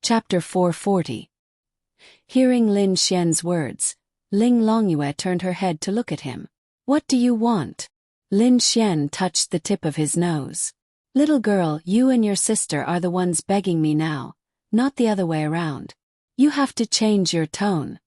Chapter 440. Hearing Lin Xian's words, Ling Longyue turned her head to look at him. "What do you want?" Lin Xian touched the tip of his nose. "Little girl, you and your sister are the ones begging me now, not the other way around. You have to change your tone."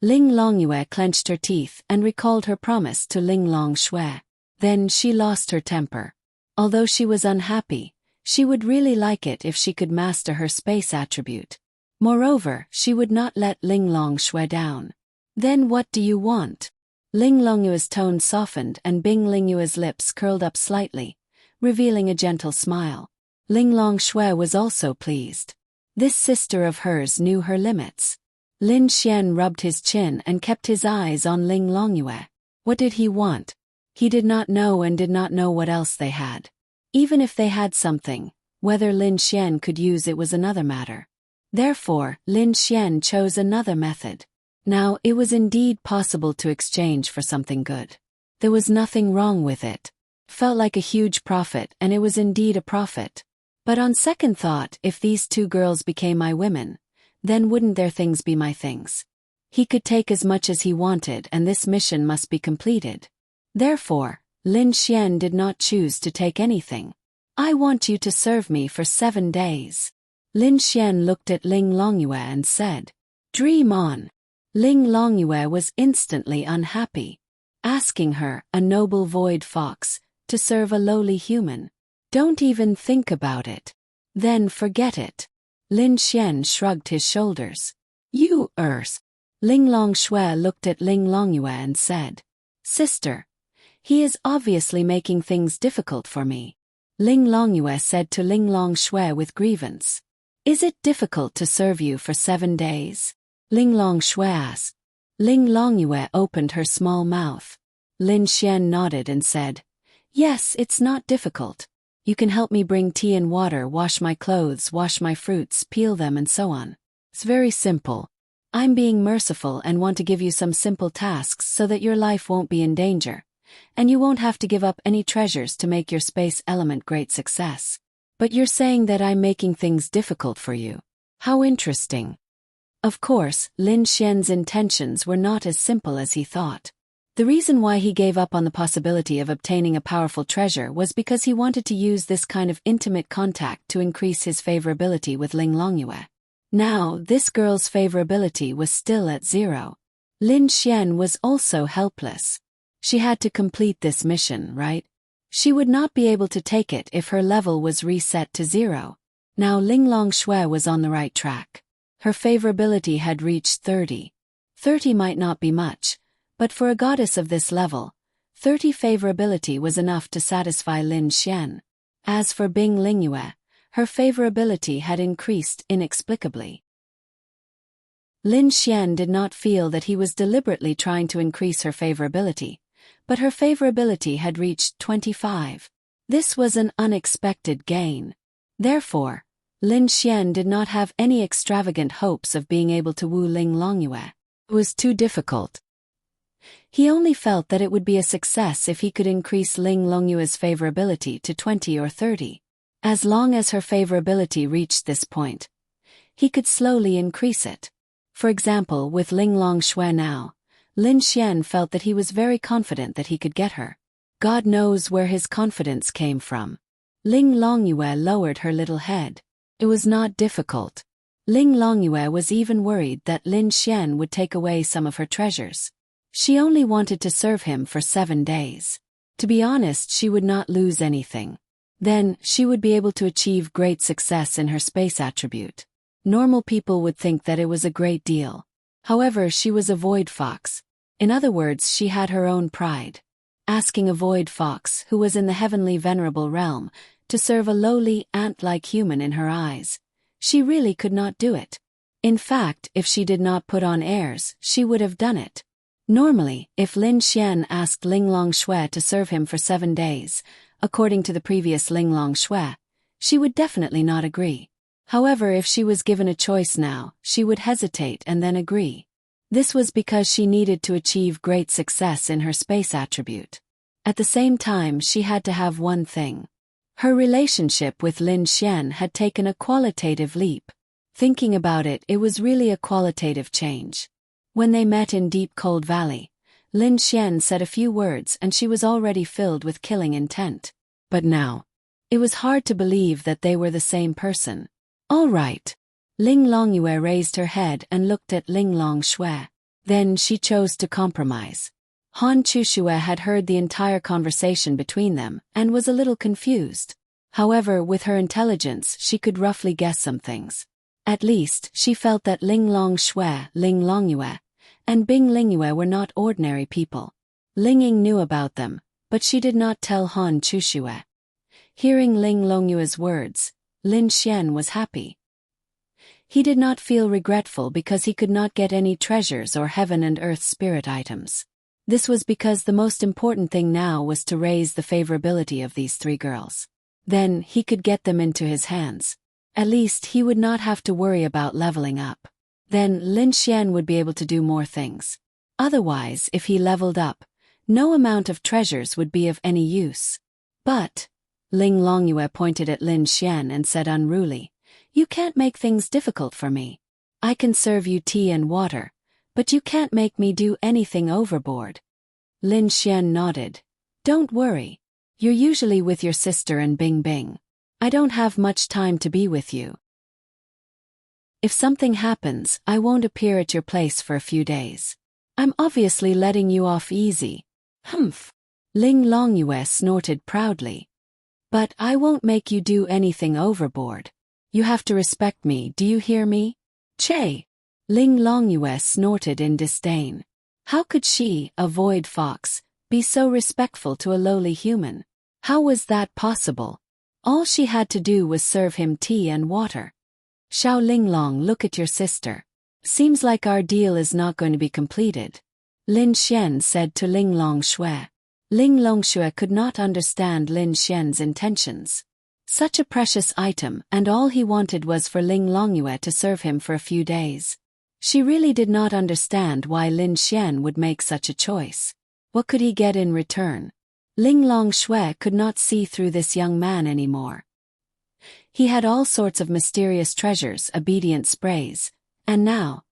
Ling Longyue clenched her teeth and recalled her promise to Ling Longshui. Then she lost her temper. Although she was unhappy, she would really like it if she could master her space attribute. Moreover, she would not let Ling Longshui down. "Then what do you want?" Ling Longyue's tone softened and Bing Lingyue's lips curled up slightly, revealing a gentle smile. Ling Longshui was also pleased. This sister of hers knew her limits. Lin Xian rubbed his chin and kept his eyes on Ling Longyue. What did he want? He did not know and did not know what else they had. Even if they had something, whether Lin Xian could use it was another matter. Therefore, Lin Xian chose another method. Now, it was indeed possible to exchange for something good. There was nothing wrong with it. Felt like a huge profit, and it was indeed a profit. But on second thought, if these two girls became my women, then wouldn't their things be my things? He could take as much as he wanted and this mission must be completed. Therefore, Lin Xian did not choose to take anything. "I want you to serve me for 7 days. Lin Xian looked at Ling Longyue and said, "Dream on." Ling Longyue was instantly unhappy. Asking her, a noble void fox, to serve a lowly human. "Don't even think about it. Then forget it." Lin Xian shrugged his shoulders. "You Earth." Ling Longshui looked at Ling Longyue and said, "Sister, he is obviously making things difficult for me." Ling Longyue said to Ling Longshui with grievance, "Is it difficult to serve you for 7 days?" Ling Longshui asked. Ling Longyue opened her small mouth. Lin Xian nodded and said, "Yes, it's not difficult. You can help me bring tea and water, wash my clothes, wash my fruits, peel them and so on. It's very simple. I'm being merciful and want to give you some simple tasks so that your life won't be in danger, and you won't have to give up any treasures to make your space element great success. But you're saying that I'm making things difficult for you. How interesting." Of course, Lin Xian's intentions were not as simple as he thought. The reason why he gave up on the possibility of obtaining a powerful treasure was because he wanted to use this kind of intimate contact to increase his favorability with Ling Longyue. Now, this girl's favorability was still at 0. Lin Xian was also helpless. She had to complete this mission, right? She would not be able to take it if her level was reset to 0. Now Ling Longshui was on the right track. Her favorability had reached 30. 30 might not be much, but for a goddess of this level, 30 favorability was enough to satisfy Lin Xian. As for Bing Lingyue, her favorability had increased inexplicably. Lin Xian did not feel that he was deliberately trying to increase her favorability, but her favorability had reached 25. This was an unexpected gain. Therefore, Lin Xian did not have any extravagant hopes of being able to woo Ling Longyue. It was too difficult. He only felt that it would be a success if he could increase Ling Longyue's favorability to 20 or 30. As long as her favorability reached this point, he could slowly increase it. For example, with Ling Longshui now, Lin Xian felt that he was very confident that he could get her. God knows where his confidence came from. Ling Longyue lowered her little head. It was not difficult. Ling Longyue was even worried that Lin Xian would take away some of her treasures. She only wanted to serve him for 7 days. To be honest, she would not lose anything. Then, she would be able to achieve great success in her space attribute. Normal people would think that it was a great deal. However, she was a void fox. In other words, she had her own pride. Asking a void fox, who was in the heavenly venerable realm, to serve a lowly, ant-like human in her eyes, she really could not do it. In fact, if she did not put on airs, she would have done it. Normally, if Lin Xian asked Ling Longshui to serve him for 7 days, according to the previous Ling Longshui, she would definitely not agree. However, if she was given a choice now, she would hesitate and then agree. This was because she needed to achieve great success in her space attribute. At the same time, she had to have one thing. Her relationship with Lin Xian had taken a qualitative leap. Thinking about it, it was really a qualitative change. When they met in Deep Cold Valley, Lin Xian said a few words and she was already filled with killing intent. But now, it was hard to believe that they were the same person. All right. Ling Longyue raised her head and looked at Ling Longshui. Then she chose to compromise. Han Chushue had heard the entire conversation between them and was a little confused. However, with her intelligence, she could roughly guess some things. At least, she felt that Ling Longshui, Ling Longyue, and Bing Lingyue were not ordinary people. Ling Ying knew about them, but she did not tell Han Chushue. Hearing Ling Longyue's words, Lin Xian was happy. He did not feel regretful because he could not get any treasures or heaven and earth spirit items. This was because the most important thing now was to raise the favorability of these three girls. Then he could get them into his hands. At least he would not have to worry about leveling up. Then Lin Xian would be able to do more things. Otherwise, if he leveled up, no amount of treasures would be of any use. But, Ling Longyue pointed at Lin Xian and said unruly, "You can't make things difficult for me. I can serve you tea and water, but you can't make me do anything overboard." Lin Xian nodded. "Don't worry. You're usually with your sister and Bing Bing. I don't have much time to be with you. If something happens, I won't appear at your place for a few days. I'm obviously letting you off easy." "Humph." Ling Longyue snorted proudly. "But I won't make you do anything overboard. You have to respect me, do you hear me?" "Che!" Ling Longyue snorted in disdain. How could she, a void fox, be so respectful to a lowly human? How was that possible? All she had to do was serve him tea and water. "Xiao Linglong, look at your sister. Seems like our deal is not going to be completed," Lin Xian said to Ling Longshui. Ling Longshui could not understand Lin Xian's intentions. Such a precious item, and all he wanted was for Ling Longyue to serve him for a few days. She really did not understand why Lin Xian would make such a choice. What could he get in return? Ling Longshui could not see through this young man anymore. He had all sorts of mysterious treasures, obedient sprays, and now,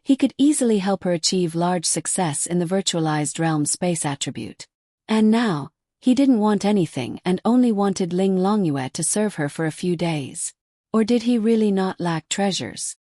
he could easily help her achieve large success in the virtualized realm space attribute. And now, he didn't want anything and only wanted Ling Longyue to serve her for a few days. Or did he really not lack treasures?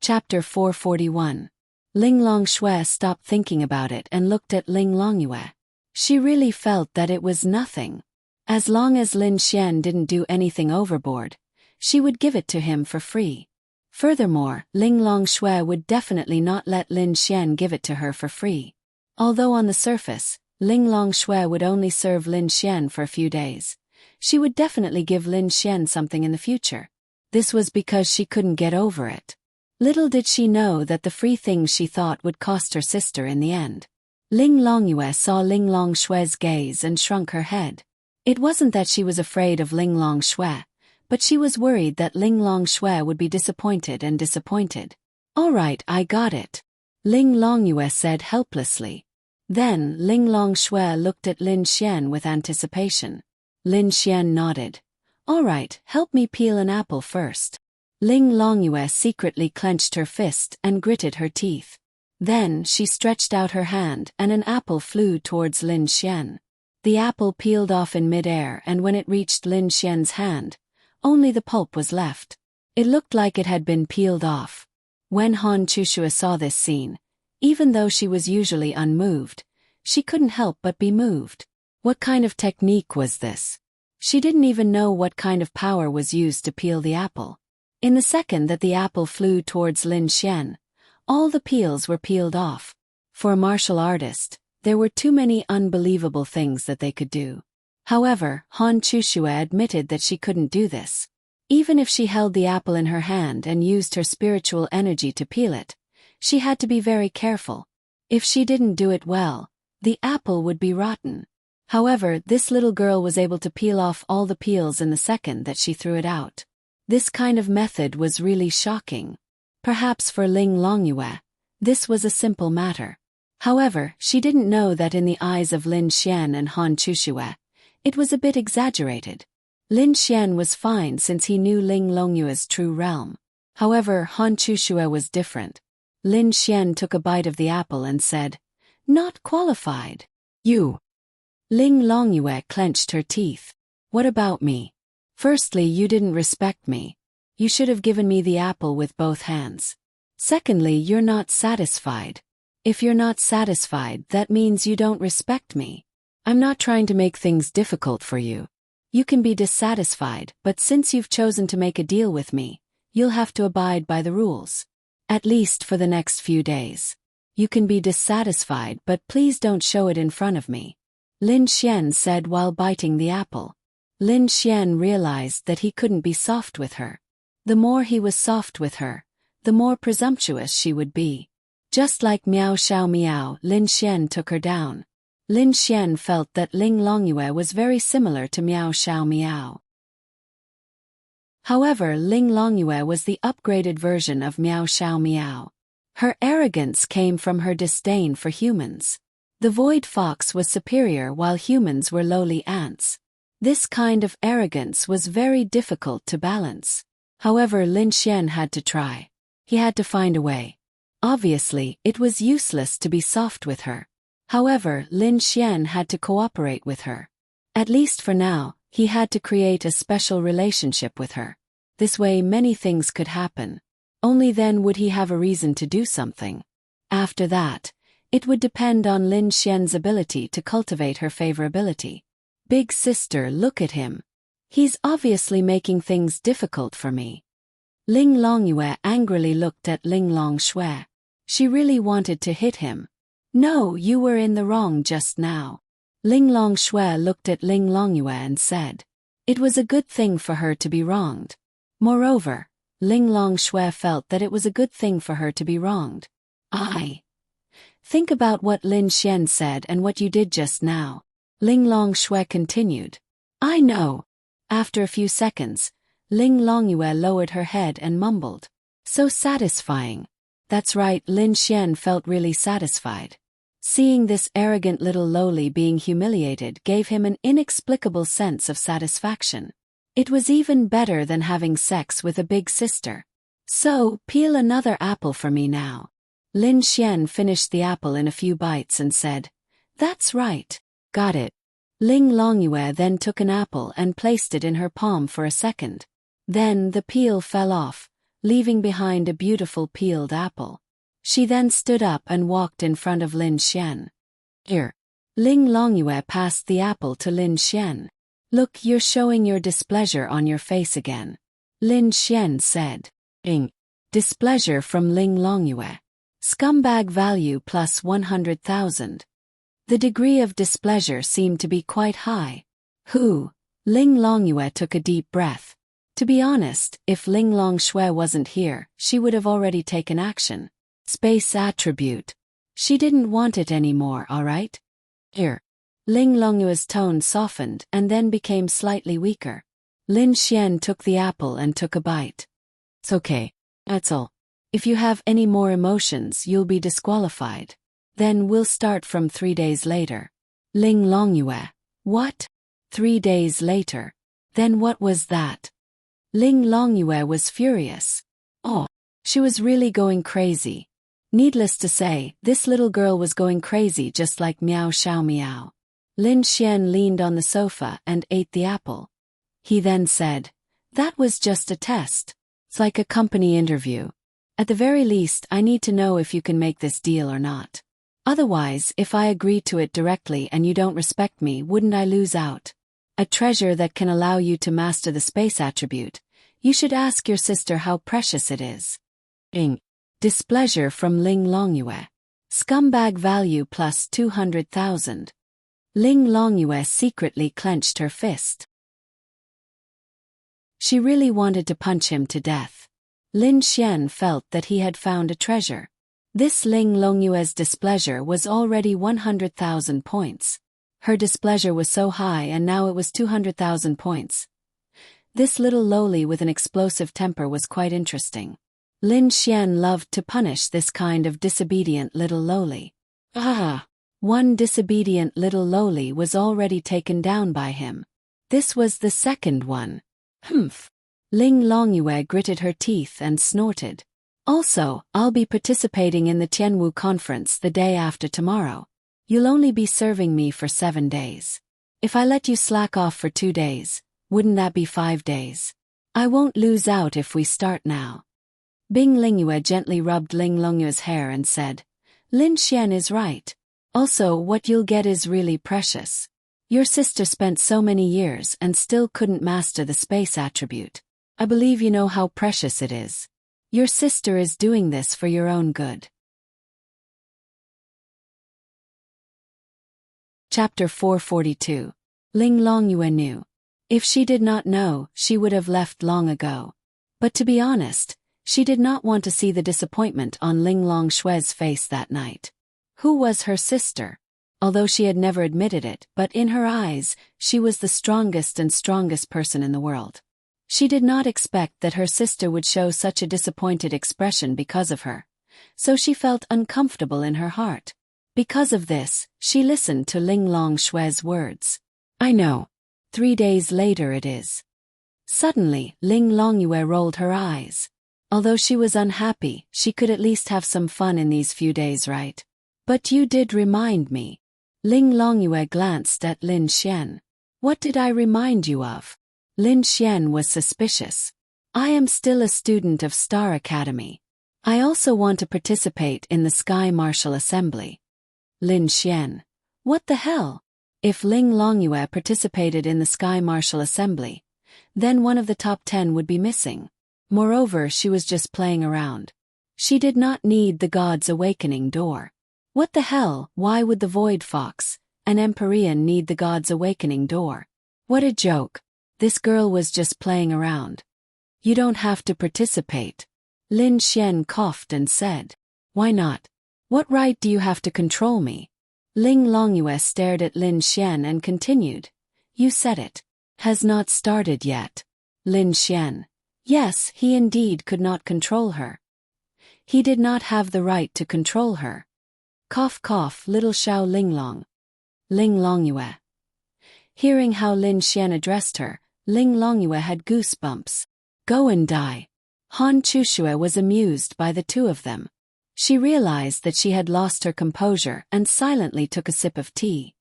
Chapter 441. Ling Longshui stopped thinking about it and looked at Ling Longyue. She really felt that it was nothing. As long as Lin Xian didn't do anything overboard, she would give it to him for free. Furthermore, Ling Longshui would definitely not let Lin Xian give it to her for free. Although on the surface, Ling Longshui would only serve Lin Xian for a few days, she would definitely give Lin Xian something in the future. This was because she couldn't get over it. Little did she know that the free things she thought would cost her sister in the end. Ling Longyue saw Ling Longshui's gaze and shrunk her head. It wasn't that she was afraid of Ling Longshui, but she was worried that Ling Longshui would be disappointed and disappointed. "All right, I got it," Ling Longyue said helplessly. Then Ling Longshui looked at Lin Xian with anticipation. Lin Xian nodded. "All right, help me peel an apple first." Ling Longyue secretly clenched her fist and gritted her teeth. Then she stretched out her hand and an apple flew towards Lin Xian. The apple peeled off in midair, and when it reached Lin Xian's hand, only the pulp was left. It looked like it had been peeled off. When Han Chushue saw this scene, even though she was usually unmoved, she couldn't help but be moved. What kind of technique was this? She didn't even know what kind of power was used to peel the apple. In the second that the apple flew towards Lin Xian, all the peels were peeled off. For a martial artist, there were too many unbelievable things that they could do. However, Han Chushue admitted that she couldn't do this. Even if she held the apple in her hand and used her spiritual energy to peel it, she had to be very careful. If she didn't do it well, the apple would be rotten. However, this little girl was able to peel off all the peels in the second that she threw it out. This kind of method was really shocking. Perhaps for Ling Longyue, this was a simple matter. However, she didn't know that in the eyes of Lin Xian and Han Chushue, it was a bit exaggerated. Lin Xian was fine since he knew Ling Longyue's true realm. However, Han Chushue was different. Lin Xian took a bite of the apple and said, "Not qualified." "You." Ling Longyue clenched her teeth. "What about me? Firstly, you didn't respect me. You should have given me the apple with both hands. Secondly, you're not satisfied. If you're not satisfied, that means you don't respect me. I'm not trying to make things difficult for you. You can be dissatisfied, but since you've chosen to make a deal with me, you'll have to abide by the rules. At least for the next few days. You can be dissatisfied, but please don't show it in front of me," Lin Xian said while biting the apple. Lin Xian realized that he couldn't be soft with her. The more he was soft with her, the more presumptuous she would be. Just like Miao Xiao Miao, Lin Xian took her down. Lin Xian felt that Ling Longyue was very similar to Miao Xiao Miao. However, Ling Longyue was the upgraded version of Miao Xiao Miao. Her arrogance came from her disdain for humans. The void fox was superior while humans were lowly ants. This kind of arrogance was very difficult to balance. However, Lin Xian had to try. He had to find a way. Obviously, it was useless to be soft with her. However, Lin Xian had to cooperate with her. At least for now, he had to create a special relationship with her. This way many things could happen. Only then would he have a reason to do something. After that, it would depend on Lin Xian's ability to cultivate her favorability. "Big sister, look at him. He's obviously making things difficult for me." Ling Longyue angrily looked at Ling Longshui. She really wanted to hit him. "No, you were in the wrong just now." Ling Longshui looked at Ling Longyue and said, "It was a good thing for her to be wronged." Moreover, Ling Longshui felt that it was a good thing for her to be wronged. Think about what Lin Xian said and what you did just now," Ling Longshui continued. "I know." After a few seconds, Ling Longyue lowered her head and mumbled, "So satisfying." That's right, Lin Xian felt really satisfied. Seeing this arrogant little lowly being humiliated gave him an inexplicable sense of satisfaction. It was even better than having sex with a big sister. "So, peel another apple for me now." Lin Xian finished the apple in a few bites and said, "That's right. Got it." Ling Longyue then took an apple and placed it in her palm for a second. Then the peel fell off, leaving behind a beautiful peeled apple. She then stood up and walked in front of Lin Xian. "Here." Ling Longyue passed the apple to Lin Xian. "Look, you're showing your displeasure on your face again," Lin Xian said. Displeasure from Ling Longyue. Scumbag value plus 100,000. The degree of displeasure seemed to be quite high. Ling Longyue took a deep breath. To be honest, if Ling Longshui wasn't here, she would have already taken action. Space attribute. She didn't want it anymore, alright? Here. Ling Longyue's tone softened and then became slightly weaker. Lin Xian took the apple and took a bite. "It's okay. That's all. If you have any more emotions, you'll be disqualified. Then we'll start from 3 days later." Ling Longyue. "What? 3 days later? Then what was that?" Ling Longyue was furious. She was really going crazy. Needless to say, this little girl was going crazy just like Miao Xiao Miao. Lin Xian leaned on the sofa and ate the apple. He then said, "That was just a test. It's like a company interview. At the very least, I need to know if you can make this deal or not. Otherwise, if I agree to it directly and you don't respect me, wouldn't I lose out? A treasure that can allow you to master the space attribute. You should ask your sister how precious it is." Displeasure from Ling Longyue. Scumbag value plus 200,000. Ling Longyue secretly clenched her fist. She really wanted to punch him to death. Lin Xian felt that he had found a treasure. This Ling Longyue's displeasure was already 100,000 points. Her displeasure was so high and now it was 200,000 points. This little lowly with an explosive temper was quite interesting. Lin Xian loved to punish this kind of disobedient little lowly. One disobedient little lowly was already taken down by him. This was the second one. Humph. Ling Longyue gritted her teeth and snorted. Also, I'll be participating in the Tianwu conference the day after tomorrow. You'll only be serving me for 7 days. If I let you slack off for 2 days, wouldn't that be 5 days? I won't lose out if we start now. Bing Lingyue gently rubbed Ling Longyue's hair and said, Lin Xian is right. Also, what you'll get is really precious. Your sister spent so many years and still couldn't master the space attribute. I believe you know how precious it is. Your sister is doing this for your own good. Chapter 442. Ling Longyue knew. If she did not know, she would have left long ago. But to be honest, she did not want to see the disappointment on Ling Longshue's face that night. Who was her sister? Although she had never admitted it, but in her eyes, she was the strongest person in the world. She did not expect that her sister would show such a disappointed expression because of her. So she felt uncomfortable in her heart. Because of this, she listened to Ling Longshue's words. I know. 3 days later it is. Suddenly, Ling Longyue rolled her eyes. Although she was unhappy, she could at least have some fun in these few days, right? But you did remind me. Ling Longyue glanced at Lin Xian. What did I remind you of? Lin Xian was suspicious. I am still a student of Star Academy. I also want to participate in the Sky Martial Assembly. Lin Xian. What the hell? If Ling Longyue participated in the Sky Martial Assembly, then one of the top 10 would be missing. Moreover, she was just playing around. She did not need the God's Awakening door. What the hell, why would the Void Fox, an Empyrean, need the God's Awakening door? What a joke. This girl was just playing around. You don't have to participate. Lin Xian coughed and said. Why not? What right do you have to control me? Ling Longyue stared at Lin Xian and continued. You said it. Has not started yet. Lin Xian. Yes, he indeed could not control her. He did not have the right to control her. Cough cough, little Xiao Linglong. Ling Longyue. Hearing how Lin Xian addressed her, Ling Longyue had goosebumps. Go and die. Han Chushue was amused by the two of them. She realized that she had lost her composure and silently took a sip of tea.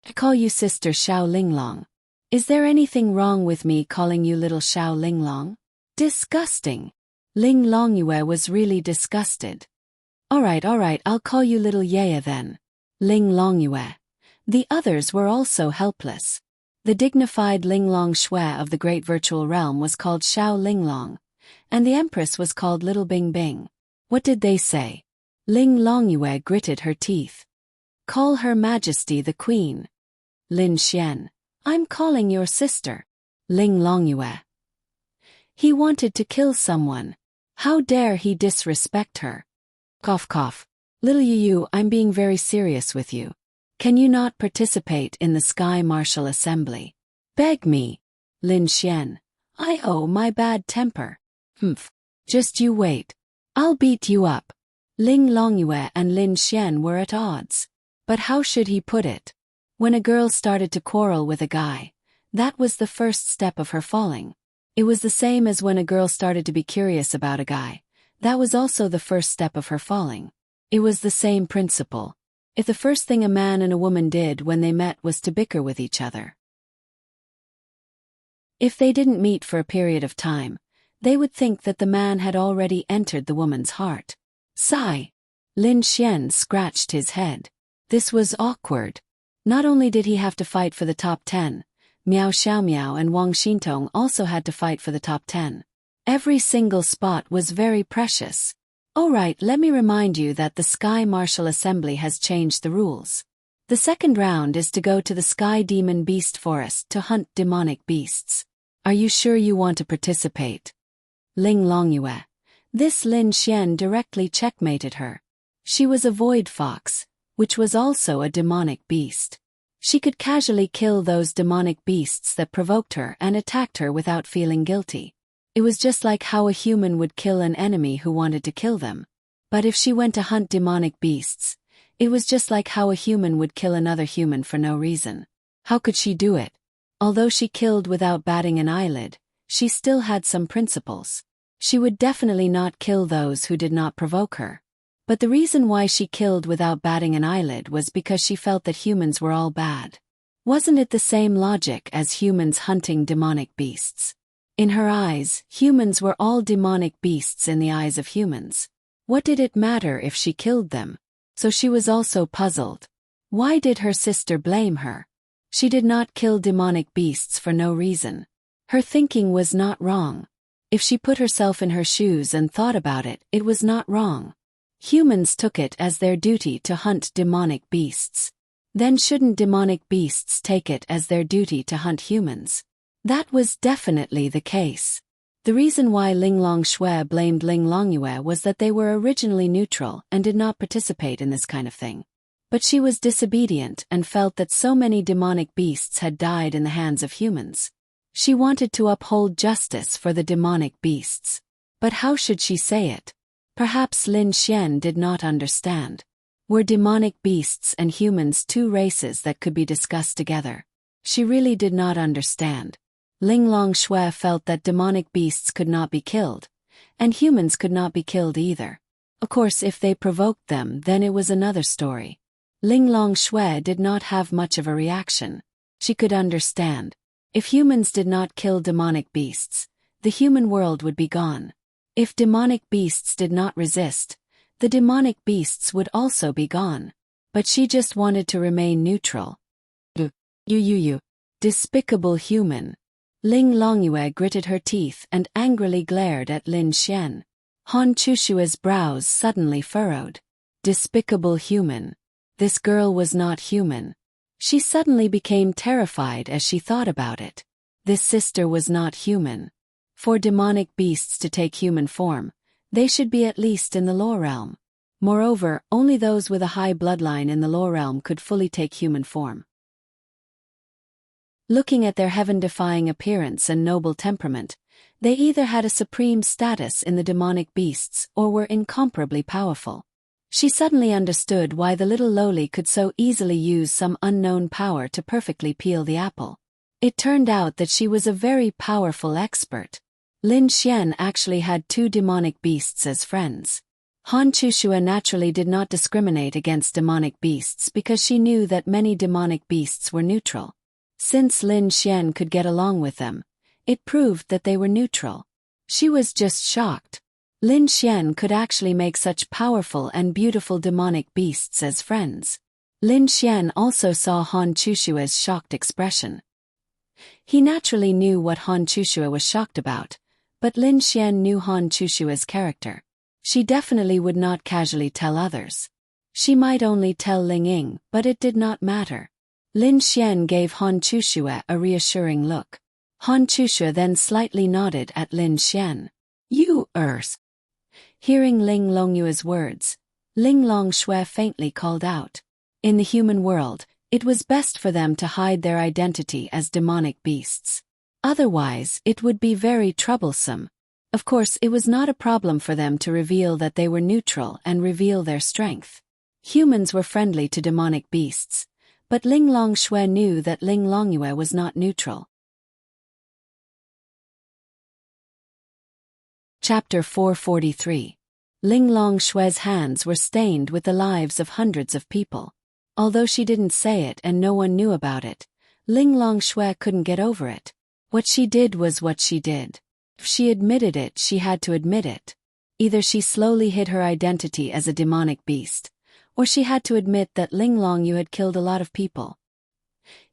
I call you Sister Xiao Linglong. Is there anything wrong with me calling you little Xiao Linglong? Disgusting. Ling Longyue was really disgusted. Alright, I'll call you little Yaya then. Ling Longyue. The others were also helpless. The dignified Ling Longshue of the Great Virtual Realm was called Xiao Linglong, and the Empress was called Little Bing Bing. What did they say? Ling Longyue gritted her teeth. Call Her Majesty the Queen. Lin Xian. I'm calling your sister. Ling Longyue. He wanted to kill someone. How dare he disrespect her? Cough cough. Little Yu, I'm being very serious with you. Can you not participate in the Sky Martial Assembly? Beg me. Lin Xian. I owe my bad temper. Humph. Just you wait. I'll beat you up. Ling Longyue and Lin Xian were at odds. But how should he put it? When a girl started to quarrel with a guy, that was the first step of her falling. It was the same as when a girl started to be curious about a guy. That was also the first step of her falling. It was the same principle. If the first thing a man and a woman did when they met was to bicker with each other, if they didn't meet for a period of time, they would think that the man had already entered the woman's heart. Sigh. Lin Xian scratched his head. This was awkward. Not only did he have to fight for the top 10, Miao Xiaomiao and Wang Xintong also had to fight for the top 10. Every single spot was very precious. Alright, let me remind you that the Sky Martial Assembly has changed the rules. The second round is to go to the Sky Demon Beast Forest to hunt demonic beasts. Are you sure you want to participate? Ling Longyue. This Lin Xian directly checkmated her. She was a Void Fox, which was also a demonic beast. She could casually kill those demonic beasts that provoked her and attacked her without feeling guilty. It was just like how a human would kill an enemy who wanted to kill them. But if she went to hunt demonic beasts, it was just like how a human would kill another human for no reason. How could she do it? Although she killed without batting an eyelid, she still had some principles. She would definitely not kill those who did not provoke her. But the reason why she killed without batting an eyelid was because she felt that humans were all bad. Wasn't it the same logic as humans hunting demonic beasts? In her eyes, humans were all demonic beasts in the eyes of humans. What did it matter if she killed them? So she was also puzzled. Why did her sister blame her? She did not kill demonic beasts for no reason. Her thinking was not wrong. If she put herself in her shoes and thought about it, it was not wrong. Humans took it as their duty to hunt demonic beasts. Then shouldn't demonic beasts take it as their duty to hunt humans? That was definitely the case. The reason why Ling Longshui blamed Ling Longyue was that they were originally neutral and did not participate in this kind of thing. But she was disobedient and felt that so many demonic beasts had died in the hands of humans. She wanted to uphold justice for the demonic beasts. But how should she say it? Perhaps Lin Xian did not understand. Were demonic beasts and humans two races that could be discussed together? She really did not understand. Ling Longshui felt that demonic beasts could not be killed, and humans could not be killed either. Of course, if they provoked them, then it was another story. Ling Longshui did not have much of a reaction. She could understand. If humans did not kill demonic beasts, the human world would be gone. If demonic beasts did not resist, the demonic beasts would also be gone. But she just wanted to remain neutral. Despicable human. Ling Longyue gritted her teeth and angrily glared at Lin Xian. Han Chushua's brows suddenly furrowed. Despicable human. This girl was not human. She suddenly became terrified as she thought about it. This sister was not human. For demonic beasts to take human form, they should be at least in the Law Realm. Moreover, only those with a high bloodline in the Law Realm could fully take human form. Looking at their heaven-defying appearance and noble temperament, they either had a supreme status in the demonic beasts or were incomparably powerful. She suddenly understood why the little lowly could so easily use some unknown power to perfectly peel the apple. It turned out that she was a very powerful expert. Lin Xian actually had two demonic beasts as friends. Han Chushua naturally did not discriminate against demonic beasts because she knew that many demonic beasts were neutral. Since Lin Xian could get along with them, it proved that they were neutral. She was just shocked. Lin Xian could actually make such powerful and beautiful demonic beasts as friends. Lin Xian also saw Han Chushua's shocked expression. He naturally knew what Han Chushua was shocked about, but Lin Xian knew Han Chushua's character. She definitely would not casually tell others. She might only tell Ling Ying, but it did not matter. Lin Xian gave Han Chushua a reassuring look. Han Chushua then slightly nodded at Lin Xian. You, Hearing Ling Longyue's words, Ling Longshui faintly called out. In the human world, it was best for them to hide their identity as demonic beasts. Otherwise, it would be very troublesome. Of course, it was not a problem for them to reveal that they were neutral and reveal their strength. Humans were friendly to demonic beasts, but Ling Longshui knew that Ling Longyue was not neutral. Chapter 443. Ling Longshui's hands were stained with the lives of hundreds of people. Although she didn't say it and no one knew about it, Ling Longshui couldn't get over it. What she did was what she did. If she admitted it, she had to admit it. Either she slowly hid her identity as a demonic beast, or she had to admit that Ling Longyu had killed a lot of people.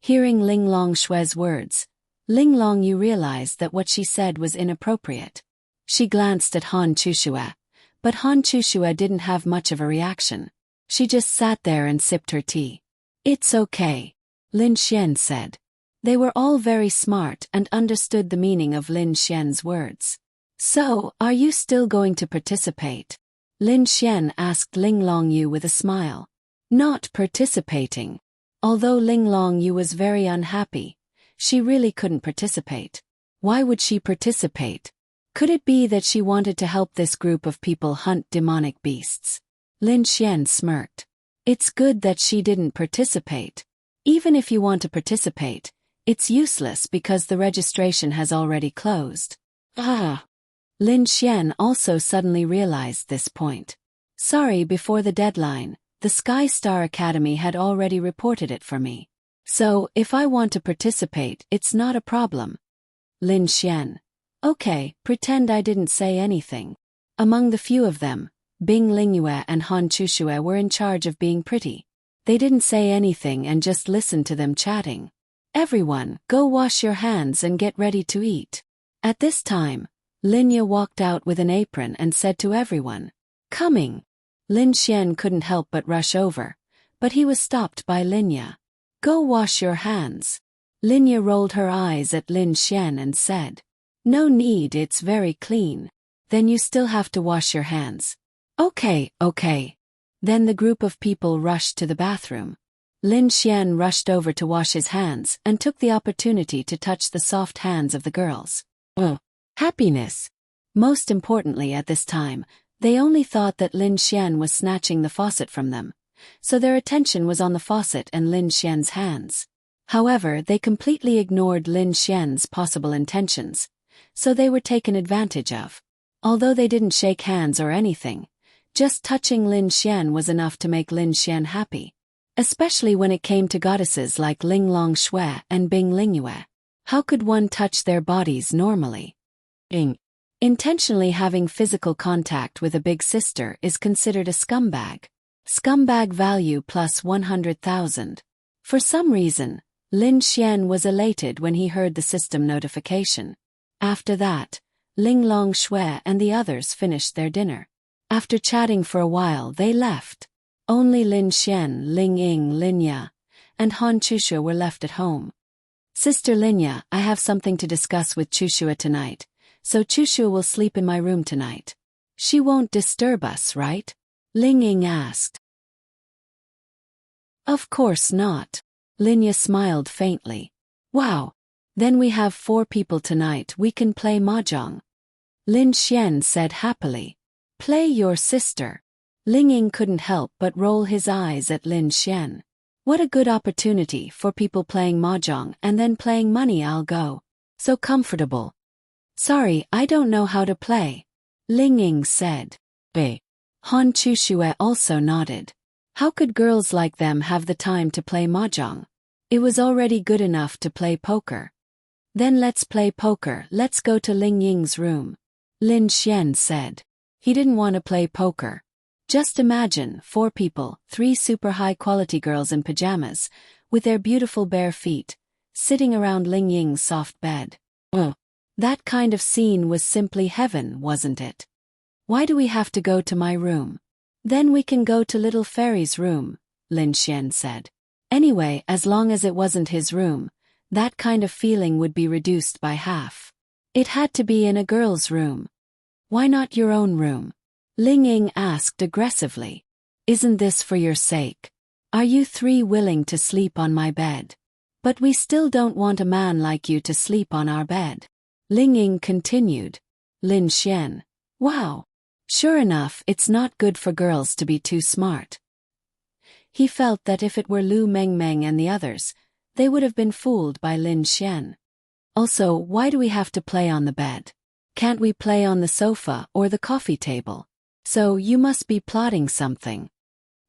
Hearing Ling Longshui's words, Ling Longyu realized that what she said was inappropriate. She glanced at Han Chushua, but Han Chushua didn't have much of a reaction. She just sat there and sipped her tea. It's okay, Lin Xian said. They were all very smart and understood the meaning of Lin Xian's words. So, are you still going to participate? Lin Xian asked Ling Longyu with a smile. Not participating. Although Ling Longyu was very unhappy, she really couldn't participate. Why would she participate? Could it be that she wanted to help this group of people hunt demonic beasts? Lin Xian smirked. It's good that she didn't participate. Even if you want to participate, It's useless because the registration has already closed. Ah! Lin Xian also suddenly realized this point. Sorry, before the deadline, the Sky Star Academy had already reported it for me. So, if I want to participate, it's not a problem. Lin Xian. Okay, pretend I didn't say anything. Among the few of them, Bing Lingyue and Han Chushue were in charge of being pretty. They didn't say anything and just listened to them chatting. Everyone, go wash your hands and get ready to eat. At this time, Linya walked out with an apron and said to everyone, coming. Lin Xian couldn't help but rush over, but he was stopped by Linya. Go wash your hands. Linya rolled her eyes at Lin Xian and said, no need, it's very clean. Then you still have to wash your hands. Okay. Then the group of people rushed to the bathroom. Lin Xian rushed over to wash his hands and took the opportunity to touch the soft hands of the girls. Oh, happiness! Most importantly at this time, they only thought that Lin Xian was snatching the faucet from them, so their attention was on the faucet and Lin Xian's hands. However, they completely ignored Lin Xian's possible intentions, so they were taken advantage of. Although they didn't shake hands or anything, just touching Lin Xian was enough to make Lin Xian happy. Especially when it came to goddesses like Ling Long Shui and Bing Lingyue. How could one touch their bodies normally? Intentionally having physical contact with a big sister is considered a scumbag. Scumbag value plus 100,000. For some reason, Lin Xian was elated when he heard the system notification. After that, Ling Long Shui and the others finished their dinner. After chatting for a while, they left. Only Lin Xian, Ling Ying, Linya, and Han Chushue were left at home. Sister Linya, I have something to discuss with Chushue tonight, so Chushue will sleep in my room tonight. She won't disturb us, right? Ling Ying asked. Of course not. Linya smiled faintly. Wow. Then we have 4 people tonight, we can play mahjong. Lin Xian said happily. Play your sister. Ling Ying couldn't help but roll his eyes at Lin Xian. What a good opportunity for people playing mahjong and then playing money. I'll go. So comfortable. Sorry, I don't know how to play. Ling Ying said. Han Chushue also nodded. How could girls like them have the time to play mahjong? It was already good enough to play poker. Then let's play poker, let's go to Ling Ying's room. Lin Xian said. He didn't want to play poker. Just imagine 4 people, 3 super high-quality girls in pajamas, with their beautiful bare feet, sitting around Ling Ying's soft bed. That kind of scene was simply heaven, wasn't it? Why do we have to go to my room? Then we can go to little fairy's room, Lin Xian said. Anyway, as long as it wasn't his room, that kind of feeling would be reduced by half. It had to be in a girl's room. Why not your own room? Ling Ying asked aggressively. Isn't this for your sake? Are you 3 willing to sleep on my bed? But we still don't want a man like you to sleep on our bed. Ling Ying continued. Lin Xian. Wow. Sure enough, it's not good for girls to be too smart. He felt that if it were Lu Mengmeng and the others, they would have been fooled by Lin Xian. Also, why do we have to play on the bed? Can't we play on the sofa or the coffee table? So you must be plotting something.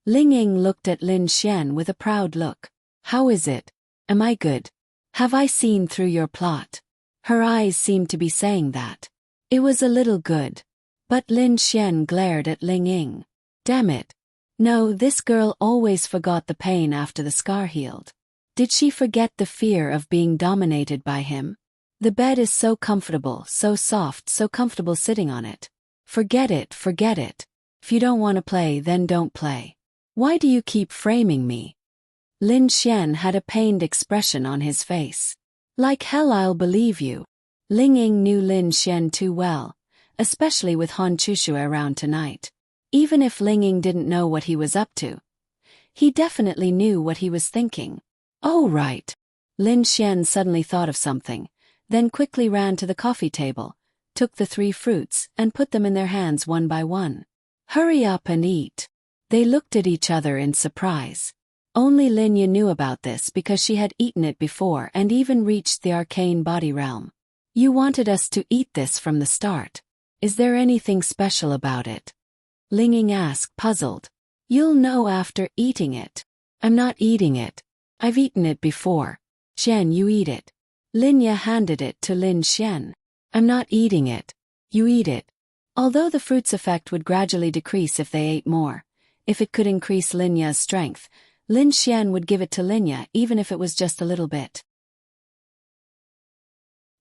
Ling Ying looked at Lin Xian with a proud look. How is it? Am I good? Have I seen through your plot? Her eyes seemed to be saying that. It was a little good. But Lin Xian glared at Ling Ying. Damn it. No, this girl always forgot the pain after the scar healed. Did she forget the fear of being dominated by him? The bed is so comfortable, so soft, so comfortable sitting on it. Forget it, forget it. If you don't want to play, then don't play. Why do you keep framing me? Lin Xian had a pained expression on his face. Like hell, I'll believe you. Ling Ying knew Lin Xian too well, especially with Han Chushue around tonight. Even if Ling Ying didn't know what he was up to, he definitely knew what he was thinking. Oh right. Lin Xian suddenly thought of something, then quickly ran to the coffee table, took the 3 fruits and put them in their hands one by one. Hurry up and eat. They looked at each other in surprise. Only Linya knew about this because she had eaten it before and even reached the arcane body realm. You wanted us to eat this from the start. Is there anything special about it? Linging asked, puzzled. You'll know after eating it. I'm not eating it. I've eaten it before. Xian, you eat it. Linya handed it to Lin Xian. I'm not eating it. You eat it. Although the fruit's effect would gradually decrease if they ate more, if it could increase Linya's strength, Lin Xian would give it to Linya even if it was just a little bit.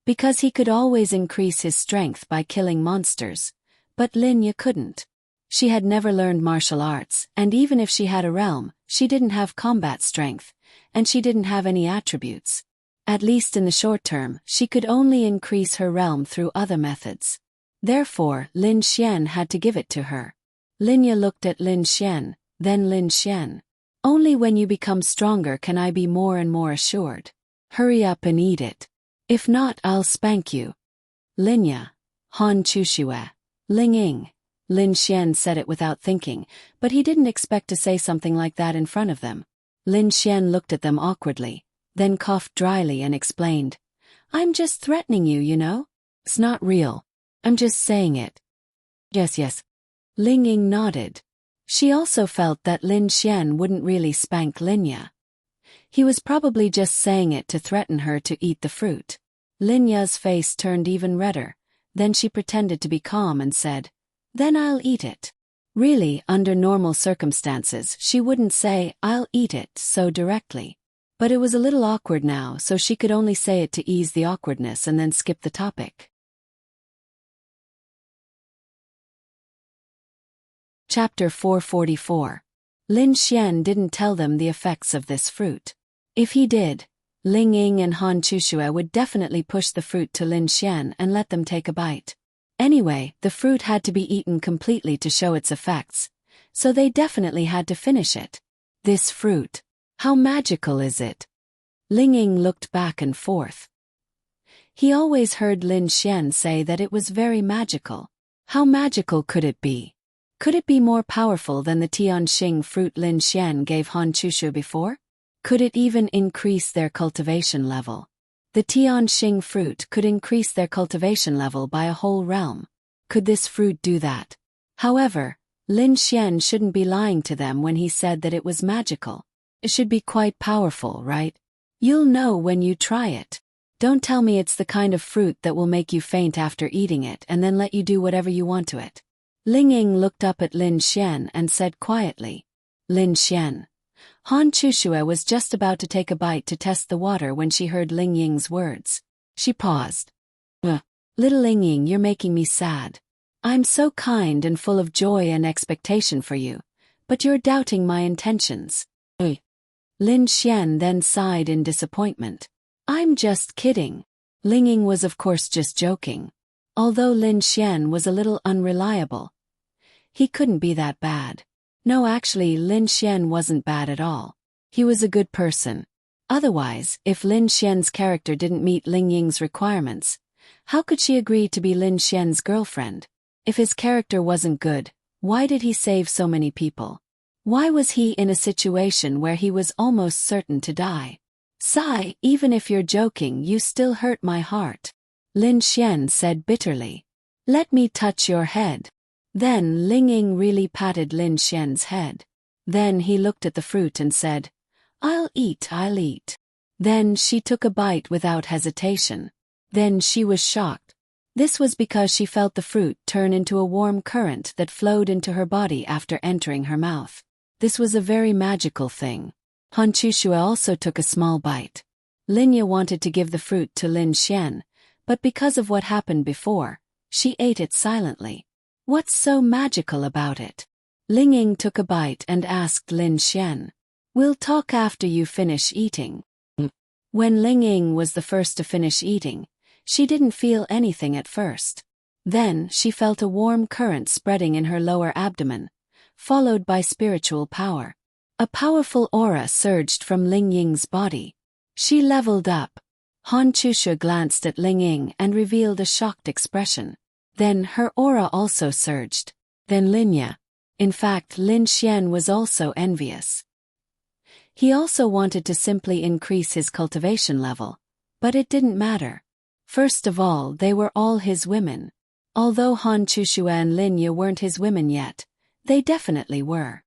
Because he could always increase his strength by killing monsters, but Linya couldn't. She had never learned martial arts, and even if she had a realm, she didn't have combat strength, and she didn't have any attributes. At least in the short term, she could only increase her realm through other methods. Therefore, Lin Xian had to give it to her. Linya looked at Lin Xian, then Lin Xian. Only when you become stronger can I be more and more assured. Hurry up and eat it. If not, I'll spank you. Linya. Han Chushue. Ling Ying. Lin Xian said it without thinking, but he didn't expect to say something like that in front of them. Lin Xian looked at them awkwardly, then coughed dryly and explained. I'm just threatening you, you know? It's not real. I'm just saying it. Yes. Ling Ying nodded. She also felt that Lin Xian wouldn't really spank Linya. He was probably just saying it to threaten her to eat the fruit. Linya's face turned even redder, then she pretended to be calm and said, Then I'll eat it. Really, under normal circumstances, she wouldn't say, I'll eat it, so directly. But it was a little awkward now, so she could only say it to ease the awkwardness and then skip the topic. Chapter 444. Lin Xian didn't tell them the effects of this fruit. If he did, Ling Ying and Han Chushue would definitely push the fruit to Lin Xian and let them take a bite. Anyway, the fruit had to be eaten completely to show its effects, so they definitely had to finish it. This fruit. How magical is it? Ling Ying looked back and forth. He always heard Lin Xian say that it was very magical. How magical could it be? Could it be more powerful than the Tianxing fruit Lin Xian gave Han Chushu before? Could it even increase their cultivation level? The Tianxing fruit could increase their cultivation level by a whole realm. Could this fruit do that? However, Lin Xian shouldn't be lying to them when he said that it was magical. It should be quite powerful, right? You'll know when you try it. Don't tell me it's the kind of fruit that will make you faint after eating it and then let you do whatever you want to it. Ling Ying looked up at Lin Xian and said quietly, Lin Xian. Han Chushue was just about to take a bite to test the water when she heard Ling Ying's words. She paused. Little Ling Ying, you're making me sad. I'm so kind and full of joy and expectation for you, but you're doubting my intentions. Lin Xian then sighed in disappointment. I'm just kidding. Ling Ying was of course just joking. Although Lin Xian was a little unreliable, he couldn't be that bad. No, actually, Lin Xian wasn't bad at all. He was a good person. Otherwise, if Lin Xian's character didn't meet Ling Ying's requirements, how could she agree to be Lin Xian's girlfriend? If his character wasn't good, why did he save so many people? Why was he in a situation where he was almost certain to die? Sigh, even if you're joking, you still hurt my heart. Lin Xian said bitterly. Let me touch your head. Then Ling Ying really patted Lin Xian's head. Then he looked at the fruit and said, I'll eat. Then she took a bite without hesitation. Then she was shocked. This was because she felt the fruit turn into a warm current that flowed into her body after entering her mouth. This was a very magical thing. Han Chushue also took a small bite. Linya wanted to give the fruit to Lin Xian, but because of what happened before, she ate it silently. What's so magical about it? Ling Ying took a bite and asked Lin Xian. We'll talk after you finish eating. When Ling Ying was the first to finish eating, she didn't feel anything at first. Then she felt a warm current spreading in her lower abdomen, followed by spiritual power. A powerful aura surged from Ling Ying's body. She leveled up. Han Chushu glanced at Ling Ying and revealed a shocked expression. Then her aura also surged. Then Linya. In fact, Lin Xian was also envious. He also wanted to simply increase his cultivation level, but it didn't matter. First of all, they were all his women. Although Han Chushue and Lin Ye weren't his women yet, they definitely were.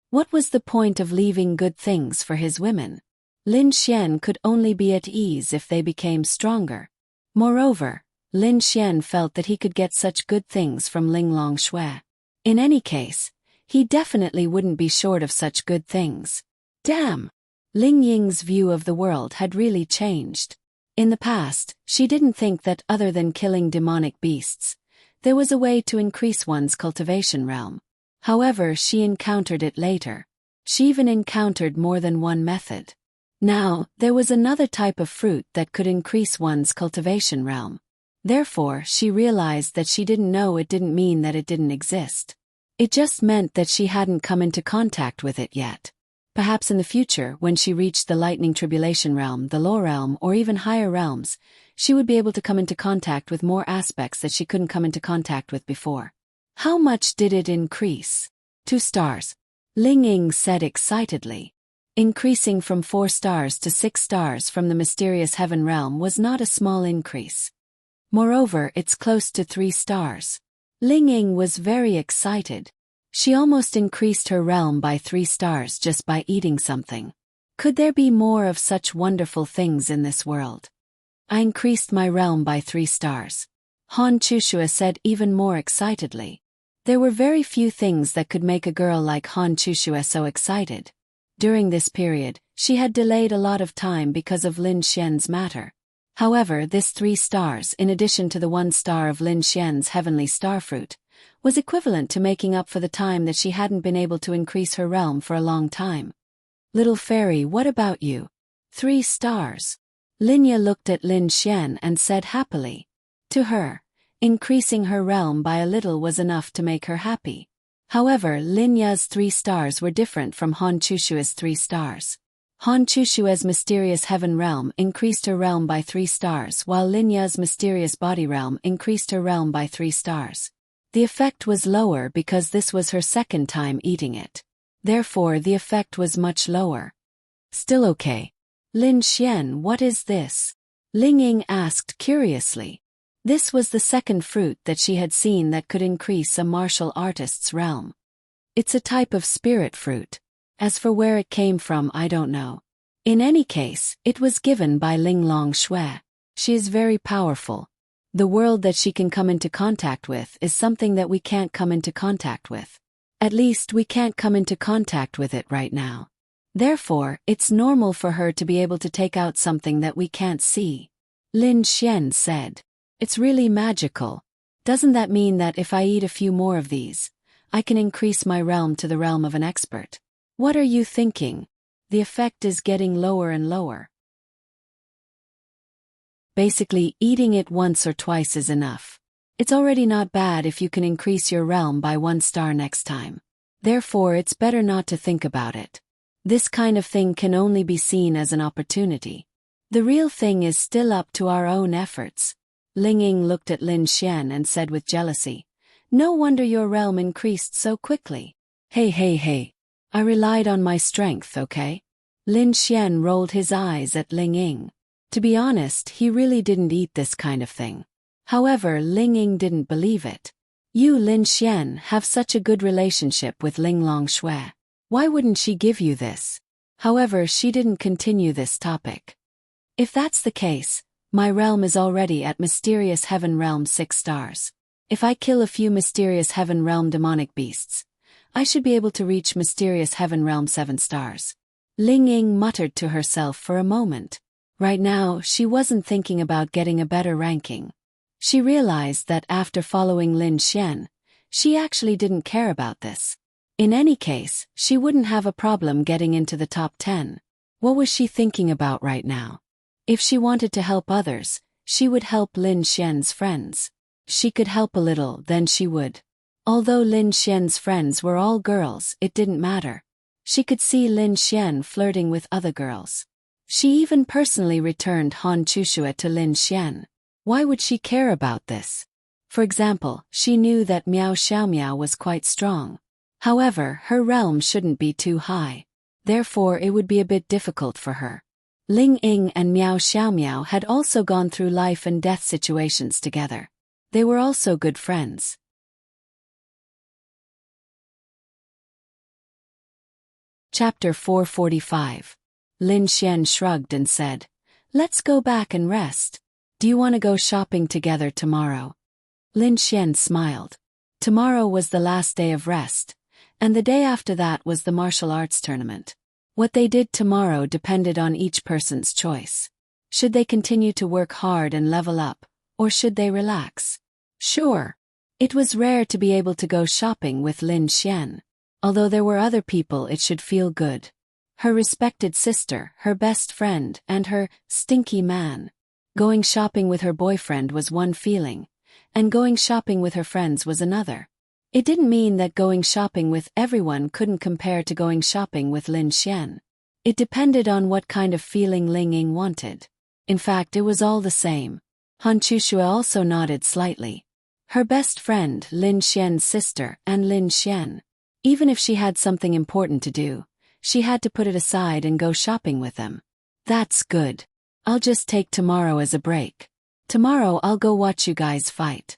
What was the point of leaving good things for his women? Lin Xian could only be at ease if they became stronger. Moreover, Lin Xian felt that he could get such good things from Ling Longshui. In any case, he definitely wouldn't be short of such good things. Damn! Ling Ying's view of the world had really changed. In the past, she didn't think that other than killing demonic beasts, there was a way to increase one's cultivation realm. However, she encountered it later. She even encountered more than one method. Now, there was another type of fruit that could increase one's cultivation realm. Therefore, she realized that she didn't know it didn't mean that it didn't exist. It just meant that she hadn't come into contact with it yet. Perhaps in the future, when she reached the lightning tribulation realm, the low realm, or even higher realms, she would be able to come into contact with more aspects that she couldn't come into contact with before. How much did it increase? 2 stars. Ling Ying said excitedly. Increasing from 4 stars to 6 stars from the mysterious heaven realm was not a small increase. Moreover, it's close to 3 stars. Ling Ying was very excited. She almost increased her realm by 3 stars just by eating something. Could there be more of such wonderful things in this world? I increased my realm by 3 stars. Han Chushue said even more excitedly. There were very few things that could make a girl like Han Chushue so excited. During this period, she had delayed a lot of time because of Lin Xian's matter. However, this 3 stars, in addition to the 1 star of Lin Xian's heavenly starfruit, was equivalent to making up for the time that she hadn't been able to increase her realm for a long time. Little fairy, what about you? 3 stars. Lin Ye looked at Lin Xian and said happily. To her, increasing her realm by a little was enough to make her happy. However, Lin Ye's 3 stars were different from Han Chushue's 3 stars. Han Chushue's mysterious heaven realm increased her realm by 3 stars, while Lin Ye's mysterious body realm increased her realm by 3 stars. The effect was lower because this was her second time eating it. Therefore, the effect was much lower. Still okay. Lin Xian, what is this? Ling Ying asked curiously. This was the second fruit that she had seen that could increase a martial artist's realm. It's a type of spirit fruit. As for where it came from, I don't know. In any case, it was given by Ling Longshui. She is very powerful. The world that she can come into contact with is something that we can't come into contact with. At least we can't come into contact with it right now. Therefore, it's normal for her to be able to take out something that we can't see. Lin Xian said. It's really magical. Doesn't that mean that if I eat a few more of these, I can increase my realm to the realm of an expert? What are you thinking? The effect is getting lower and lower. Basically, eating it once or twice is enough. It's already not bad if you can increase your realm by 1 star next time. Therefore, it's better not to think about it. This kind of thing can only be seen as an opportunity. The real thing is still up to our own efforts. Ling Ying looked at Lin Xian and said with jealousy, no wonder your realm increased so quickly. Hey. I relied on my strength, okay? Lin Xian rolled his eyes at Ling Ying. To be honest, he really didn't eat this kind of thing. However, Ling Ying didn't believe it. You, Lin Xian, have such a good relationship with Ling Longshui. Why wouldn't she give you this? However, she didn't continue this topic. If that's the case, my realm is already at Mysterious Heaven Realm 6 stars. If I kill a few Mysterious Heaven Realm demonic beasts, I should be able to reach Mysterious Heaven Realm 7 stars. Ling Ying muttered to herself for a moment. Right now, she wasn't thinking about getting a better ranking. She realized that after following Lin Xian, she actually didn't care about this. In any case, she wouldn't have a problem getting into the top 10. What was she thinking about right now? If she wanted to help others, she would help Lin Xian's friends. She could help a little, then she would. Although Lin Xian's friends were all girls, it didn't matter. She could see Lin Xian flirting with other girls. She even personally returned Han Chushue to Lin Xian. Why would she care about this? For example, she knew that Miao Xiaomiao was quite strong. However, her realm shouldn't be too high. Therefore it would be a bit difficult for her. Ling Ying and Miao Xiaomiao had also gone through life and death situations together. They were also good friends. Chapter 445. Lin Xian shrugged and said, "Let's go back and rest. Do you want to go shopping together tomorrow?" Lin Xian smiled. Tomorrow was the last day of rest, and the day after that was the martial arts tournament. What they did tomorrow depended on each person's choice. Should they continue to work hard and level up, or should they relax? Sure. It was rare to be able to go shopping with Lin Xian. Although there were other people, it should feel good. Her respected sister, her best friend, and her stinky man. Going shopping with her boyfriend was one feeling, and going shopping with her friends was another. It didn't mean that going shopping with everyone couldn't compare to going shopping with Lin Xian. It depended on what kind of feeling Ling Ying wanted. In fact, it was all the same. Han Chushue also nodded slightly. Her best friend, Lin Xian's sister, and Lin Xian. Even if she had something important to do, she had to put it aside and go shopping with them. That's good. I'll just take tomorrow as a break. Tomorrow I'll go watch you guys fight.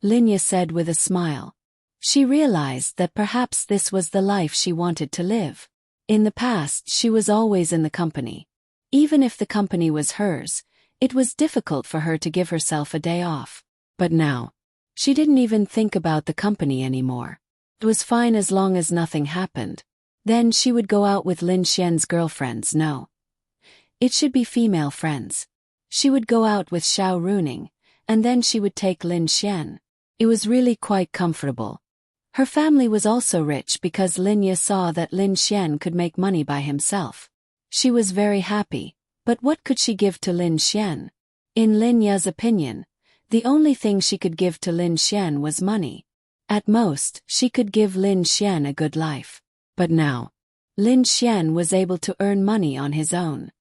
Linya said with a smile. She realized that perhaps this was the life she wanted to live. In the past, she was always in the company. Even if the company was hers, it was difficult for her to give herself a day off. But now, she didn't even think about the company anymore. It was fine as long as nothing happened. Then she would go out with Lin Xian's girlfriends. No. It should be female friends. She would go out with Xiao Runing, and then she would take Lin Xian. It was really quite comfortable. Her family was also rich because Linya saw that Lin Xian could make money by himself. She was very happy, but what could she give to Lin Xian? In Linya's opinion, the only thing she could give to Lin Xian was money. At most, she could give Lin Xian a good life. But now, Lin Xian was able to earn money on his own.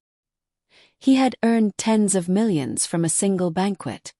He had earned tens of millions from a single banquet.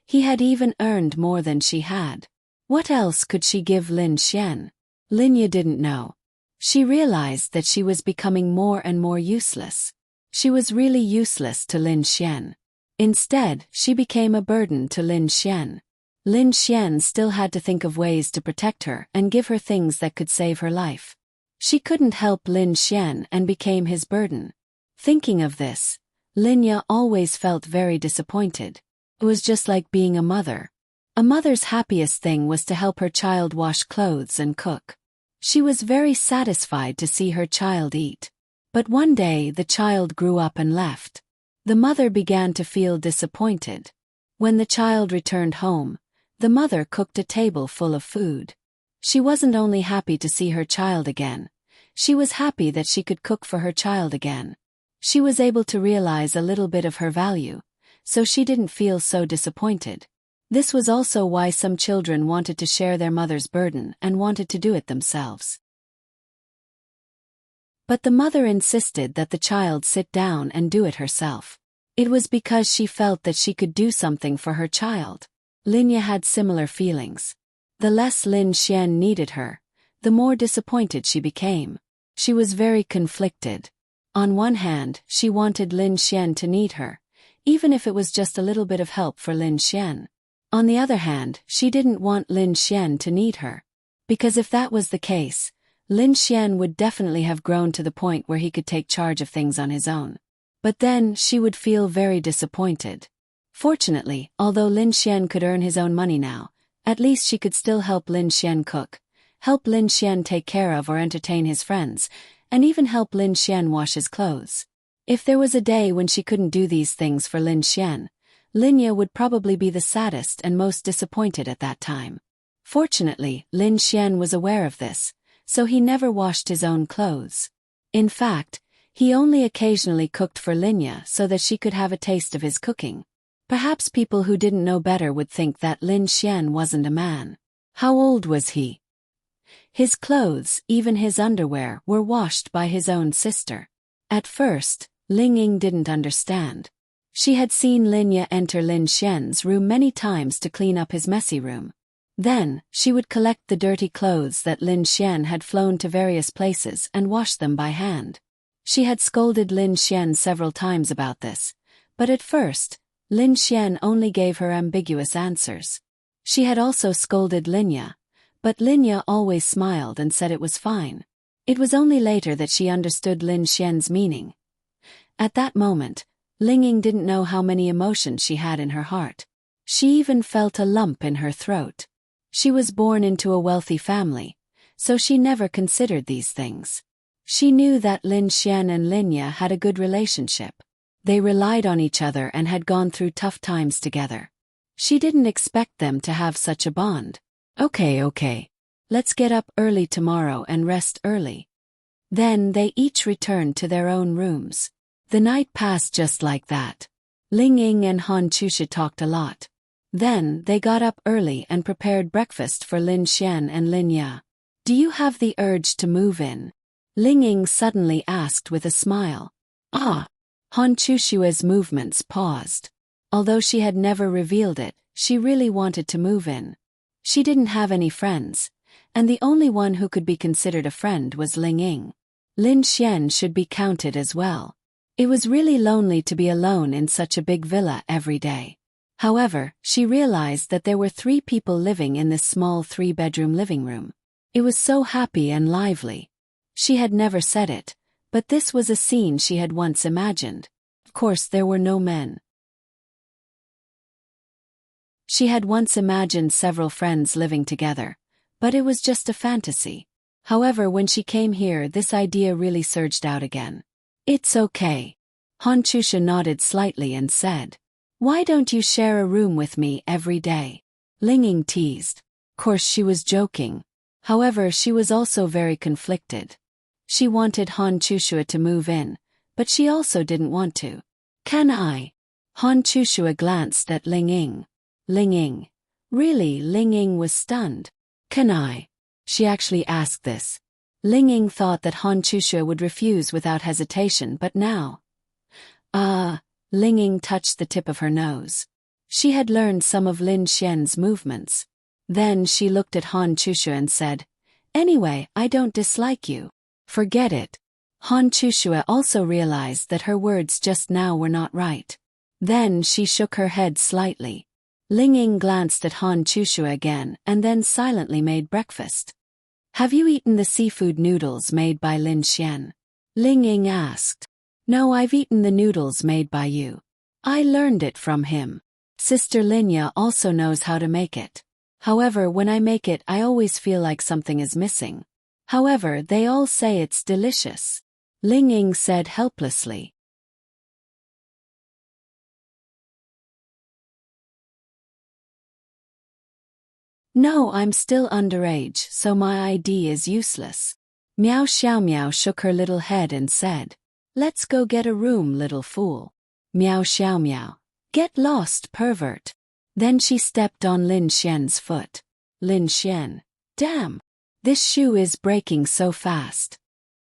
He had even earned more than she had. What else could she give Lin Xian? Linya didn't know. She realized that she was becoming more and more useless. She was really useless to Lin Xian. Instead, she became a burden to Lin Xian. Lin Xian still had to think of ways to protect her and give her things that could save her life. She couldn't help Lin Xian and became his burden. Thinking of this, Linya always felt very disappointed. It was just like being a mother. A mother's happiest thing was to help her child wash clothes and cook. She was very satisfied to see her child eat. But one day the child grew up and left. The mother began to feel disappointed. When the child returned home, the mother cooked a table full of food. She wasn't only happy to see her child again, she was happy that she could cook for her child again. She was able to realize a little bit of her value, so she didn't feel so disappointed. This was also why some children wanted to share their mother's burden and wanted to do it themselves. But the mother insisted that the child sit down and do it herself. It was because she felt that she could do something for her child. Linya had similar feelings. The less Lin Xian needed her, the more disappointed she became. She was very conflicted. On one hand, she wanted Lin Xian to need her, even if it was just a little bit of help for Lin Xian. On the other hand, she didn't want Lin Xian to need her. Because if that was the case, Lin Xian would definitely have grown to the point where he could take charge of things on his own. But then she would feel very disappointed. Fortunately, although Lin Xian could earn his own money now, at least she could still help Lin Xian cook, help Lin Xian take care of or entertain his friends, and even help Lin Xian wash his clothes. If there was a day when she couldn't do these things for Lin Xian, Linya would probably be the saddest and most disappointed at that time. Fortunately, Lin Xian was aware of this, so he never washed his own clothes. In fact, he only occasionally cooked for Linya so that she could have a taste of his cooking. Perhaps people who didn't know better would think that Lin Xian wasn't a man. How old was he? His clothes, even his underwear, were washed by his own sister. At first, Ling Ying didn't understand. She had seen Linya enter Lin Xian's room many times to clean up his messy room. Then, she would collect the dirty clothes that Lin Xian had flown to various places and wash them by hand. She had scolded Lin Xian several times about this, but at first, Lin Xian only gave her ambiguous answers. She had also scolded Linya, but Linya always smiled and said it was fine. It was only later that she understood Lin Xian's meaning. At that moment, Ling Ying didn't know how many emotions she had in her heart. She even felt a lump in her throat. She was born into a wealthy family, so she never considered these things. She knew that Lin Xian and Linya had a good relationship. They relied on each other and had gone through tough times together. She didn't expect them to have such a bond. Okay. Let's get up early tomorrow and rest early. Then they each returned to their own rooms. The night passed just like that. Ling Ying and Han Chusha talked a lot. Then they got up early and prepared breakfast for Lin Xian and Lin Ya. Do you have the urge to move in? Ling Ying suddenly asked with a smile. Ah! Han Chushua's movements paused. Although she had never revealed it, she really wanted to move in. She didn't have any friends, and the only one who could be considered a friend was Ling Ying. Lin Xian should be counted as well. It was really lonely to be alone in such a big villa every day. However, she realized that there were 3 people living in this small 3-bedroom living room. It was so happy and lively. She had never said it, but this was a scene she had once imagined. Of course, there were no men. She had once imagined several friends living together, but it was just a fantasy. However, when she came here, this idea really surged out again. It's okay. Han Chusha nodded slightly and said, "Why don't you share a room with me every day?" Ling Ying teased. Of course, she was joking. However, she was also very conflicted. She wanted Han Chusha to move in, but she also didn't want to. Can I? Han Chusha glanced at Ling Ying. Ling Ying. Really? Ling Ying was stunned. Can I? She actually asked this. Ling Ying thought that Han Chusha would refuse without hesitation, but now. Ling Ying touched the tip of her nose. She had learned some of Lin Xian's movements. Then she looked at Han Chusha and said, "Anyway, I don't dislike you. Forget it." Han Chusha also realized that her words just now were not right. Then she shook her head slightly. Ling Ying glanced at Han Chusha again and then silently made breakfast. "Have you eaten the seafood noodles made by Lin Xian?" Ling Ying asked. "No, I've eaten the noodles made by you. I learned it from him. Sister Linya also knows how to make it. However, when I make it, I always feel like something is missing. However, they all say it's delicious," Ling Ying said helplessly. "No, I'm still underage, so my ID is useless." Miao Xiaomiao shook her little head and said, "Let's go get a room, little fool." Miao Xiaomiao. "Get lost, pervert." Then she stepped on Lin Xian's foot. Lin Xian. "Damn. This shoe is breaking so fast."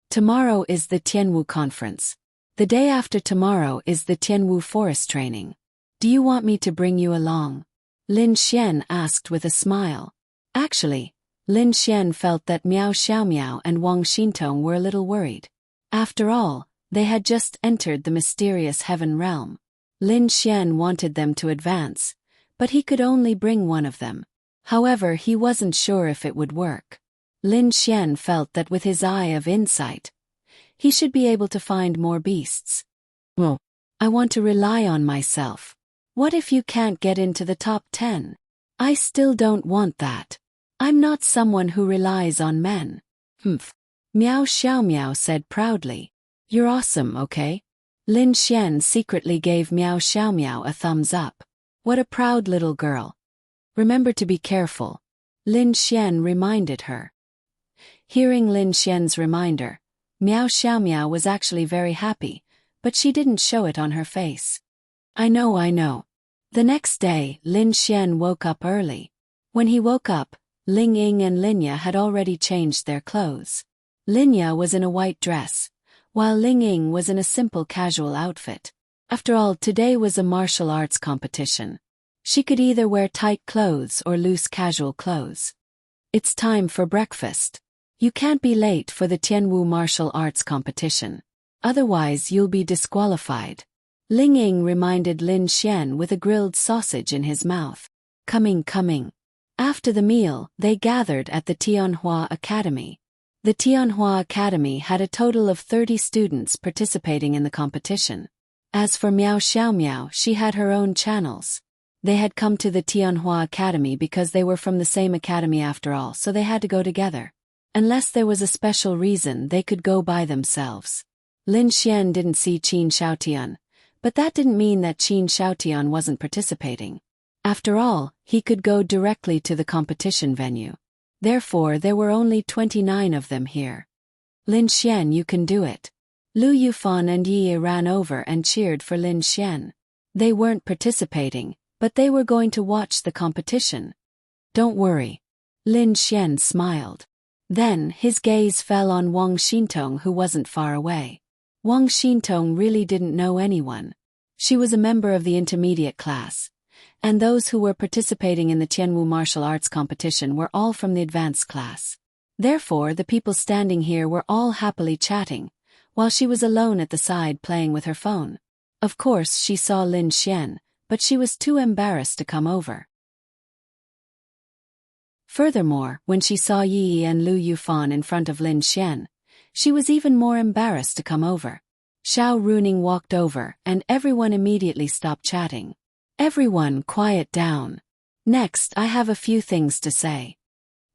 Tomorrow is the Tianwu conference. The day after tomorrow is the Tianwu forest training. Do you want me to bring you along? Lin Xian asked with a smile. Actually, Lin Xian felt that Miao Xiaomiao and Wang Xintong were a little worried. After all, they had just entered the mysterious heaven realm. Lin Xian wanted them to advance, but he could only bring one of them. However, he wasn't sure if it would work. Lin Xian felt that with his eye of insight, he should be able to find more beasts. "Well, I want to rely on myself. What if you can't get into the top 10? I still don't want that. I'm not someone who relies on men." "Humph," Miao Xiaomiao said proudly. "You're awesome, okay?" Lin Xian secretly gave Miao Xiaomiao a thumbs up. What a proud little girl. "Remember to be careful," Lin Xian reminded her. Hearing Lin Xian's reminder, Miao Xiaomiao was actually very happy, but she didn't show it on her face. I know. The next day, Lin Xian woke up early. When he woke up, Ling Ying and Linya had already changed their clothes. Linya was in a white dress, while Ling Ying was in a simple casual outfit. After all, today was a martial arts competition. She could either wear tight clothes or loose casual clothes. It's time for breakfast. You can't be late for the Tianwu martial arts competition. Otherwise you'll be disqualified. Ling Ying reminded Lin Xian with a grilled sausage in his mouth. Coming. After the meal, they gathered at the Tianhua Academy. The Tianhua Academy had a total of 30 students participating in the competition. As for Miao Xiaomiao, she had her own channels. They had come to the Tianhua Academy because they were from the same academy after all, so they had to go together. Unless there was a special reason, they could go by themselves. Lin Xian didn't see Qin Shaotian, but that didn't mean that Qin Shaotian wasn't participating. After all, he could go directly to the competition venue. Therefore, there were only 29 of them here. Lin Xian, you can do it. Lu Yufan and Yi ran over and cheered for Lin Xian. They weren't participating, but they were going to watch the competition. Don't worry. Lin Xian smiled. Then, his gaze fell on Wang Xintong, who wasn't far away. Wang Xintong really didn't know anyone. She was a member of the intermediate class, and those who were participating in the Tianwu martial arts competition were all from the advanced class. Therefore, the people standing here were all happily chatting, while she was alone at the side playing with her phone. Of course, she saw Lin Xian, but she was too embarrassed to come over. Furthermore, when she saw Yi and Lu Yufan in front of Lin Xian, she was even more embarrassed to come over. Xiao Runing walked over, and everyone immediately stopped chatting. Everyone, quiet down. Next, I have a few things to say.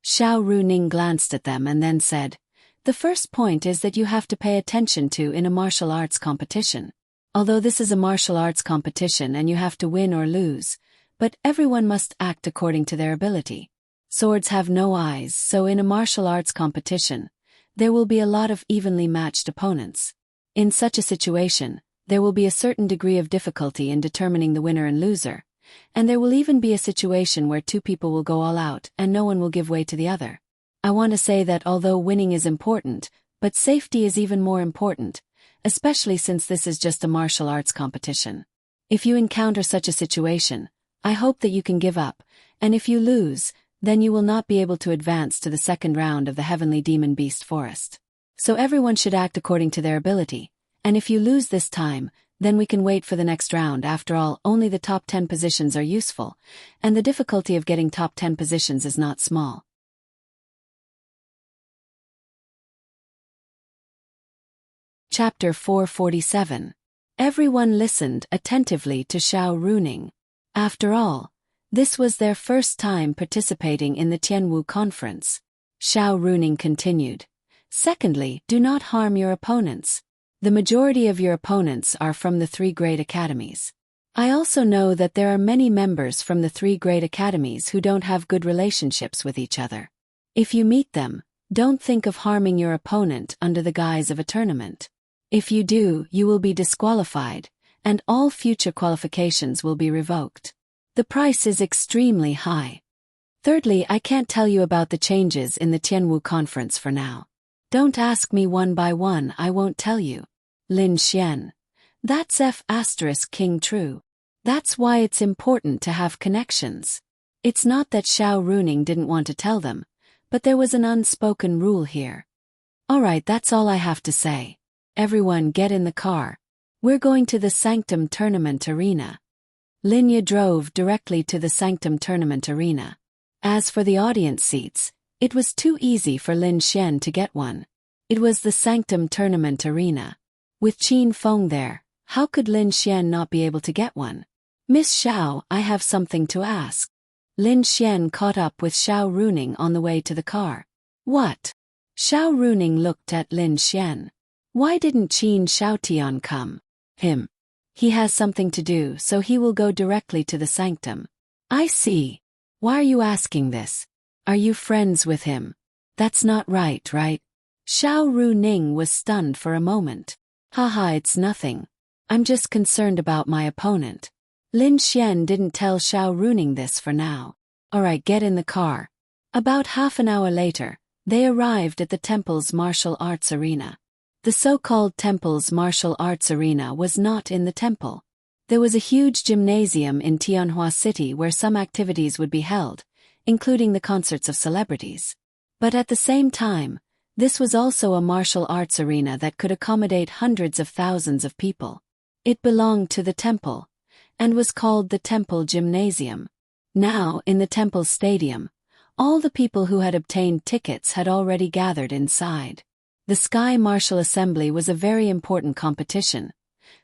Xiao Runing glanced at them and then said, the first point is that you have to pay attention to in a martial arts competition. Although this is a martial arts competition and you have to win or lose, but everyone must act according to their ability. Swords have no eyes, so in a martial arts competition, there will be a lot of evenly matched opponents. In such a situation, there will be a certain degree of difficulty in determining the winner and loser, and there will even be a situation where two people will go all out and no one will give way to the other. I want to say that although winning is important, but safety is even more important, especially since this is just a martial arts competition. If you encounter such a situation, I hope that you can give up, and if you lose, then you will not be able to advance to the second round of the Heavenly Demon Beast Forest. So everyone should act according to their ability, and if you lose this time, then we can wait for the next round. After all, only the top 10 positions are useful, and the difficulty of getting top 10 positions is not small. Chapter 447. Everyone listened attentively to Xiao Runing. After all, this was their first time participating in the Tianwu conference. Xiao Runing continued. Secondly, do not harm your opponents. The majority of your opponents are from the 3 great academies. I also know that there are many members from the 3 great academies who don't have good relationships with each other. If you meet them, don't think of harming your opponent under the guise of a tournament. If you do, you will be disqualified, and all future qualifications will be revoked. The price is extremely high. Thirdly, I can't tell you about the changes in the Tianwu conference for now. Don't ask me one by one, I won't tell you. Lin Xian. That's King true. That's why it's important to have connections. It's not that Xiao Runing didn't want to tell them, but there was an unspoken rule here. Alright, that's all I have to say. Everyone get in the car. We're going to the Sanctum Tournament Arena. Linya drove directly to the Sanctum Tournament Arena. As for the audience seats, it was too easy for Lin Xian to get one. It was the Sanctum Tournament Arena. With Qin Feng there, how could Lin Xian not be able to get one? Miss Xiao, I have something to ask. Lin Xian caught up with Xiao Runing on the way to the car. What? Xiao Runing looked at Lin Xian. Why didn't Qin Shaotian come? Him. He has something to do, so he will go directly to the sanctum. I see. Why are you asking this? Are you friends with him? That's not right? Xiao Runing was stunned for a moment. Haha, it's nothing. I'm just concerned about my opponent. Lin Xian didn't tell Xiao Runing this for now. Alright, get in the car. About half an hour later, they arrived at the temple's martial arts arena. The so-called temple's martial arts arena was not in the temple. There was a huge gymnasium in Tianhua City where some activities would be held, including the concerts of celebrities. But at the same time, this was also a martial arts arena that could accommodate hundreds of thousands of people. It belonged to the temple, and was called the Temple Gymnasium. Now, in the temple stadium, all the people who had obtained tickets had already gathered inside. The Sky Martial Assembly was a very important competition.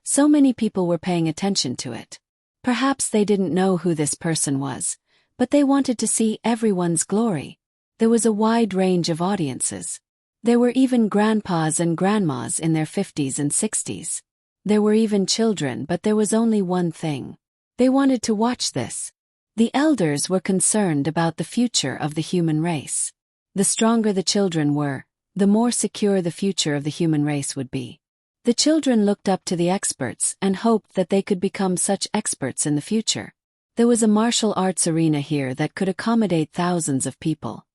So many people were paying attention to it. Perhaps they didn't know who this person was, but they wanted to see everyone's glory. There was a wide range of audiences. There were even grandpas and grandmas in their 50s and 60s. There were even children, but there was only one thing. They wanted to watch this. The elders were concerned about the future of the human race. The stronger the children were, the more secure the future of the human race would be. The children looked up to the experts and hoped that they could become such experts in the future. There was a martial arts arena here that could accommodate thousands of people.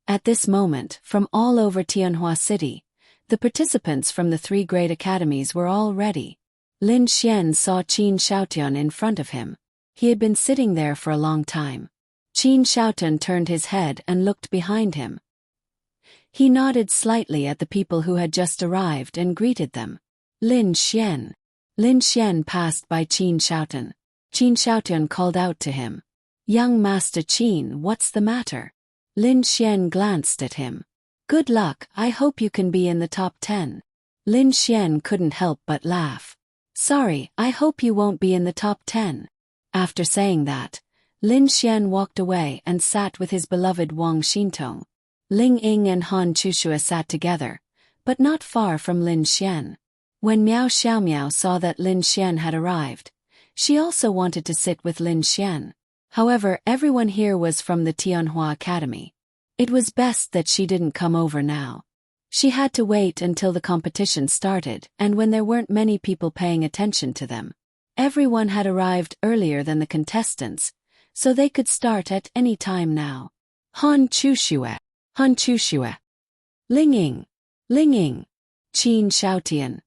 At this moment, from all over Tianhua City, the participants from the three great academies were all ready. Lin Xian saw Qin Shaotian in front of him. He had been sitting there for a long time. Qin Shaotian turned his head and looked behind him. He nodded slightly at the people who had just arrived and greeted them. Lin Xian. Lin Xian passed by Qin Shaotian. Qin Shaotian called out to him. "Young Master Qin, what's the matter?" Lin Xian glanced at him. "Good luck, I hope you can be in the top 10. Lin Xian couldn't help but laugh. "Sorry, I hope you won't be in the top 10. After saying that, Lin Xian walked away and sat with his beloved Wang Xintong. Ling Ying and Han Chushue sat together, but not far from Lin Xian. When Miao Xiaomiao saw that Lin Xian had arrived, she also wanted to sit with Lin Xian. However, everyone here was from the Tianhua Academy. It was best that she didn't come over now. She had to wait until the competition started, and when there weren't many people paying attention to them. Everyone had arrived earlier than the contestants, so they could start at any time now. Han Chushue, Han Chushue, Ling Ying, Ling Ying, Qin Shaotian,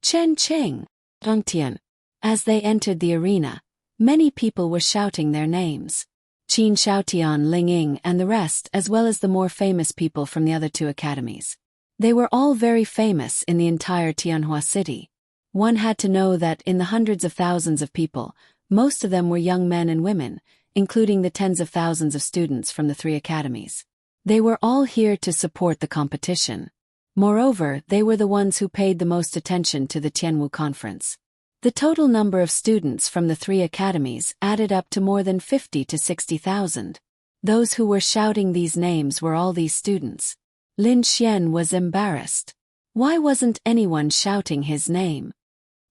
Chen Qing, Dong Tian. As they entered the arena, many people were shouting their names. Qin Shaotian, Ling Ying, and the rest, as well as the more famous people from the other two academies. They were all very famous in the entire Tianhua city. One had to know that in the hundreds of thousands of people, most of them were young men and women, including the tens of thousands of students from the three academies. They were all here to support the competition. Moreover, they were the ones who paid the most attention to the Tianwu conference. The total number of students from the three academies added up to more than 50 to 60,000. Those who were shouting these names were all these students. Lin Xian was embarrassed. Why wasn't anyone shouting his name?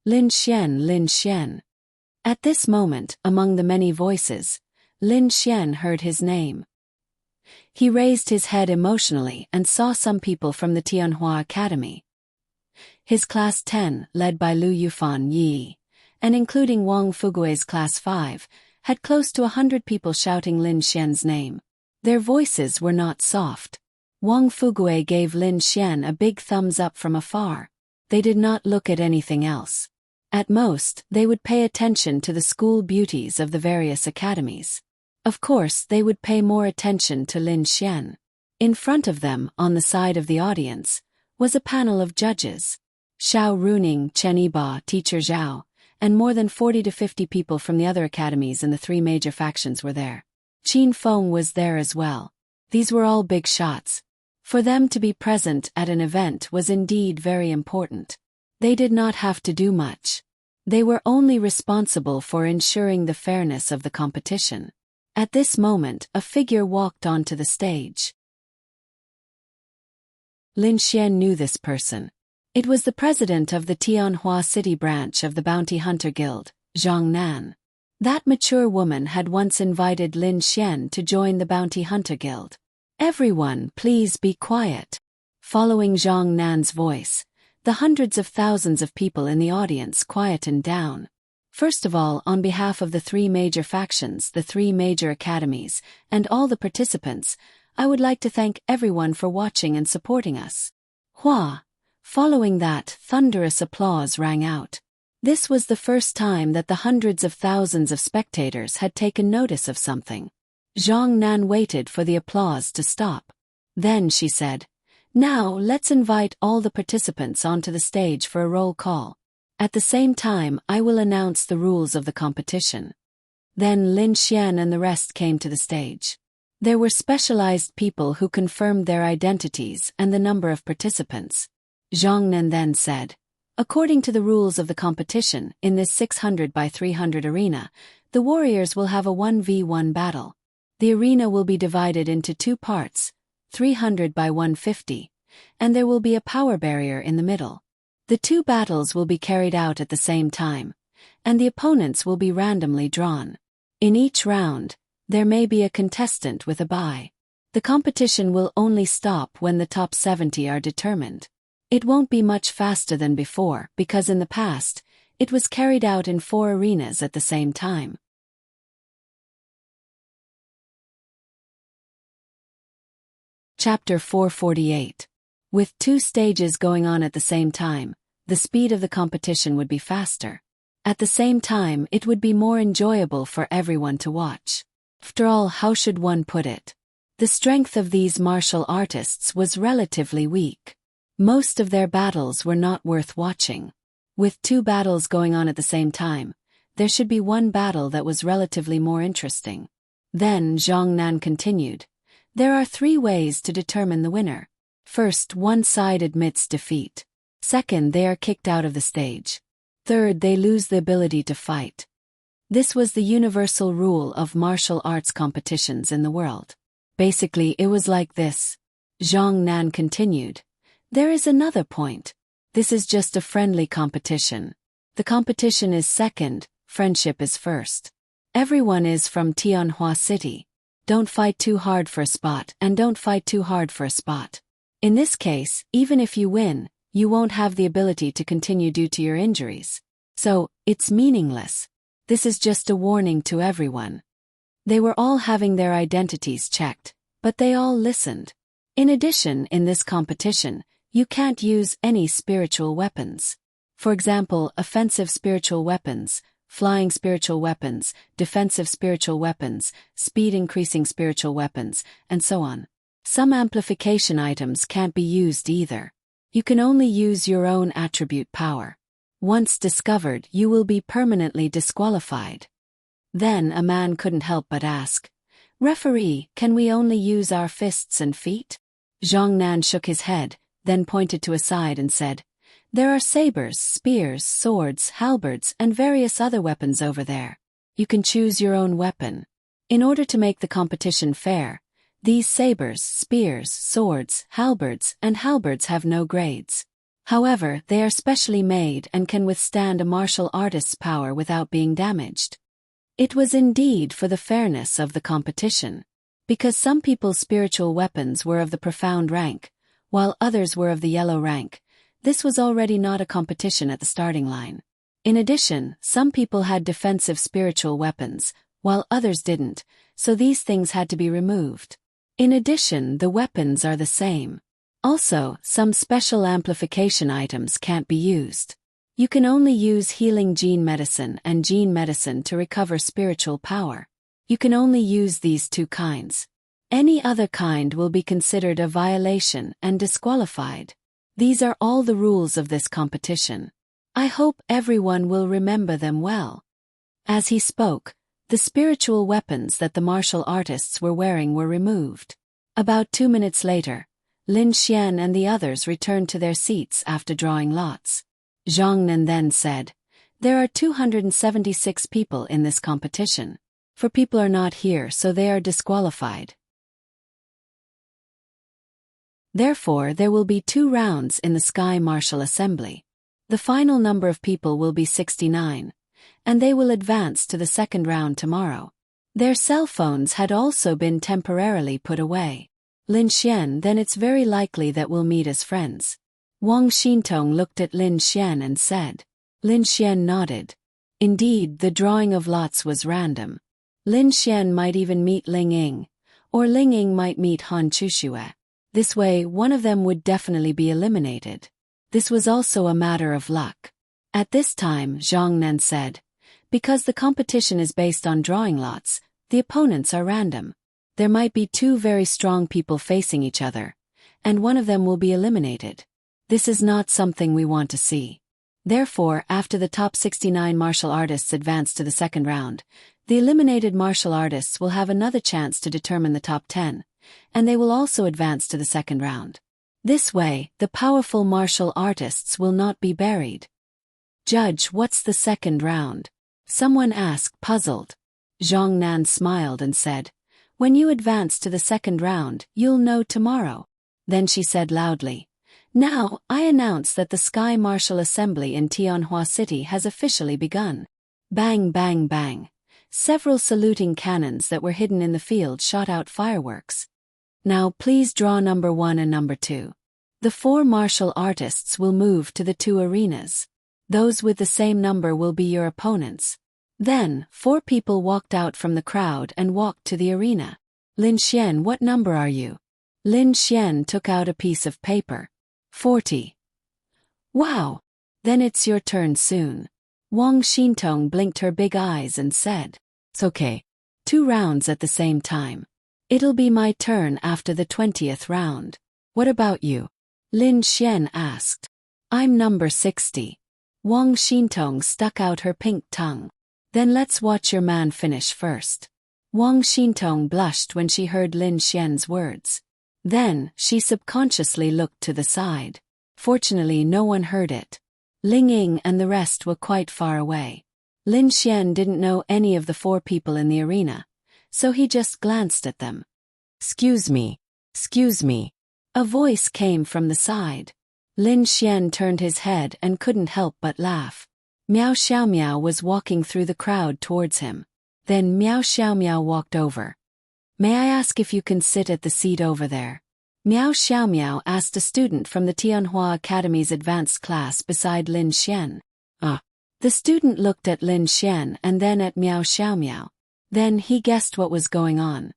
Lin Xian, Lin Xian. At this moment, among the many voices, Lin Xian heard his name. He raised his head emotionally and saw some people from the Tianhua Academy. His Class 10, led by Lu Yufan Yi, and including Wang Fugui's Class 5, had close to 100 people shouting Lin Xian's name. Their voices were not soft. Wang Fugui gave Lin Xian a big thumbs up from afar. They did not look at anything else. At most, they would pay attention to the school beauties of the various academies. Of course, they would pay more attention to Lin Xian. In front of them, on the side of the audience, was a panel of judges. Xiao Runing, Chen Yiba, Teacher Zhao, and more than 40 to 50 people from the other academies and the three major factions were there. Qin Feng was there as well. These were all big shots. For them to be present at an event was indeed very important. They did not have to do much. They were only responsible for ensuring the fairness of the competition. At this moment, a figure walked onto the stage. Lin Xian knew this person. It was the president of the Tianhua City branch of the Bounty Hunter Guild, Zhang Nan. That mature woman had once invited Lin Xian to join the Bounty Hunter Guild. "Everyone, please be quiet." Following Zhang Nan's voice, the hundreds of thousands of people in the audience quietened down. First of all, on behalf of the three major factions, the three major academies, and all the participants, I would like to thank everyone for watching and supporting us. Hua. Following that, thunderous applause rang out. This was the first time that the hundreds of thousands of spectators had taken notice of something. Zhang Nan waited for the applause to stop. Then she said, "Now let's invite all the participants onto the stage for a roll call. At the same time, I will announce the rules of the competition." Then Lin Xian and the rest came to the stage. There were specialized people who confirmed their identities and the number of participants. Zhang Nan then said, "According to the rules of the competition, in this 600 by 300 arena, the warriors will have a 1v1 battle. The arena will be divided into two parts, 300 by 150, and there will be a power barrier in the middle. The two battles will be carried out at the same time, and the opponents will be randomly drawn. In each round, there may be a contestant with a bye. The competition will only stop when the top 70 are determined. It won't be much faster than before because in the past, it was carried out in 4 arenas at the same time." Chapter 448. With 2 stages going on at the same time, the speed of the competition would be faster. At the same time, it would be more enjoyable for everyone to watch. After all, how should one put it? The strength of these martial artists was relatively weak. Most of their battles were not worth watching. With 2 battles going on at the same time, there should be one battle that was relatively more interesting. Then Zhang Nan continued, "There are 3 ways to determine the winner. First, one side admits defeat. Second, they are kicked out of the stage. Third, they lose the ability to fight." This was the universal rule of martial arts competitions in the world. Basically, it was like this. Zhang Nan continued, "There is another point. This is just a friendly competition. The competition is second, friendship is first. Everyone is from Tianhua City. Don't fight too hard for a spot and don't fight too hard for a spot. In this case, even if you win, you won't have the ability to continue due to your injuries. So, it's meaningless. This is just a warning to everyone." They were all having their identities checked, but they all listened. In addition, in this competition, you can't use any spiritual weapons. For example, offensive spiritual weapons, flying spiritual weapons, defensive spiritual weapons, speed-increasing spiritual weapons, and so on. Some amplification items can't be used either. You can only use your own attribute power. Once discovered, you will be permanently disqualified. Then a man couldn't help but ask, "Referee, can we only use our fists and feet?" Zhang Nan shook his head, then pointed to a side and said, "There are sabers, spears, swords, halberds, and various other weapons over there. You can choose your own weapon. In order to make the competition fair, these sabers, spears, swords, halberds, and halberds have no grades. However, they are specially made and can withstand a martial artist's power without being damaged." It was indeed for the fairness of the competition. Because some people's spiritual weapons were of the profound rank, while others were of the yellow rank, this was already not a competition at the starting line. In addition, some people had defensive spiritual weapons, while others didn't, so these things had to be removed. In addition, the weapons are the same. Also, some special amplification items can't be used. You can only use healing gene medicine and gene medicine to recover spiritual power. You can only use these 2 kinds. Any other kind will be considered a violation and disqualified. These are all the rules of this competition. I hope everyone will remember them well." As he spoke, the spiritual weapons that the martial artists were wearing were removed. About 2 minutes later, Lin Xian and the others returned to their seats after drawing lots. Zhang Nan then said, "There are 276 people in this competition. 4 people are not here, so they are disqualified. Therefore, there will be 2 rounds in the Sky Martial Assembly. The final number of people will be 69, and they will advance to the second round tomorrow." Their cell phones had also been temporarily put away. "Lin Xian, then it's very likely that we'll meet as friends." Wang Xintong looked at Lin Xian and said. Lin Xian nodded. Indeed, the drawing of lots was random. Lin Xian might even meet Ling Ying, or Ling Ying might meet Han Chuxue. This way, one of them would definitely be eliminated. This was also a matter of luck. At this time, Zhang Nan said, because the competition is based on drawing lots, the opponents are random. There might be two very strong people facing each other, and one of them will be eliminated. This is not something we want to see. Therefore, after the top 69 martial artists advance to the second round, the eliminated martial artists will have another chance to determine the top 10, and they will also advance to the second round. This way, the powerful martial artists will not be buried. Judge, what's the second round? Someone asked, puzzled. Zhang Nan smiled and said, when you advance to the second round, you'll know tomorrow. Then she said loudly, now, I announce that the Sky Martial Assembly in Tianhua City has officially begun. Bang, bang, bang. Several saluting cannons that were hidden in the field shot out fireworks. Now please draw number 1 and number 2. The 4 martial artists will move to the 2 arenas. Those with the same number will be your opponents. Then, 4 people walked out from the crowd and walked to the arena. Lin Xian, what number are you? Lin Xian took out a piece of paper. 40. Wow! Then it's your turn soon. Wang Xintong blinked her big eyes and said, it's okay. 2 rounds at the same time. It'll be my turn after the 20th round. What about you? Lin Xian asked. I'm number 60. Wang Xintong stuck out her pink tongue. Then let's watch your man finish first. Wang Xintong blushed when she heard Lin Xian's words. Then, she subconsciously looked to the side. Fortunately, no one heard it. Ling Ying and the rest were quite far away. Lin Xian didn't know any of the 4 people in the arena, so he just glanced at them. Excuse me. Excuse me. A voice came from the side. Lin Xian turned his head and couldn't help but laugh. Miao Xiaomiao was walking through the crowd towards him. Then Miao Xiaomiao walked over. May I ask if you can sit at the seat over there? Miao Xiaomiao asked a student from the Tianhua Academy's advanced class beside Lin Xian. The student looked at Lin Xian and then at Miao Xiaomiao. Then he guessed what was going on.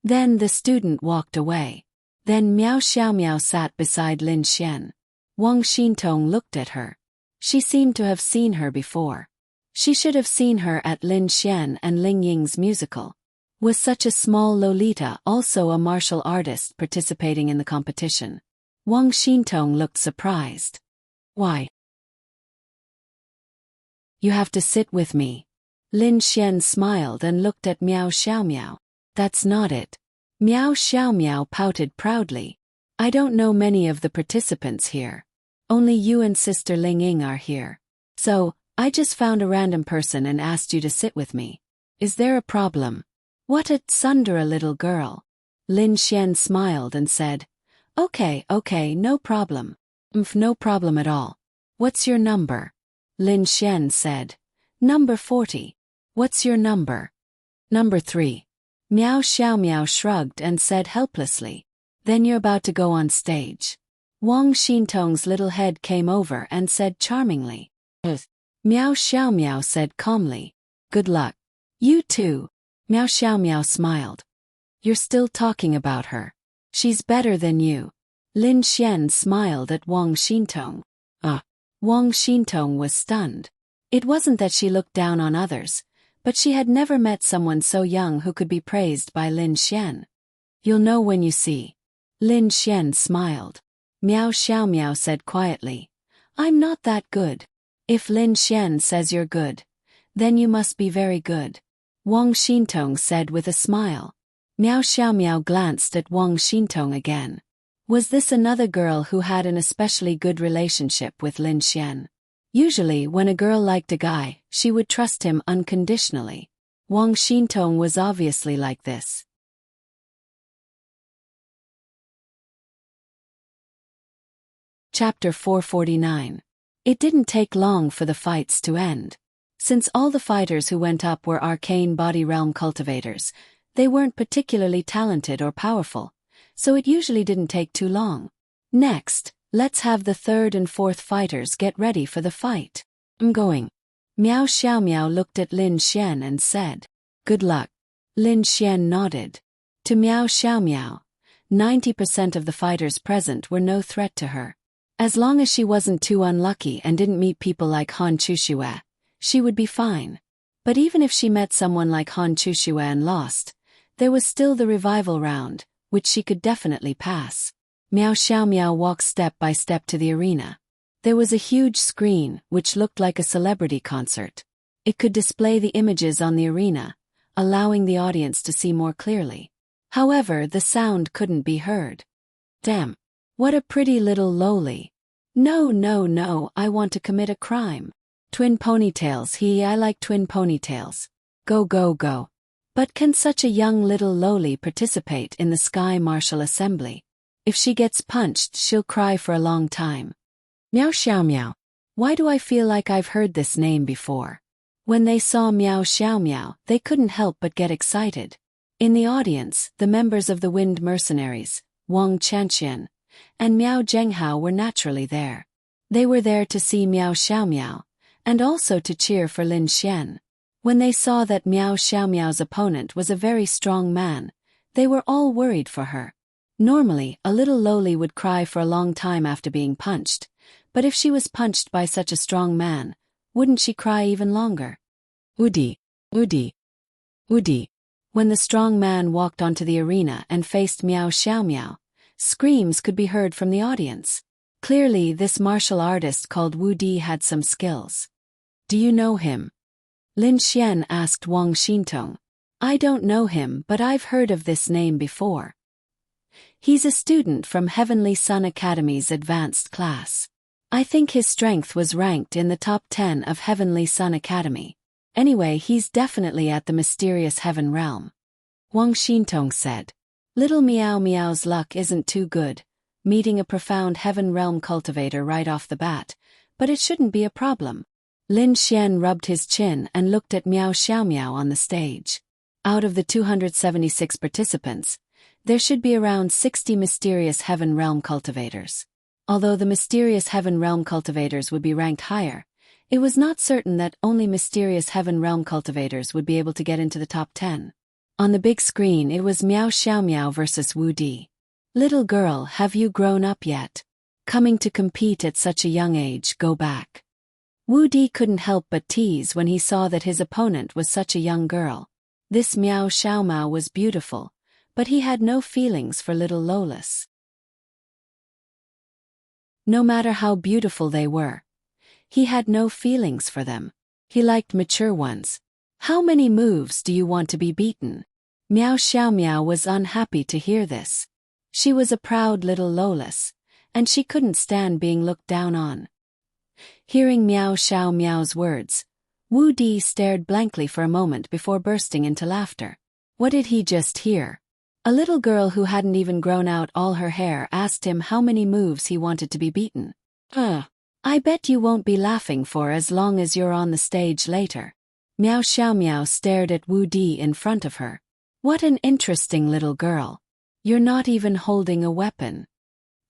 Then the student walked away. Then Miao Xiaomiao sat beside Lin Xian. Wang Xintong looked at her. She seemed to have seen her before. She should have seen her at Lin Xian and Ling Ying's musical. Was such a small Lolita also a martial artist participating in the competition? Wang Xintong looked surprised. Why? You have to sit with me. Lin Xian smiled and looked at Miao Xiaomiao. That's not it. Miao Xiaomiao pouted proudly. I don't know many of the participants here. Only you and Sister Ling Ying are here. So, I just found a random person and asked you to sit with me. Is there a problem? What a tsundere little girl. Lin Xian smiled and said, Okay, no problem. No problem at all. What's your number? Lin Xian said, Number 40. What's your number? Number 3. Miao Xiaomiao shrugged and said helplessly, Then you're about to go on stage. Wang Xintong's little head came over and said charmingly. Miao Xiaomiao said calmly, Good luck. You too. Miao Xiaomiao smiled. You're still talking about her. She's better than you. Lin Xian smiled at Wang Xintong. Wang Xintong was stunned. It wasn't that she looked down on others, but she had never met someone so young who could be praised by Lin Xian. You'll know when you see. Lin Xian smiled. Miao Xiaomiao said quietly, I'm not that good. If Lin Xian says you're good, then you must be very good. Wang Xintong said with a smile. Miao Xiaomiao glanced at Wang Xintong again. Was this another girl who had an especially good relationship with Lin Xian? Usually, when a girl liked a guy, she would trust him unconditionally. Wang Xintong was obviously like this. Chapter 449. It didn't take long for the fights to end. Since all the fighters who went up were arcane body realm cultivators, they weren't particularly talented or powerful, so it usually didn't take too long. Next, let's have the 3rd and 4th fighters get ready for the fight. I'm going. Miao Xiaomiao looked at Lin Xian and said, Good luck. Lin Xian nodded. To Miao Xiaomiao, 90% of the fighters present were no threat to her. As long as she wasn't too unlucky and didn't meet people like Han Chushue, she would be fine. But even if she met someone like Han Chushue and lost, there was still the revival round, which she could definitely pass. Miao Xiaomiao walked step by step to the arena. There was a huge screen, which looked like a celebrity concert. It could display the images on the arena, allowing the audience to see more clearly. However, the sound couldn't be heard. Damn. What a pretty little loli. No, I want to commit a crime. Twin ponytails, I like twin ponytails. Go. But can such a young little loli participate in the Sky Martial Assembly? If she gets punched, she'll cry for a long time. Miao Xiaomiao. Why do I feel like I've heard this name before? When they saw Miao Xiaomiao, they couldn't help but get excited. In the audience, the members of the Wind Mercenaries, Wang Chanxian, and Miao Zhenghao were naturally there. They were there to see Miao Xiaomiao, and also to cheer for Lin Xian. When they saw that Miao Xiaomiao's opponent was a very strong man, they were all worried for her. Normally, a little loli would cry for a long time after being punched, but if she was punched by such a strong man, wouldn't she cry even longer? Udi. When the strong man walked onto the arena and faced Miao Xiaomiao, screams could be heard from the audience. Clearly, this martial artist called Wu Di had some skills. Do you know him? Lin Xian asked Wang Xintong. I don't know him, but I've heard of this name before. He's a student from Heavenly Sun Academy's advanced class. I think his strength was ranked in the top 10 of Heavenly Sun Academy. Anyway, he's definitely at the mysterious heaven realm. Wang Xintong said. Little Miao Miao's luck isn't too good, meeting a profound heaven realm cultivator right off the bat, but it shouldn't be a problem. Lin Xian rubbed his chin and looked at Miao Xiaomiao on the stage. Out of the 276 participants, there should be around 60 mysterious heaven realm cultivators. Although the mysterious heaven realm cultivators would be ranked higher, it was not certain that only mysterious heaven realm cultivators would be able to get into the top 10. On the big screen it was Miao Xiaomiao versus Wu Di. Little girl, have you grown up yet? Coming to compete at such a young age, go back. Wu Di couldn't help but tease when he saw that his opponent was such a young girl. This Miao Xiaomiao was beautiful, but he had no feelings for little Lolis. No matter how beautiful they were, he had no feelings for them. He liked mature ones. How many moves do you want to be beaten? Miao Xiaomiao was unhappy to hear this. She was a proud little Lolis, and she couldn't stand being looked down on. Hearing Miao Xiaomiao's words, Wu Di stared blankly for a moment before bursting into laughter. What did he just hear? A little girl who hadn't even grown out all her hair asked him how many moves he wanted to be beaten. I bet you won't be laughing for as long as you're on the stage later. Miao Xiaomiao stared at Wu Di in front of her. What an interesting little girl. You're not even holding a weapon.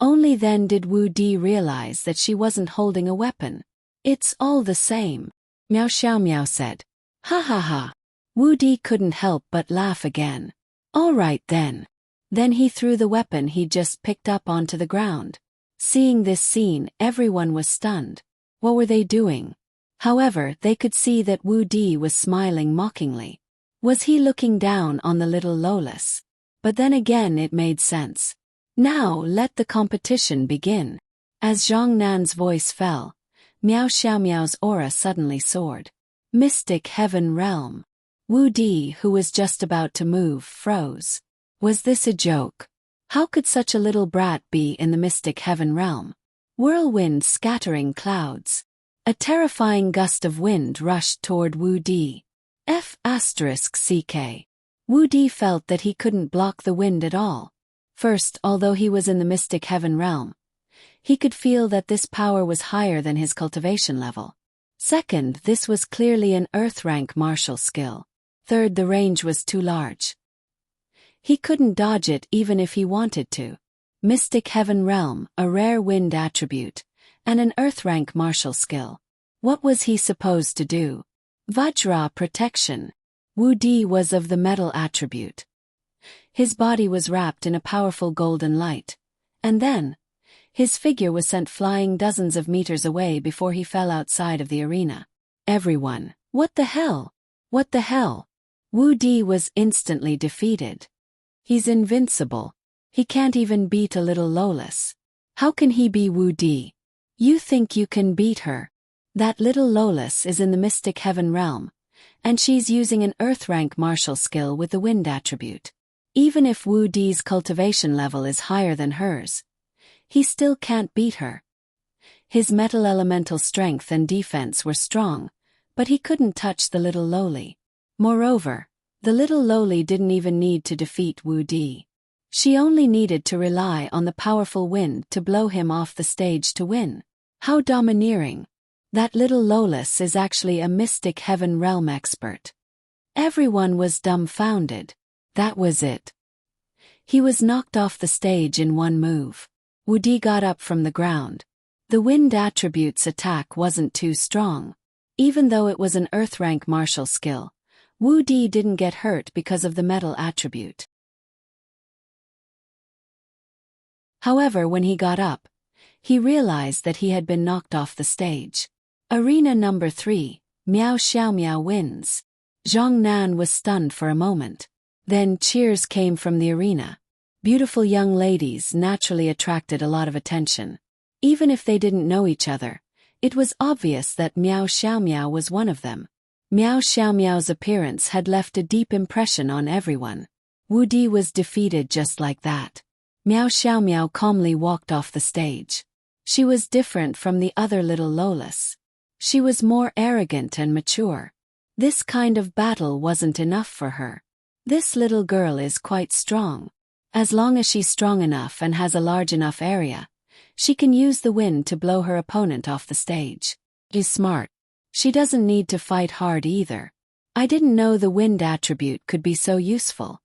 Only then did Wu Di realize that she wasn't holding a weapon. It's all the same, Miao Xiaomiao said. Ha ha ha. Wu Di couldn't help but laugh again. All right then. Then he threw the weapon he just picked up onto the ground. Seeing this scene, everyone was stunned. What were they doing? However, they could see that Wu Di was smiling mockingly. Was he looking down on the little Lolis? But then again it made sense. Now let the competition begin. As Zhang Nan's voice fell, Miao Xiaomiao's aura suddenly soared. Mystic Heaven Realm. Wu Di, who was just about to move, froze. Was this a joke? How could such a little brat be in the Mystic Heaven Realm? Whirlwind scattering clouds. A terrifying gust of wind rushed toward Wu Di. F***ck. Wu Di felt that he couldn't block the wind at all. First, although he was in the Mystic Heaven Realm, he could feel that this power was higher than his cultivation level. Second, this was clearly an Earth rank martial skill. Third, the range was too large. He couldn't dodge it even if he wanted to. Mystic Heaven Realm, a rare wind attribute, and an Earth rank martial skill. What was he supposed to do? Vajra protection. Wu Di was of the metal attribute. His body was wrapped in a powerful golden light. And then, His figure was sent flying dozens of meters away before he fell outside of the arena. Everyone, what the hell? What the hell? Wu Di was instantly defeated. He's invincible. He can't even beat a little Lolas. How can he be Wu Di? You think you can beat her? That little Lolas is in the Mystic Heaven realm, and she's using an Earth rank martial skill with the wind attribute. Even if Wu Di's cultivation level is higher than hers, he still can't beat her. His metal elemental strength and defense were strong, but he couldn't touch the little lowly. Moreover, the little lowly didn't even need to defeat Wu Di. She only needed to rely on the powerful wind to blow him off the stage to win. How domineering. That little Lolas is actually a Mystic Heaven realm expert. Everyone was dumbfounded. That was it. He was knocked off the stage in one move. Wu Di got up from the ground. The wind attribute's attack wasn't too strong. Even though it was an Earth rank martial skill, Wu Di didn't get hurt because of the metal attribute. However, when he got up, he realized that he had been knocked off the stage. Arena number 3, Miao Xiaomiao wins. Zhang Nan was stunned for a moment. Then cheers came from the arena. Beautiful young ladies naturally attracted a lot of attention. Even if they didn't know each other, it was obvious that Miao Xiaomiao was one of them. Miao Xiaomiao's appearance had left a deep impression on everyone. Wu Di was defeated just like that. Miao Xiaomiao calmly walked off the stage. She was different from the other little Lolas. She was more arrogant and mature. This kind of battle wasn't enough for her. This little girl is quite strong. As long as she's strong enough and has a large enough area, she can use the wind to blow her opponent off the stage. She's smart. She doesn't need to fight hard either. I didn't know the wind attribute could be so useful.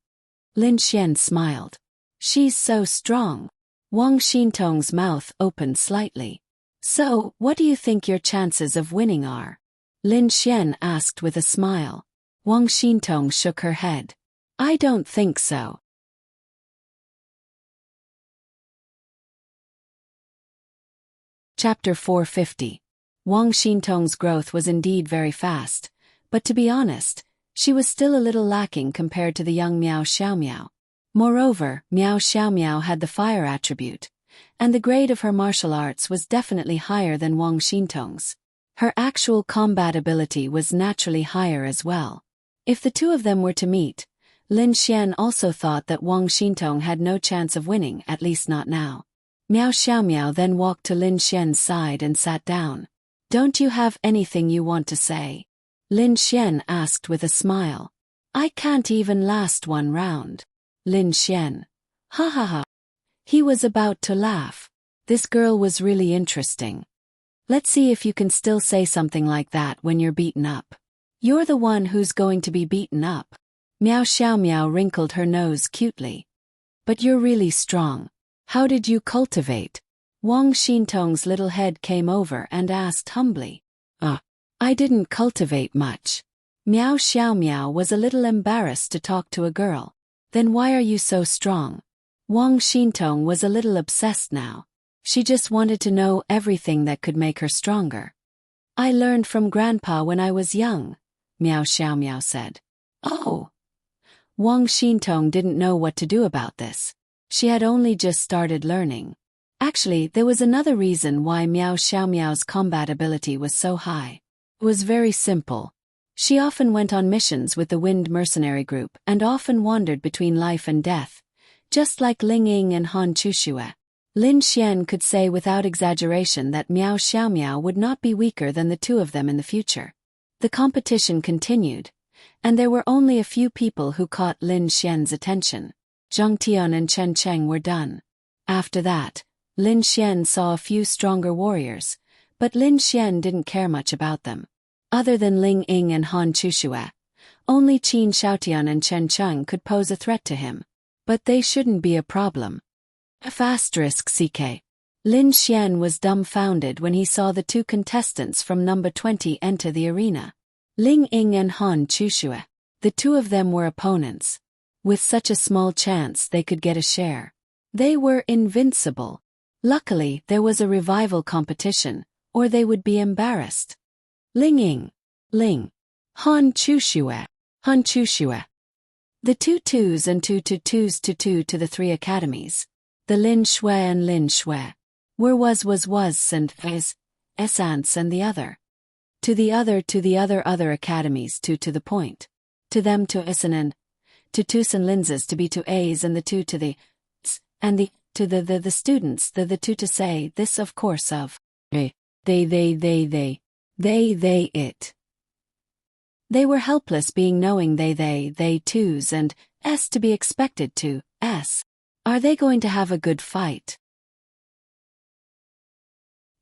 Lin Xian smiled. She's so strong. Wang Xintong's mouth opened slightly. So, what do you think your chances of winning are? Lin Xian asked with a smile. Wang Xintong shook her head. I don't think so. Chapter 450. Wang Xintong's growth was indeed very fast, but to be honest, she was still a little lacking compared to the young Miao Xiaomiao. Moreover, Miao Xiaomiao had the fire attribute, and the grade of her martial arts was definitely higher than Wang Xintong's. Her actual combat ability was naturally higher as well. If the two of them were to meet, Lin Xian also thought that Wang Xintong had no chance of winning, at least not now. Miao Xiaomiao then walked to Lin Xian's side and sat down. Don't you have anything you want to say? Lin Xian asked with a smile. I can't even last one round. Lin Xian. Ha ha ha. He was about to laugh. This girl was really interesting. Let's see if you can still say something like that when you're beaten up. You're the one who's going to be beaten up. Miao Xiaomiao wrinkled her nose cutely. But you're really strong. How did you cultivate? Wang Xintong's little head came over and asked humbly. I didn't cultivate much. Miao Xiaomiao was a little embarrassed to talk to a girl. Then why are you so strong? Wang Xintong was a little obsessed now. She just wanted to know everything that could make her stronger. I learned from Grandpa when I was young, Miao Xiaomiao said. Oh. Wang Xintong didn't know what to do about this. She had only just started learning. Actually, there was another reason why Miao Xiaomiao's combat ability was so high. It was very simple. She often went on missions with the Wind Mercenary Group and often wandered between life and death, just like Ling Ying and Han Chuxue. Lin Xian could say without exaggeration that Miao Xiaomiao would not be weaker than the two of them in the future. The competition continued, and there were only a few people who caught Lin Xian's attention. Zhang Tian and Chen Cheng were done. After that, Lin Xian saw a few stronger warriors, but Lin Xian didn't care much about them. Other than Ling Ying and Han Chuxue, only Qin Shaotian and Chen Cheng could pose a threat to him. But they shouldn't be a problem. *CK. Lin Xian was dumbfounded when he saw the two contestants from number 20 enter the arena. Ling Ying and Han Chuxue. The two of them were opponents. With such a small chance they could get a share. They were invincible. Luckily, there was a revival competition, or they would be embarrassed. Ling Ying. Ling. Han Chushue. Han Chushue. The 2-2s and 2-2-2s to the 3 academies. The Lin Shui and Lin Shui. Was and is, ants and the other. To the other academies to the point. To them to isen and to twos and lenses to be to a's and the 2 to the s and the to the students the 2 to say this of course of they it. They were helpless being knowing they twos and s to be expected to s. Are they going to have a good fight?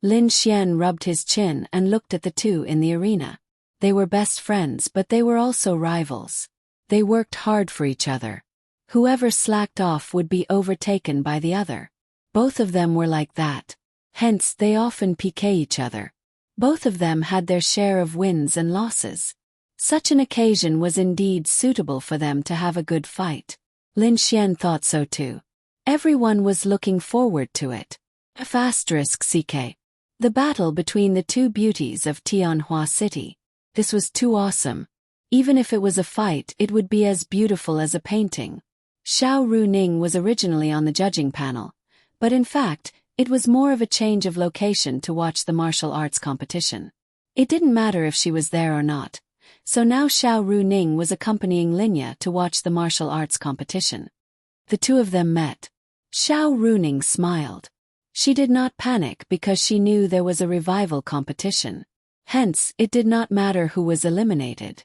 Lin Xian rubbed his chin and looked at the 2 in the arena. They were best friends, but they were also rivals. They worked hard for each other. Whoever slacked off would be overtaken by the other. Both of them were like that. Hence, they often piqué each other. Both of them had their share of wins and losses. Such an occasion was indeed suitable for them to have a good fight. Lin Xian thought so too. Everyone was looking forward to it. *CK. The battle between the 2 beauties of Tianhua City. This was too awesome. Even if it was a fight, it would be as beautiful as a painting. Xiao Runing was originally on the judging panel, but in fact, it was more of a change of location to watch the martial arts competition. It didn't matter if she was there or not, so now Xiao Runing was accompanying Linya to watch the martial arts competition. The 2 of them met. Xiao Runing smiled. She did not panic because she knew there was a revival competition. Hence, it did not matter who was eliminated.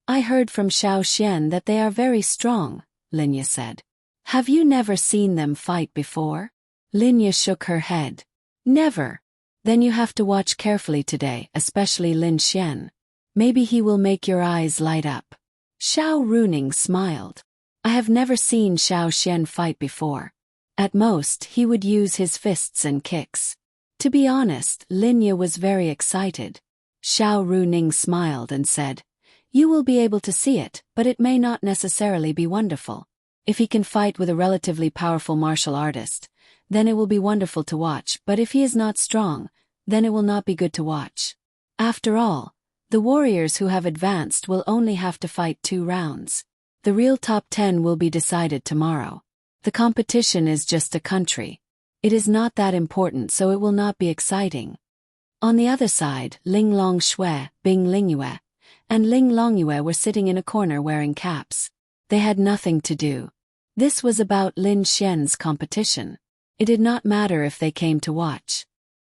I heard from Xiao Xian that they are very strong, Linya said. Have you never seen them fight before? Linya shook her head. Never. Then you have to watch carefully today, especially Lin Xian. Maybe he will make your eyes light up. Xiao Runing smiled. I have never seen Xiao Xian fight before. At most, he would use his fists and kicks. To be honest, Linya was very excited. Xiao Runing smiled and said, You will be able to see it, but it may not necessarily be wonderful. If he can fight with a relatively powerful martial artist, then it will be wonderful to watch, but if he is not strong, then it will not be good to watch. After all, the warriors who have advanced will only have to fight 2 rounds. The real top 10 will be decided tomorrow. The competition is just a country. It is not that important, so it will not be exciting. On the other side, Ling Longshui, Bing Lingyue, and Ling Longyue were sitting in a corner wearing caps. They had nothing to do. This was about Lin Xian's competition. It did not matter if they came to watch.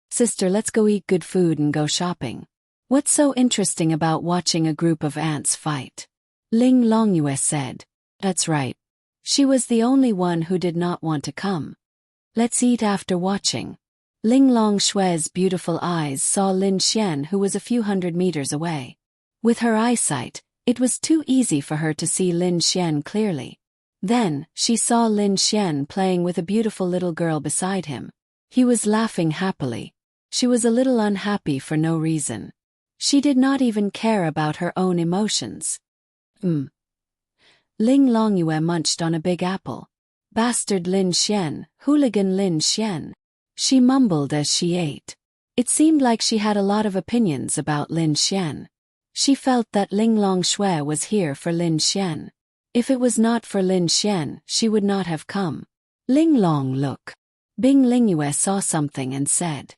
Sister, let's go eat good food and go shopping. What's so interesting about watching a group of ants fight? Ling Longyue said. That's right. She was the only one who did not want to come. Let's eat after watching. Ling Longshui's beautiful eyes saw Lin Xian, who was a few hundred meters away. With her eyesight, it was too easy for her to see Lin Xian clearly. Then, she saw Lin Xian playing with a beautiful little girl beside him. He was laughing happily. She was a little unhappy for no reason. She did not even care about her own emotions. Ling Longyue munched on a big apple. Bastard Lin Xian, hooligan Lin Xian. She mumbled as she ate. It seemed like she had a lot of opinions about Lin Xian. She felt that Ling Longshui was here for Lin Xian. If it was not for Lin Xian, she would not have come. Ling Long, look. Bing Lingyue saw something and said.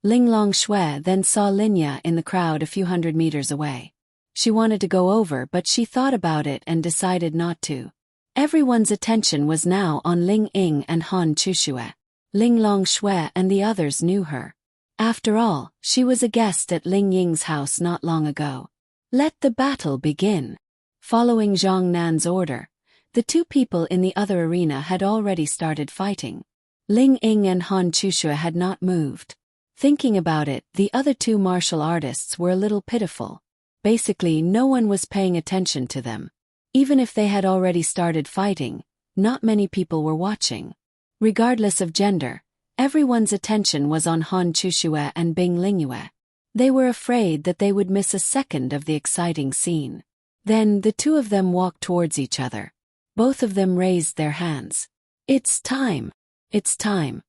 Ling Longshui then saw Linya in the crowd a few hundred meters away. She wanted to go over, but she thought about it and decided not to. Everyone's attention was now on Ling Ying and Han Chushue. Ling Longshui and the others knew her. After all, she was a guest at Ling Ying's house not long ago. Let the battle begin. Following Zhang Nan's order, the 2 people in the other arena had already started fighting. Ling Ying and Han Chushue had not moved. Thinking about it, the other 2 martial artists were a little pitiful. Basically, no one was paying attention to them. Even if they had already started fighting, not many people were watching. Regardless of gender, everyone's attention was on Han Chushue and Bing Lingyue. They were afraid that they would miss a second of the exciting scene. Then the 2 of them walked towards each other. Both of them raised their hands. It's time. It's time.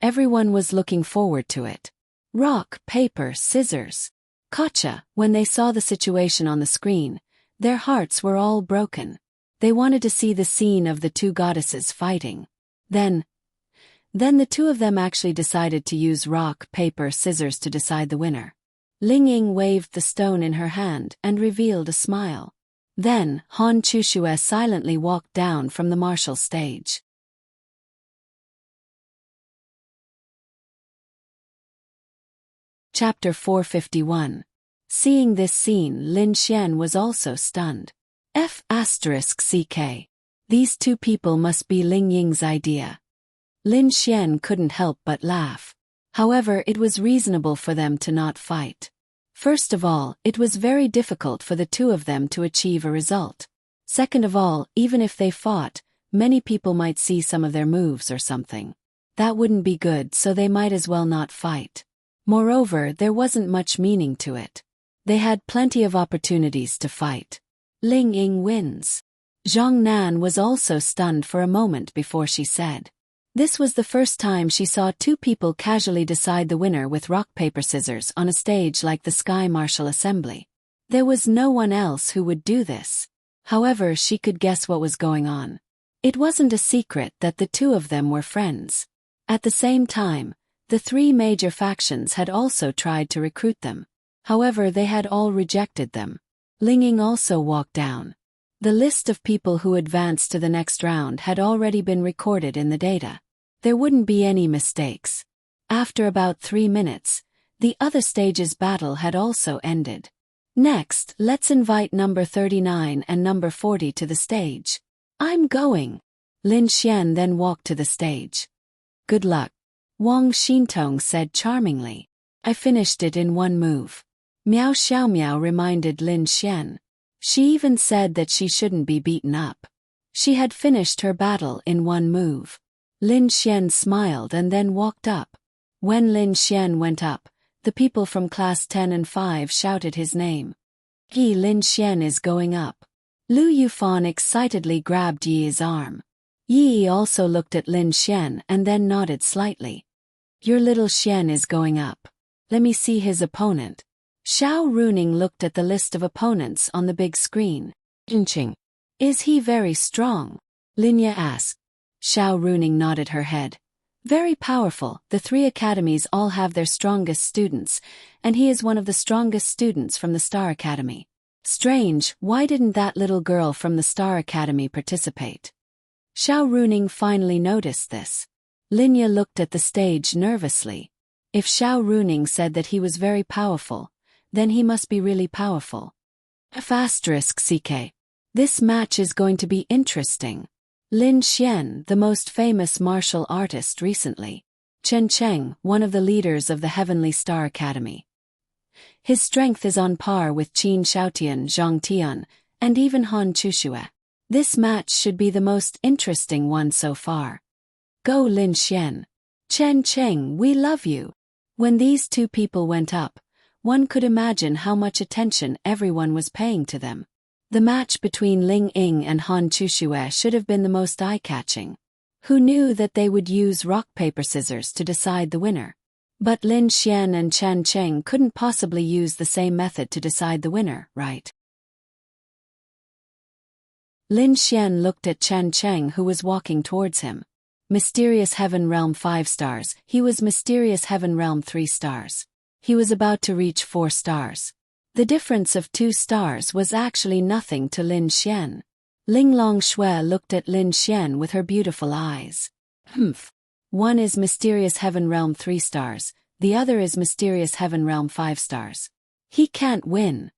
Everyone was looking forward to it. Rock, paper, scissors. Gotcha. When they saw the situation on the screen, their hearts were all broken. They wanted to see the scene of the two goddesses fighting. Then the two of them actually decided to use rock, paper, scissors to decide the winner. Ling Ying waved the stone in her hand and revealed a smile. Then, Han Chushue silently walked down from the martial stage. Chapter 451. Seeing this scene, Lin Xian was also stunned. F***ck. These two people must be Ling Ying's idea. Lin Xian couldn't help but laugh. However, it was reasonable for them to not fight. First of all, it was very difficult for the two of them to achieve a result. Second of all, even if they fought, many people might see some of their moves or something. That wouldn't be good, so they might as well not fight. Moreover, there wasn't much meaning to it. They had plenty of opportunities to fight. Ling Ying wins. Zhang Nan was also stunned for a moment before she said. This was the first time she saw two people casually decide the winner with rock paper scissors on a stage like the Sky Martial Assembly. There was no one else who would do this. However, she could guess what was going on. It wasn't a secret that the two of them were friends. At the same time, the three major factions had also tried to recruit them. However, they had all rejected them. Ling Ying also walked down. The list of people who advanced to the next round had already been recorded in the data. There wouldn't be any mistakes. After about 3 minutes, the other stage's battle had also ended. Next, let's invite number 39 and number 40 to the stage. I'm going. Lin Xian then walked to the stage. Good luck. Wang Xintong said charmingly. I finished it in one move. Miao Xiaomiao reminded Lin Xian. She even said that she shouldn't be beaten up. She had finished her battle in one move. Lin Xian smiled and then walked up. When Lin Xian went up, the people from class 10 and 5 shouted his name. Yi Lin Xian is going up. Lu Yufan excitedly grabbed Yi's arm. Yi also looked at Lin Xian and then nodded slightly. Your little Xian is going up. Let me see his opponent. Xiao Runing looked at the list of opponents on the big screen. Jinqing. Is he very strong? Linya asked. Xiao Runing nodded her head. Very powerful. The 3 academies all have their strongest students, and he is one of the strongest students from the Star Academy. Strange, why didn't that little girl from the Star Academy participate? Xiao Runing finally noticed this. Linya looked at the stage nervously. If Xiao Runing said that he was very powerful, then he must be really powerful. F***ck. This match is going to be interesting. Lin Xian, the most famous martial artist recently. Chen Cheng, one of the leaders of the Heavenly Star Academy. His strength is on par with Qin Shaotian, Zhang Tian, and even Han Chushue. This match should be the most interesting one so far. Go Lin Xian. Chen Cheng, we love you. When these two people went up, one could imagine how much attention everyone was paying to them. The match between Ling Ying and Han Chushue should have been the most eye-catching. Who knew that they would use rock paper scissors to decide the winner? But Lin Xian and Chen Cheng couldn't possibly use the same method to decide the winner, right? Lin Xian looked at Chen Cheng, who was walking towards him. Mysterious Heaven Realm 5 stars, he was Mysterious Heaven Realm 3 stars. He was about to reach 4 stars. The difference of 2 stars was actually nothing to Lin Xian. Ling Long Shui looked at Lin Xian with her beautiful eyes. One is Mysterious Heaven Realm 3 stars, the other is Mysterious Heaven Realm 5 stars. He can't win.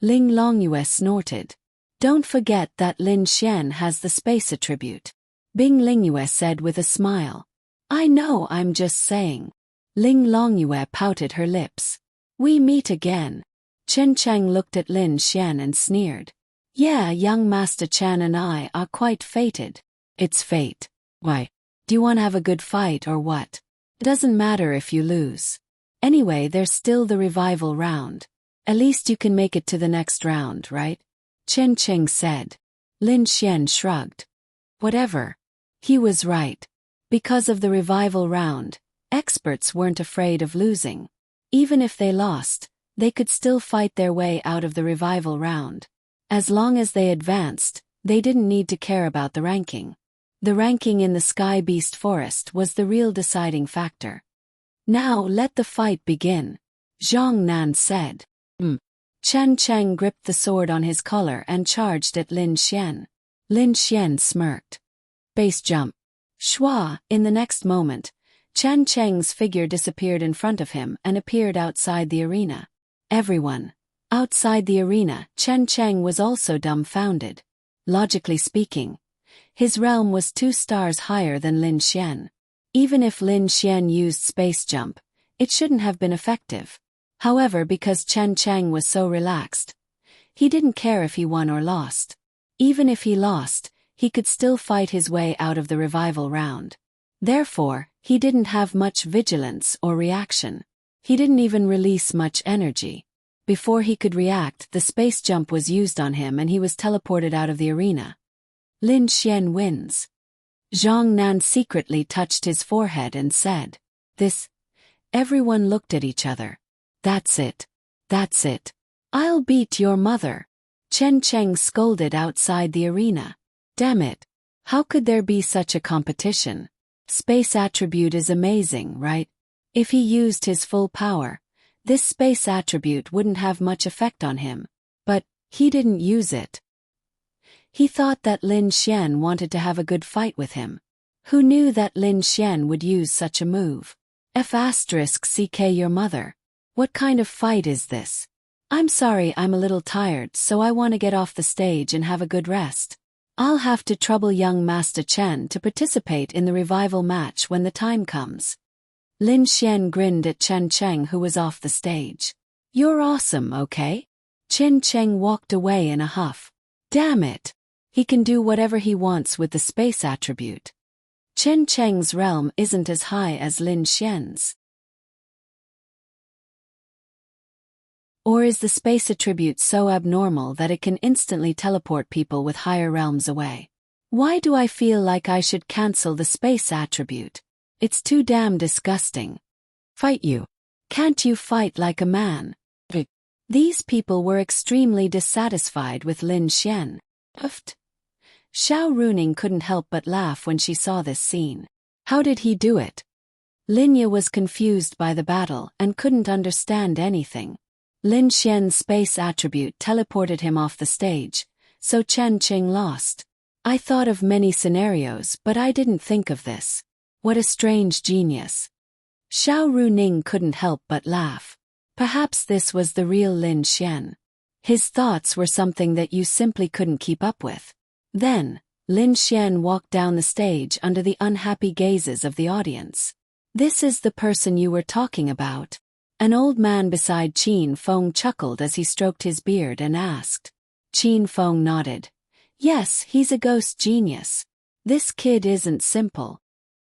Ling Longyue snorted. Don't forget that Lin Xian has the space attribute. Bing Lingyue said with a smile. I know, I'm just saying. Ling Longyue pouted her lips. We meet again. Chen Cheng looked at Lin Xian and sneered. Yeah, young Master Chan and I are quite fated. It's fate. Why? Do you want to have a good fight or what? It doesn't matter if you lose. Anyway, there's still the revival round. At least you can make it to the next round, right? Chen Cheng said. Lin Xian shrugged. Whatever. He was right. Because of the revival round, experts weren't afraid of losing. Even if they lost, they could still fight their way out of the revival round. As long as they advanced, they didn't need to care about the ranking. The ranking in the Sky Beast Forest was the real deciding factor. Now let the fight begin, Zhang Nan said. Chen Cheng gripped the sword on his collar and charged at Lin Xian. Lin Xian smirked. Base jump. Shua, in the next moment, Chen Cheng's figure disappeared in front of him and appeared outside the arena. Everyone. Outside the arena, Chen Cheng was also dumbfounded. Logically speaking, his realm was 2 stars higher than Lin Xian. Even if Lin Xian used space jump, it shouldn't have been effective. However, because Chen Cheng was so relaxed, he didn't care if he won or lost. Even if he lost, he could still fight his way out of the revival round. Therefore, he didn't have much vigilance or reaction. He didn't even release much energy. Before he could react, the space jump was used on him and he was teleported out of the arena. Lin Xian wins. Zhang Nan secretly touched his forehead and said, "This." Everyone looked at each other. "That's it. That's it. I'll beat your mother." Chen Cheng scolded outside the arena. Damn it. How could there be such a competition? Space attribute is amazing, right? If he used his full power, this space attribute wouldn't have much effect on him. But he didn't use it. He thought that Lin Xian wanted to have a good fight with him. Who knew that Lin Xian would use such a move? F***ck your mother. What kind of fight is this? I'm sorry, I'm a little tired, so I want to get off the stage and have a good rest. I'll have to trouble young Master Chen to participate in the revival match when the time comes. Lin Xian grinned at Chen Cheng, who was off the stage. You're awesome, okay? Chen Cheng walked away in a huff. Damn it. He can do whatever he wants with the space attribute. Chen Cheng's realm isn't as high as Lin Xian's. Or is the space attribute so abnormal that it can instantly teleport people with higher realms away? Why do I feel like I should cancel the space attribute? It's too damn disgusting. Fight you. Can't you fight like a man? These people were extremely dissatisfied with Lin Xian. Uft. Xiao Runing couldn't help but laugh when she saw this scene. How did he do it? Linya was confused by the battle and couldn't understand anything. Lin Xian's space attribute teleported him off the stage, so Chen Cheng lost. I thought of many scenarios, but I didn't think of this. What a strange genius. Xiao Runing couldn't help but laugh. Perhaps this was the real Lin Xian. His thoughts were something that you simply couldn't keep up with. Then, Lin Xian walked down the stage under the unhappy gazes of the audience. This is the person you were talking about. An old man beside Qin Feng chuckled as he stroked his beard and asked. Qin Feng nodded. Yes, he's a ghost genius. This kid isn't simple.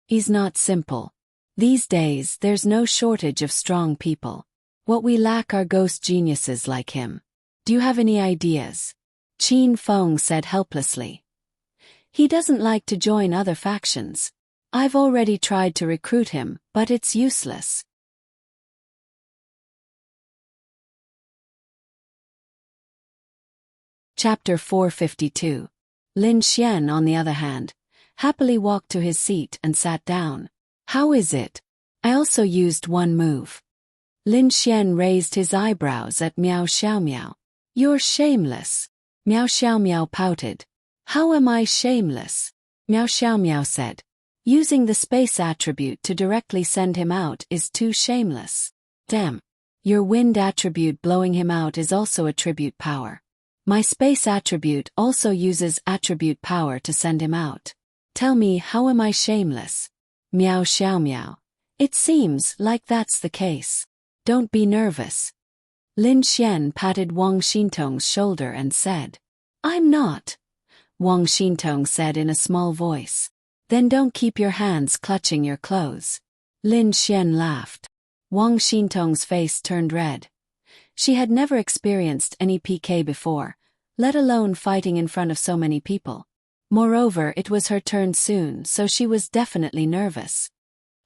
He's not simple. These days there's no shortage of strong people. What we lack are ghost geniuses like him. Do you have any ideas? Qin Feng said helplessly. He doesn't like to join other factions. I've already tried to recruit him, but it's useless. Chapter 452. Lin Xian, on the other hand, happily walked to his seat and sat down. How is it? I also used one move. Lin Xian raised his eyebrows at Miao Xiaomiao. You're shameless. Miao Xiaomiao pouted. How am I shameless? Miao Xiaomiao said. Using the space attribute to directly send him out is too shameless. Damn. Your wind attribute blowing him out is also attribute power. My space attribute also uses attribute power to send him out. Tell me, how am I shameless? Miao Xiaomiao. It seems like that's the case. Don't be nervous. Lin Xian patted Wang Xintong's shoulder and said. I'm not. Wang Xintong said in a small voice. Then don't keep your hands clutching your clothes. Lin Xian laughed. Wang Xintong's face turned red. She had never experienced any PK before, let alone fighting in front of so many people. Moreover, it was her turn soon, so she was definitely nervous.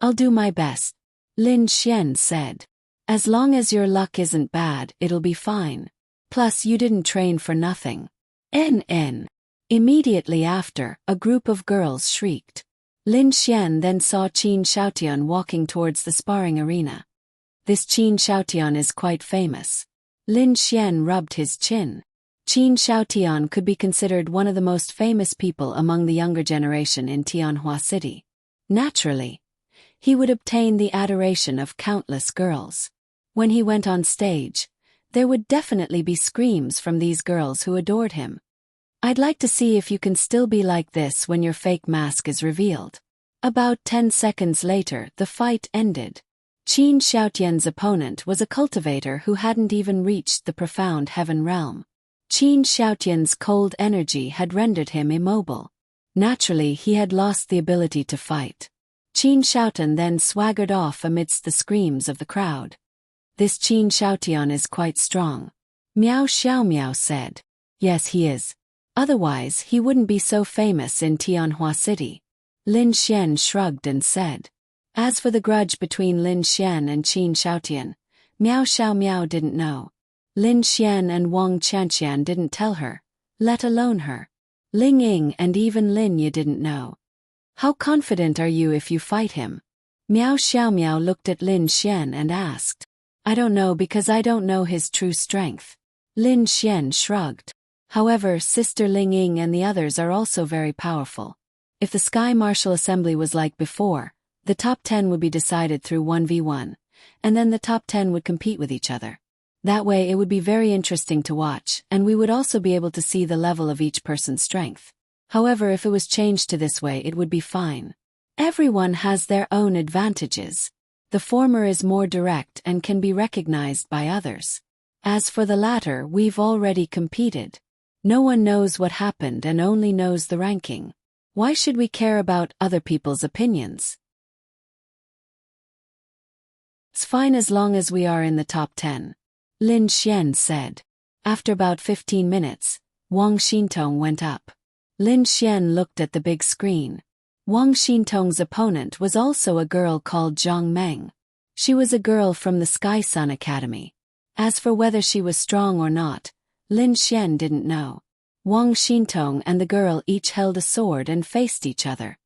I'll do my best, Lin Xian said. As long as your luck isn't bad, it'll be fine. Plus, you didn't train for nothing. NN. Immediately after, a group of girls shrieked. Lin Xian then saw Qin Xiaotian walking towards the sparring arena. This Qin Xiaotian is quite famous. Lin Xian rubbed his chin. Qin Xiaotian could be considered one of the most famous people among the younger generation in Tianhua City. Naturally, he would obtain the adoration of countless girls. When he went on stage, there would definitely be screams from these girls who adored him. I'd like to see if you can still be like this when your fake mask is revealed. About 10 seconds later, the fight ended. Qin Xiaotian's opponent was a cultivator who hadn't even reached the profound heaven realm. Qin Xiaotian's cold energy had rendered him immobile. Naturally, he had lost the ability to fight. Qin Xiaotian then swaggered off amidst the screams of the crowd. This Qin Xiaotian is quite strong. Miao Xiaomiao said. Yes, he is. Otherwise, he wouldn't be so famous in Tianhua City. Lin Xian shrugged and said. As for the grudge between Lin Xian and Qin Xiaotian, Miao Xiaomiao didn't know. Lin Xian and Wang Qianqian didn't tell her, let alone her. Ling Ying and even Lin Ye didn't know. How confident are you if you fight him? Miao Xiaomiao looked at Lin Xian and asked. I don't know because I don't know his true strength. Lin Xian shrugged. However, Sister Ling Ying and the others are also very powerful. If the Sky Martial Assembly was like before, the top 10 would be decided through 1v1, and then the top 10 would compete with each other. That way it would be very interesting to watch, and we would also be able to see the level of each person's strength. However, if it was changed to this way, it would be fine. Everyone has their own advantages. The former is more direct and can be recognized by others. As for the latter, we've already competed. No one knows what happened and only knows the ranking. Why should we care about other people's opinions? It's fine as long as we are in the top 10. Lin Xian said. After about 15 minutes, Wang Xintong went up. Lin Xian looked at the big screen. Wang Xintong's opponent was also a girl called Zhang Meng. She was a girl from the Sky Sun Academy. As for whether she was strong or not, Lin Xian didn't know. Wang Xintong and the girl each held a sword and faced each other.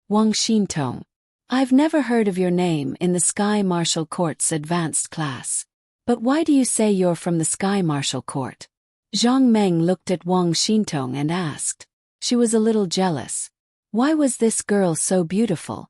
Wang Xintong. I've never heard of your name in the Sky Martial Court's advanced class. But why do you say you're from the Sky Martial Court? Zhang Meng looked at Wang Xintong and asked. She was a little jealous. Why was this girl so beautiful?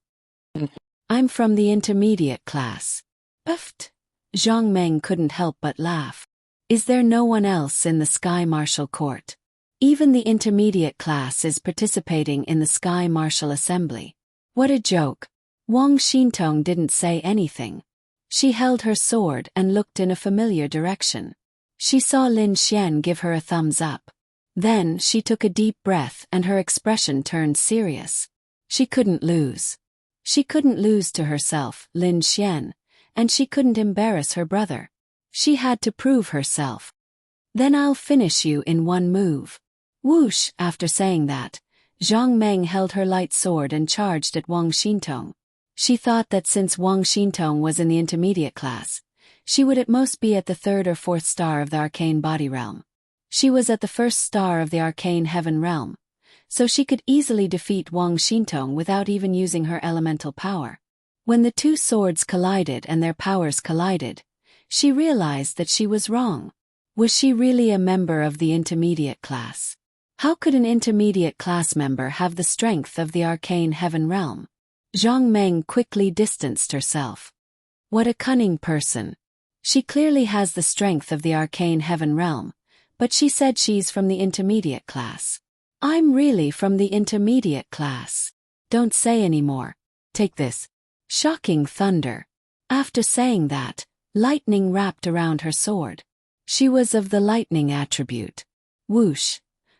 I'm from the intermediate class. Uft. Zhang Meng couldn't help but laugh. Is there no one else in the Sky Martial Court? Even the intermediate class is participating in the Sky Martial Assembly. What a joke. Wang Xintong didn't say anything. She held her sword and looked in a familiar direction. She saw Lin Xian give her a thumbs up. Then she took a deep breath and her expression turned serious. She couldn't lose. She couldn't lose to herself, Lin Xian, and she couldn't embarrass her brother. She had to prove herself. Then I'll finish you in one move. Whoosh! After saying that, Zhang Meng held her light sword and charged at Wang Xintong. She thought that since Wang Xintong was in the intermediate class, she would at most be at the 3rd or 4th star of the arcane body realm. She was at the 1st star of the arcane heaven realm, so she could easily defeat Wang Xintong without even using her elemental power. When the two swords collided and their powers collided, she realized that she was wrong. Was she really a member of the intermediate class? How could an intermediate class member have the strength of the arcane heaven realm? Zhang Meng quickly distanced herself. What a cunning person. She clearly has the strength of the arcane heaven realm, but she said she's from the intermediate class. I'm really from the intermediate class. Don't say any more. Take this. Shocking thunder. After saying that, lightning wrapped around her sword. She was of the lightning attribute. Whoosh.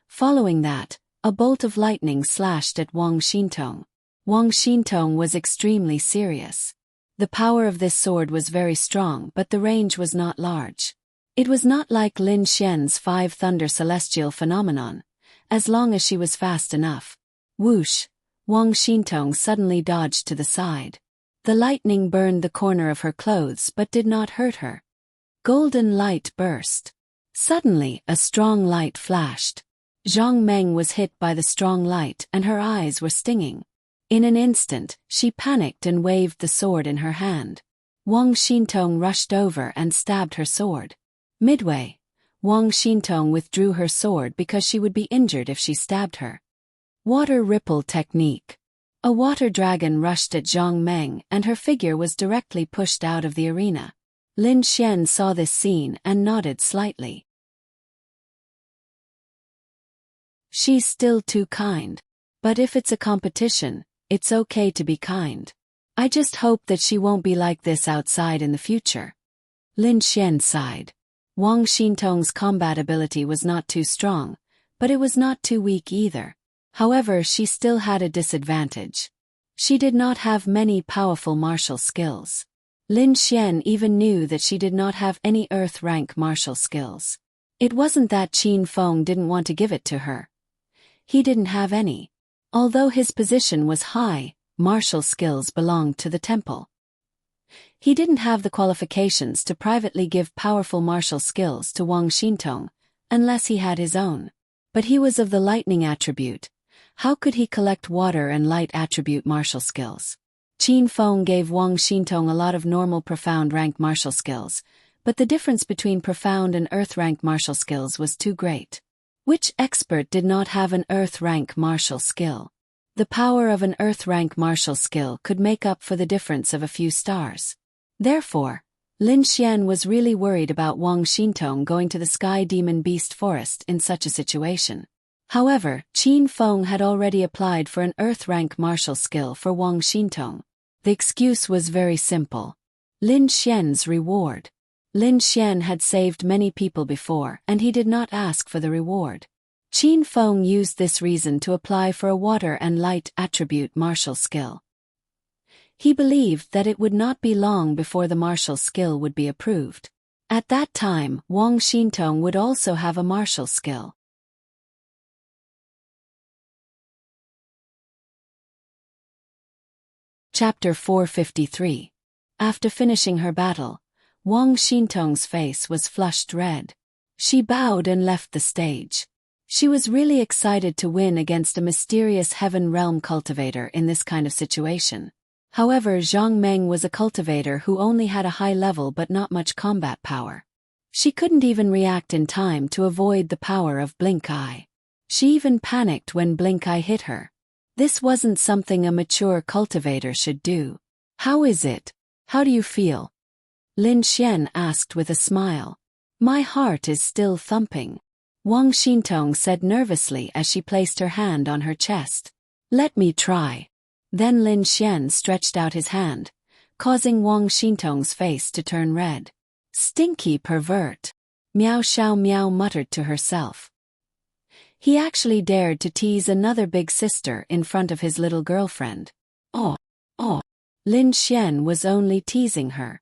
Following that, a bolt of lightning slashed at Wang Xintong. Wang Xintong was extremely serious. The power of this sword was very strong, but the range was not large. It was not like Lin Xian's 5 Thunder Celestial phenomenon, as long as she was fast enough. Whoosh! Wang Xintong suddenly dodged to the side. The lightning burned the corner of her clothes but did not hurt her. Golden light burst. Suddenly, a strong light flashed. Zhang Meng was hit by the strong light and her eyes were stinging. In an instant, she panicked and waved the sword in her hand. Wang Xintong rushed over and stabbed her sword. Midway, Wang Xintong withdrew her sword because she would be injured if she stabbed her. Water ripple technique. A water dragon rushed at Zhang Meng and her figure was directly pushed out of the arena. Lin Xian saw this scene and nodded slightly. She's still too kind. But if it's a competition, it's okay to be kind. I just hope that she won't be like this outside in the future. Lin Xian sighed. Wang Xintong's combat ability was not too strong, but it was not too weak either. However, she still had a disadvantage. She did not have many powerful martial skills. Lin Xian even knew that she did not have any earth rank martial skills. It wasn't that Qin Feng didn't want to give it to her. He didn't have any. Although his position was high, martial skills belonged to the temple. He didn't have the qualifications to privately give powerful martial skills to Wang Xintong, unless he had his own. But he was of the lightning attribute. How could he collect water and light attribute martial skills? Qin Feng gave Wang Xintong a lot of normal profound rank martial skills, but the difference between profound and earth rank martial skills was too great. Which expert did not have an earth rank martial skill? The power of an earth rank martial skill could make up for the difference of a few stars. Therefore, Lin Xian was really worried about Wang Xintong going to the Sky Demon Beast Forest in such a situation. However, Qin Feng had already applied for an earth rank martial skill for Wang Xintong. The excuse was very simple. Lin Xian's reward. Lin Xian had saved many people before and he did not ask for the reward. Qin Feng used this reason to apply for a water and light attribute martial skill. He believed that it would not be long before the martial skill would be approved. At that time, Wang Xintong would also have a martial skill. Chapter 453. After finishing her battle, Wang Xintong's face was flushed red. She bowed and left the stage. She was really excited to win against a mysterious heaven realm cultivator in this kind of situation. However, Zhang Meng was a cultivator who only had a high level but not much combat power. She couldn't even react in time to avoid the power of Blink Eye. She even panicked when Blink Eye hit her. This wasn't something a mature cultivator should do. How is it? How do you feel? Lin Xian asked with a smile. My heart is still thumping. Wang Xintong said nervously as she placed her hand on her chest. Let me try. Then Lin Xian stretched out his hand, causing Wang Xintong's face to turn red. Stinky pervert. Miao Xiao Miao muttered to herself. He actually dared to tease another big sister in front of his little girlfriend. Oh. Lin Xian was only teasing her.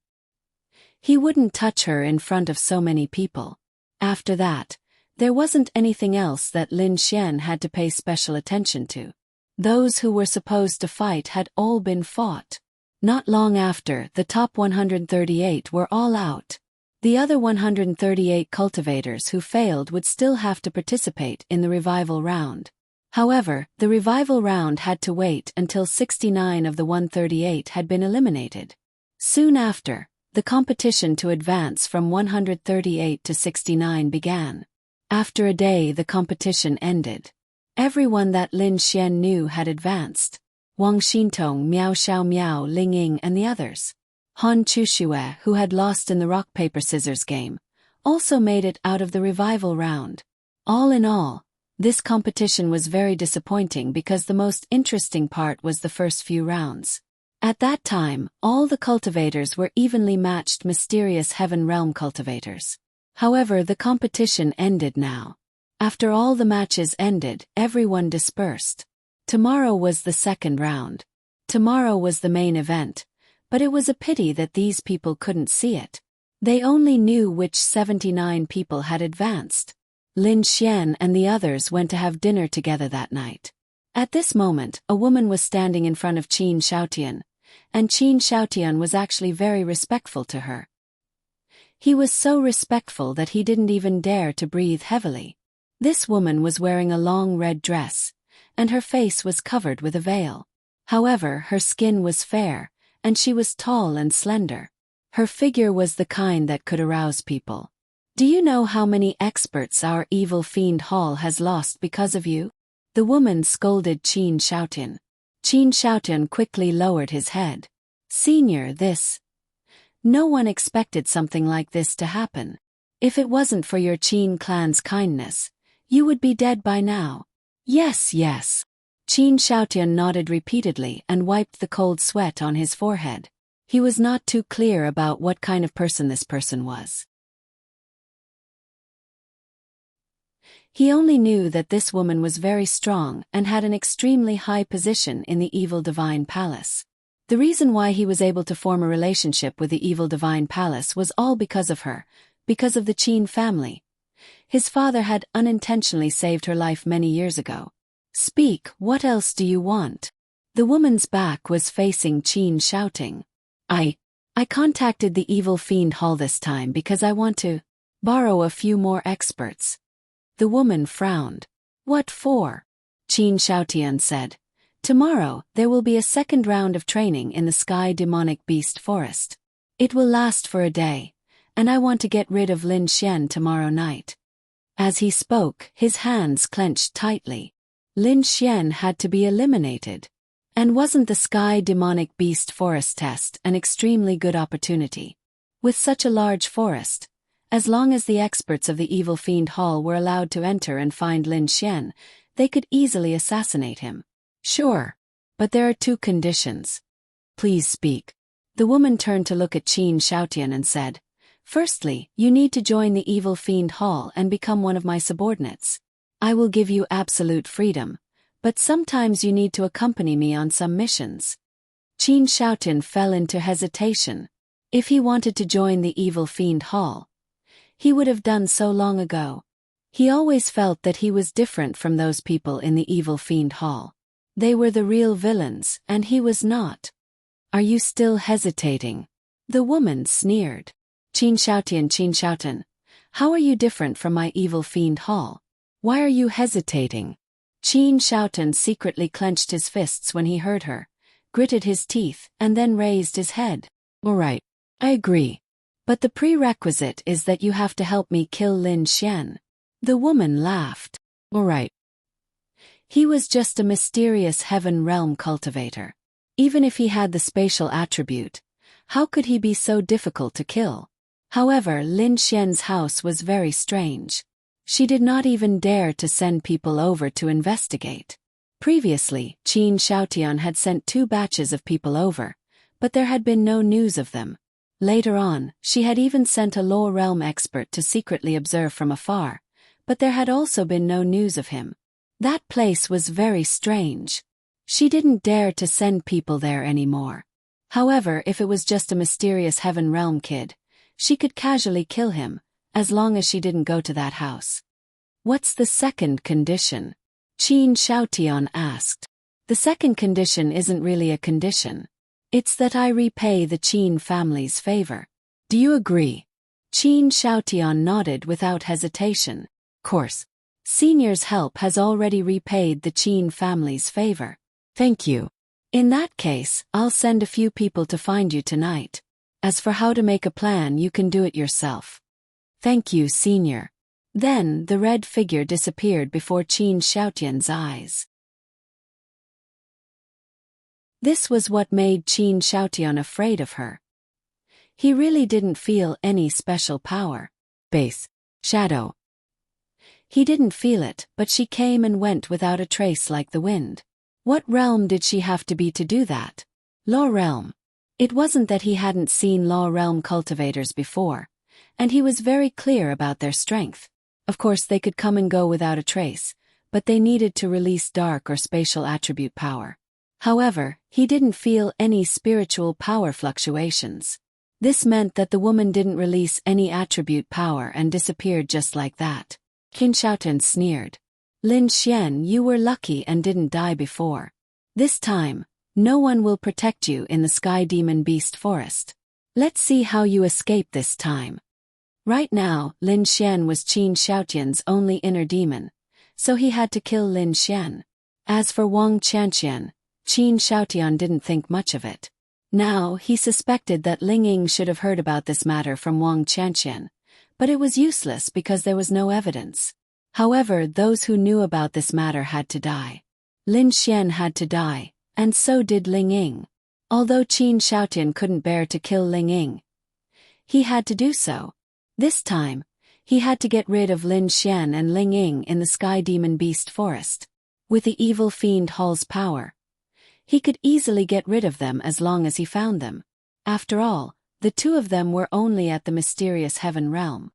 He wouldn't touch her in front of so many people. After that, there wasn't anything else that Lin Xian had to pay special attention to. Those who were supposed to fight had all been fought. Not long after, the top 138 were all out. The other 138 cultivators who failed would still have to participate in the revival round. However, the revival round had to wait until 69 of the 138 had been eliminated. Soon after, the competition to advance from 138 to 69 began. After a day, the competition ended. Everyone that Lin Xian knew had advanced. Wang Xintong, Miao Xiao Miao, Ling Ying and the others. Han Chuxue, who had lost in the rock-paper-scissors game, also made it out of the revival round. All in all, this competition was very disappointing because the most interesting part was the first few rounds. At that time, all the cultivators were evenly matched mysterious heaven realm cultivators. However, the competition ended now. After all the matches ended, everyone dispersed. Tomorrow was the second round. Tomorrow was the main event, but it was a pity that these people couldn't see it. They only knew which 79 people had advanced. Lin Xian and the others went to have dinner together that night. At this moment, a woman was standing in front of Qin Shaotian, and Qin Shaotian was actually very respectful to her. He was so respectful that he didn't even dare to breathe heavily. This woman was wearing a long red dress, and her face was covered with a veil. However, her skin was fair, and she was tall and slender. Her figure was the kind that could arouse people. Do you know how many experts our evil fiend Hall has lost because of you? The woman scolded Qin Shaotian. Qin Shaotian quickly lowered his head. Senior, this. No one expected something like this to happen. If it wasn't for your Qin clan's kindness, you would be dead by now. Yes, yes. Qin Shaotian nodded repeatedly and wiped the cold sweat on his forehead. He was not too clear about what kind of person this person was. He only knew that this woman was very strong and had an extremely high position in the evil divine palace. The reason why he was able to form a relationship with the evil divine palace was all because of her, because of the Qin family. His father had unintentionally saved her life many years ago. Speak, what else do you want? The woman's back was facing Qin, shouting. I contacted the evil fiend Hall this time because I want to borrow a few more experts. The woman frowned. What for? Qin Shaotian said. Tomorrow, there will be a second round of training in the Sky Demonic Beast Forest. It will last for a day, and I want to get rid of Lin Xian tomorrow night. As he spoke, his hands clenched tightly. Lin Xian had to be eliminated. And wasn't the Sky Demonic Beast Forest test an extremely good opportunity? With such a large forest, as long as the experts of the Evil Fiend Hall were allowed to enter and find Lin Xian, they could easily assassinate him. Sure. But there are two conditions. Please speak. The woman turned to look at Qin Shaotian and said, Firstly, you need to join the Evil Fiend Hall and become one of my subordinates. I will give you absolute freedom, but sometimes you need to accompany me on some missions. Qin Shaotian fell into hesitation. If he wanted to join the Evil Fiend Hall, he would have done so long ago. He always felt that he was different from those people in the Evil Fiend Hall. They were the real villains, and he was not. Are you still hesitating? The woman sneered. Qin Shaotian, how are you different from my Evil Fiend Hall? Why are you hesitating? Qin Shaotian secretly clenched his fists when he heard her, gritted his teeth, and then raised his head. All right, I agree. But the prerequisite is that you have to help me kill Lin Xian. The woman laughed. All right. He was just a mysterious heaven realm cultivator. Even if he had the spatial attribute, how could he be so difficult to kill? However, Lin Xian's house was very strange. She did not even dare to send people over to investigate. Previously, Qin Shaotian had sent 2 batches of people over, but there had been no news of them. Later on, she had even sent a low realm expert to secretly observe from afar, but there had also been no news of him. That place was very strange. She didn't dare to send people there anymore. However, if it was just a mysterious heaven realm kid, she could casually kill him, as long as she didn't go to that house. What's the second condition? Qin Shaotian asked. The second condition isn't really a condition. It's that I repay the Qin family's favor. Do you agree? Qin Shaotian nodded without hesitation. Course. Senior's help has already repaid the Qin family's favor. Thank you. In that case, I'll send a few people to find you tonight. As for how to make a plan, you can do it yourself. Thank you, Senior. Then, the red figure disappeared before Qin Shaotian's eyes. This was what made Qin Shaotian afraid of her. He really didn't feel any special power. Base. Shadow. He didn't feel it, but she came and went without a trace like the wind. What realm did she have to be to do that? Law realm. It wasn't that he hadn't seen law realm cultivators before, and he was very clear about their strength. Of course they could come and go without a trace, but they needed to release dark or spatial attribute power. However, he didn't feel any spiritual power fluctuations. This meant that the woman didn't release any attribute power and disappeared just like that. Qin Xiaotian sneered. Lin Xian, you were lucky and didn't die before. This time, no one will protect you in the Sky Demon Beast Forest. Let's see how you escape this time. Right now, Lin Xian was Qin Xiaotian's only inner demon, so he had to kill Lin Xian. As for Wang Qianqian, Qin Xiaotian didn't think much of it. Now, he suspected that Ling Ying should have heard about this matter from Wang Qianqian, but it was useless because there was no evidence. However, those who knew about this matter had to die. Lin Xian had to die, and so did Ling Ying. Although Qin Xiaotian couldn't bear to kill Ling Ying, he had to do so. This time, he had to get rid of Lin Xian and Ling Ying in the Sky Demon Beast Forest. With the evil fiend Hall's power, he could easily get rid of them as long as he found them. After all, the two of them were only at the mysterious heaven realm.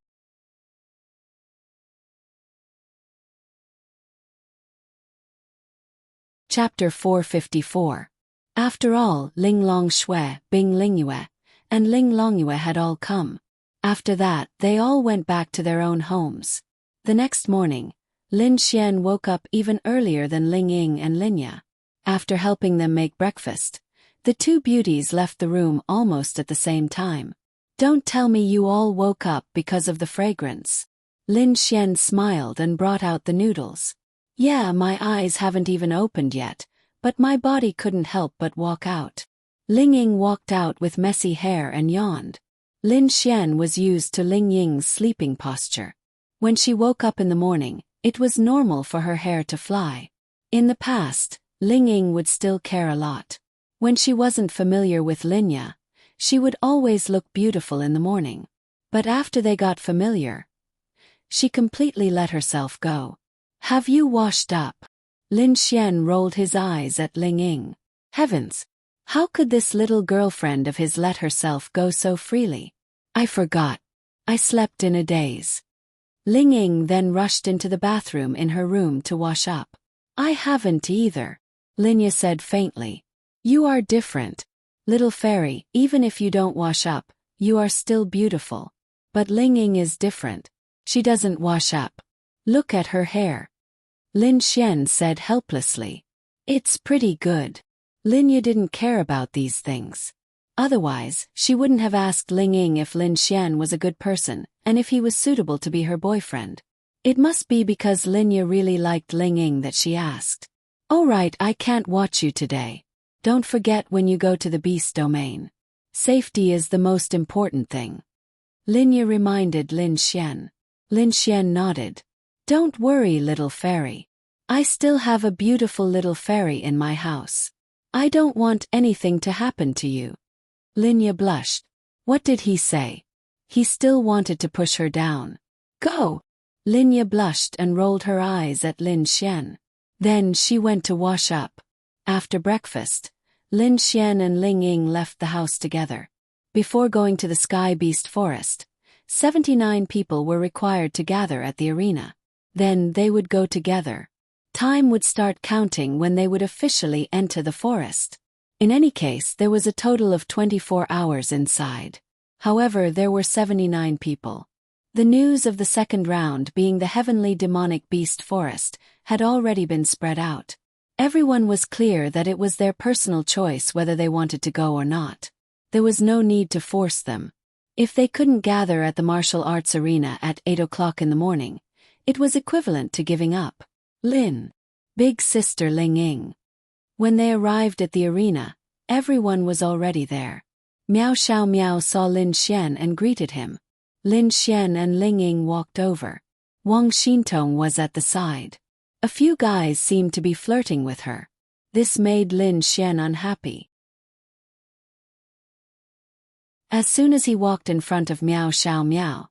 Chapter 454. After all, Ling Longshui, Bing Lingyue, and Ling Longyue had all come. After that, they all went back to their own homes. The next morning, Lin Xian woke up even earlier than Ling Ying and Linya. After helping them make breakfast, the two beauties left the room almost at the same time. Don't tell me you all woke up because of the fragrance. Lin Xian smiled and brought out the noodles. Yeah, my eyes haven't even opened yet, but my body couldn't help but walk out. Ling Ying walked out with messy hair and yawned. Lin Xian was used to Ling Ying's sleeping posture. When she woke up in the morning, it was normal for her hair to fly. In the past, Ling Ying would still care a lot. When she wasn't familiar with Linya, she would always look beautiful in the morning. But after they got familiar, she completely let herself go. Have you washed up? Lin Xian rolled his eyes at Ling Ying. Heavens! How could this little girlfriend of his let herself go so freely? I forgot. I slept in a daze. Ling Ying then rushed into the bathroom in her room to wash up. I haven't either, Linya said faintly. You are different. Little fairy, even if you don't wash up, you are still beautiful. But Ling Ying is different. She doesn't wash up. Look at her hair. Lin Xian said helplessly. It's pretty good. Linya didn't care about these things. Otherwise, she wouldn't have asked Ling Ying if Lin Xian was a good person, and if he was suitable to be her boyfriend. It must be because Linya really liked Ling Ying that she asked. Alright, I can't watch you today. Don't forget when you go to the beast domain. Safety is the most important thing. Linya reminded Lin Xian. Lin Xian nodded. Don't worry, little fairy. I still have a beautiful little fairy in my house. I don't want anything to happen to you. Linya blushed. What did he say? He still wanted to push her down. Go! Linya blushed and rolled her eyes at Lin Xian. Then she went to wash up. After breakfast, Lin Xian and Ling Ying left the house together. Before going to the Sky Beast Forest, 79 people were required to gather at the arena. Then they would go together. Time would start counting when they would officially enter the forest. In any case, there was a total of 24 hours inside. However, there were 79 people. The news of the second round being the heavenly demonic beast forest had already been spread out. Everyone was clear that it was their personal choice whether they wanted to go or not. There was no need to force them. If they couldn't gather at the martial arts arena at 8 o'clock in the morning, it was equivalent to giving up. Lin. Big sister Ling Ying. When they arrived at the arena, everyone was already there. Miao Xiao Miao saw Lin Xian and greeted him. Lin Xian and Ling Ying walked over. Wang Xintong was at the side. A few guys seemed to be flirting with her. This made Lin Xian unhappy. As soon as he walked in front of Miao Xiao Miao,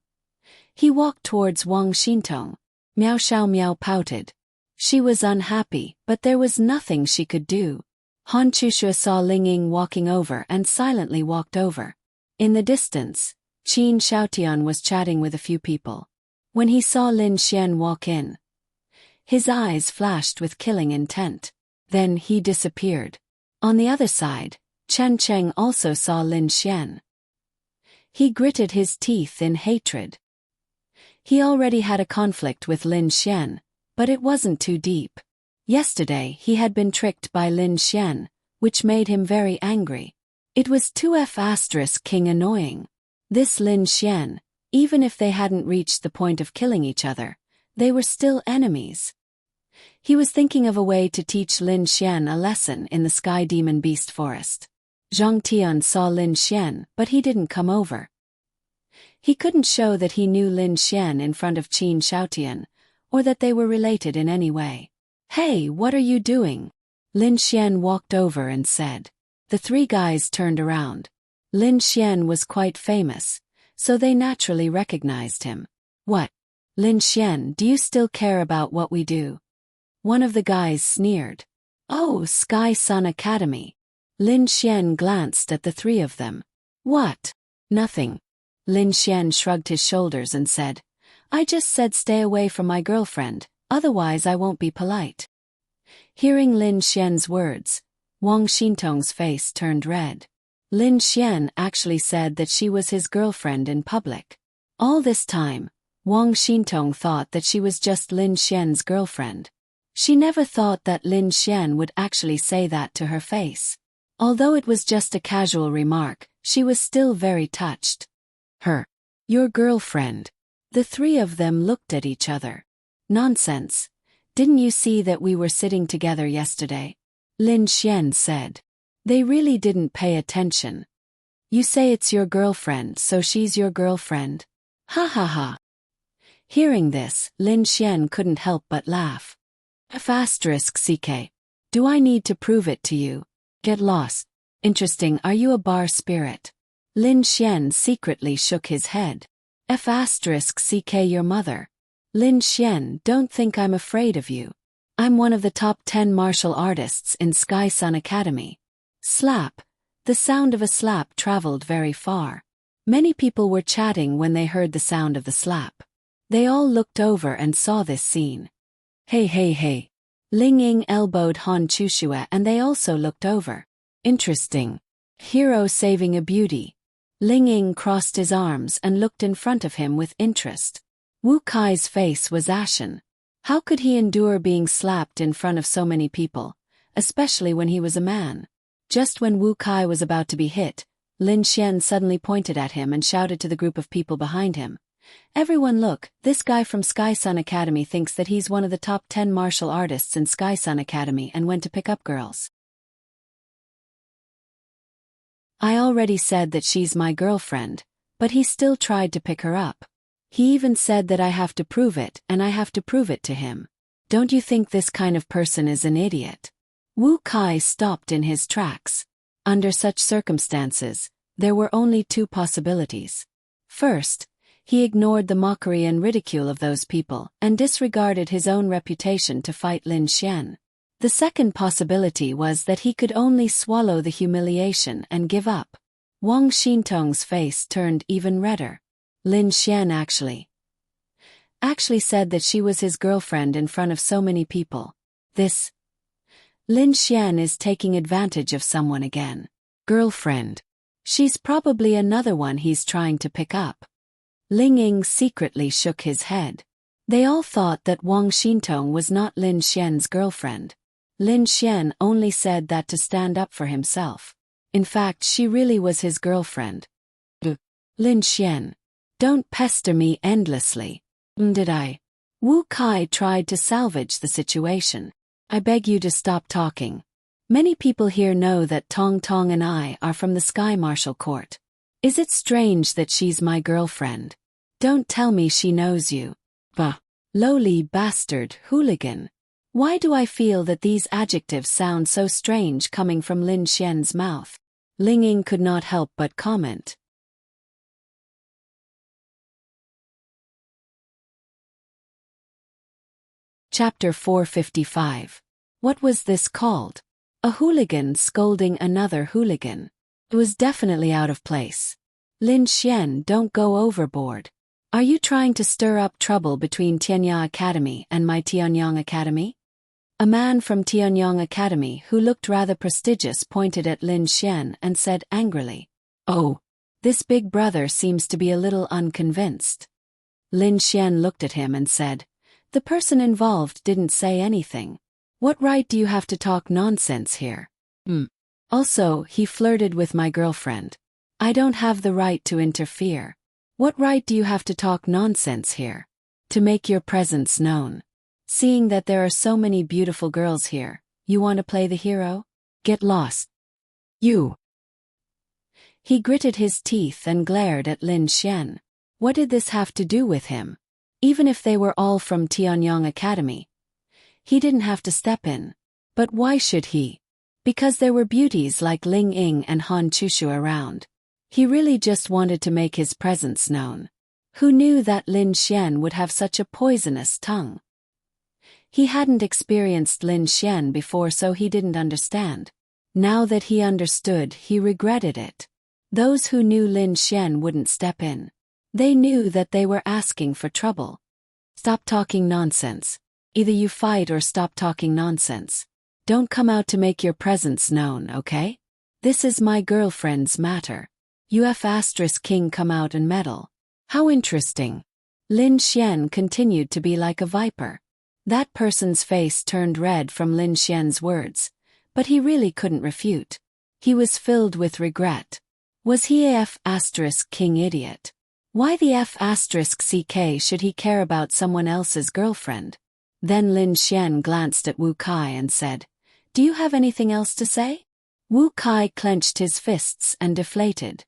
he walked towards Wang Xintong. Miao Xiao Miao pouted. She was unhappy, but there was nothing she could do. Han Chushua saw Ling Ying walking over and silently walked over. In the distance, Qin Xiaotian was chatting with a few people. When he saw Lin Xian walk in, his eyes flashed with killing intent. Then he disappeared. On the other side, Chen Cheng also saw Lin Xian. He gritted his teeth in hatred. He already had a conflict with Lin Xian, but it wasn't too deep. Yesterday he had been tricked by Lin Xian, which made him very angry. It was 2F** king annoying. This Lin Xian, even if they hadn't reached the point of killing each other, they were still enemies. He was thinking of a way to teach Lin Xian a lesson in the Sky Demon Beast Forest. Zhang Tian saw Lin Xian, but he didn't come over. He couldn't show that he knew Lin Xian in front of Qin Shaotian, or that they were related in any way. "Hey, what are you doing?" Lin Xian walked over and said. The three guys turned around. Lin Xian was quite famous, so they naturally recognized him. "What? Lin Xian, do you still care about what we do?" One of the guys sneered. "Oh, Sky Sun Academy." Lin Xian glanced at the three of them. "What? Nothing." Lin Xian shrugged his shoulders and said, "I just said stay away from my girlfriend, otherwise I won't be polite." Hearing Lin Xian's words, Wang Xintong's face turned red. Lin Xian actually said that she was his girlfriend in public. All this time, Wang Xintong thought that she was just Lin Xian's girlfriend. She never thought that Lin Xian would actually say that to her face. Although it was just a casual remark, she was still very touched. Your girlfriend." The three of them looked at each other. "Nonsense. Didn't you see that we were sitting together yesterday?" Lin Xian said. They really didn't pay attention. "You say it's your girlfriend, so she's your girlfriend? Ha ha ha." Hearing this, Lin Xian couldn't help but laugh. F***ck. Do I need to prove it to you? Get lost. Interesting, are you a bar spirit? Lin Xian secretly shook his head. F***ck your mother. Lin Xian, don't think I'm afraid of you. I'm one of the top 10 martial artists in Sky Sun Academy. Slap. The sound of a slap traveled very far. Many people were chatting when they heard the sound of the slap. They all looked over and saw this scene. Hey. Ling Ying elbowed Han Chushue and they also looked over. Interesting. Hero saving a beauty. Ling Ying crossed his arms and looked in front of him with interest. Wu Kai's face was ashen. How could he endure being slapped in front of so many people, especially when he was a man? Just when Wu Kai was about to be hit, Lin Xian suddenly pointed at him and shouted to the group of people behind him. "Everyone look, this guy from Sky Sun Academy thinks that he's one of the top 10 martial artists in Sky Sun Academy and went to pick up girls. I already said that she's my girlfriend, but he still tried to pick her up. He even said that I have to prove it and I have to prove it to him. Don't you think this kind of person is an idiot?" Wu Kai stopped in his tracks. Under such circumstances, there were only two possibilities. First, he ignored the mockery and ridicule of those people and disregarded his own reputation to fight Lin Xian. The second possibility was that he could only swallow the humiliation and give up. Wang Xintong's face turned even redder. Lin Xian actually said that she was his girlfriend in front of so many people. This Lin Xian is taking advantage of someone again. Girlfriend. She's probably another one he's trying to pick up. Ling Ying secretly shook his head. They all thought that Wang Xintong was not Lin Xian's girlfriend. Lin Xian only said that to stand up for himself. In fact, she really was his girlfriend. Lin Xian. Don't pester me endlessly. Did I? Wu Kai tried to salvage the situation. I beg you to stop talking. Many people here know that Tong Tong and I are from the Sky Martial Court. Is it strange that she's my girlfriend? Don't tell me she knows you. Bah. Lowly bastard hooligan. Why do I feel that these adjectives sound so strange coming from Lin Xian's mouth? Ling Ying could not help but comment. Chapter 455. What was this called? A hooligan scolding another hooligan. It was definitely out of place. Lin Xian, don't go overboard. Are you trying to stir up trouble between Tianyang Academy and my Tianyang Academy? A man from Tianyang Academy who looked rather prestigious pointed at Lin Xian and said angrily, "Oh, this big brother seems to be a little unconvinced." Lin Xian looked at him and said, "The person involved didn't say anything. What right do you have to talk nonsense here? Also, he flirted with my girlfriend. I don't have the right to interfere. What right do you have to talk nonsense here? To make your presence known. Seeing that there are so many beautiful girls here, you want to play the hero? Get lost. You." He gritted his teeth and glared at Lin Xian. What did this have to do with him? Even if they were all from Tianyang Academy, he didn't have to step in. But why should he? Because there were beauties like Ling Ying and Han Chushu around. He really just wanted to make his presence known. Who knew that Lin Xian would have such a poisonous tongue? He hadn't experienced Lin Xian before, so he didn't understand. Now that he understood, he regretted it. Those who knew Lin Xian wouldn't step in. They knew that they were asking for trouble. Stop talking nonsense. Either you fight or stop talking nonsense. Don't come out to make your presence known, okay? This is my girlfriend's matter. King come out and meddle. How interesting. Lin Xian continued to be like a viper. That person's face turned red from Lin Xian's words, but he really couldn't refute. He was filled with regret. Was he a King idiot? Why the CK should he care about someone else's girlfriend? Then Lin Xian glanced at Wu Kai and said, "Do you have anything else to say?" Wu Kai clenched his fists and deflated.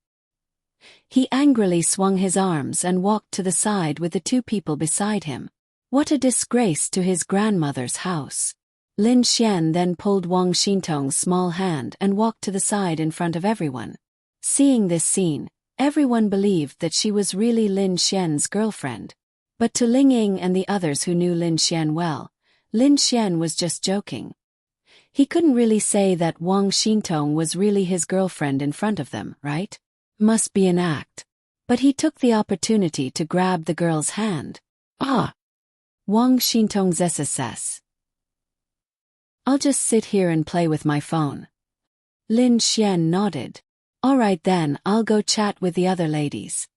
He angrily swung his arms and walked to the side with the two people beside him. What a disgrace to his grandmother's house. Lin Xian then pulled Wang Xintong's small hand and walked to the side in front of everyone. Seeing this scene, everyone believed that she was really Lin Xian's girlfriend. But to Ling Ying and the others who knew Lin Xian well, Lin Xian was just joking. He couldn't really say that Wang Xintong was really his girlfriend in front of them, right? Must be an act. But he took the opportunity to grab the girl's hand. Ah! Wang Xintong's SSS. I'll just sit here and play with my phone. Lin Xian nodded. Alright then, I'll go chat with the other ladies.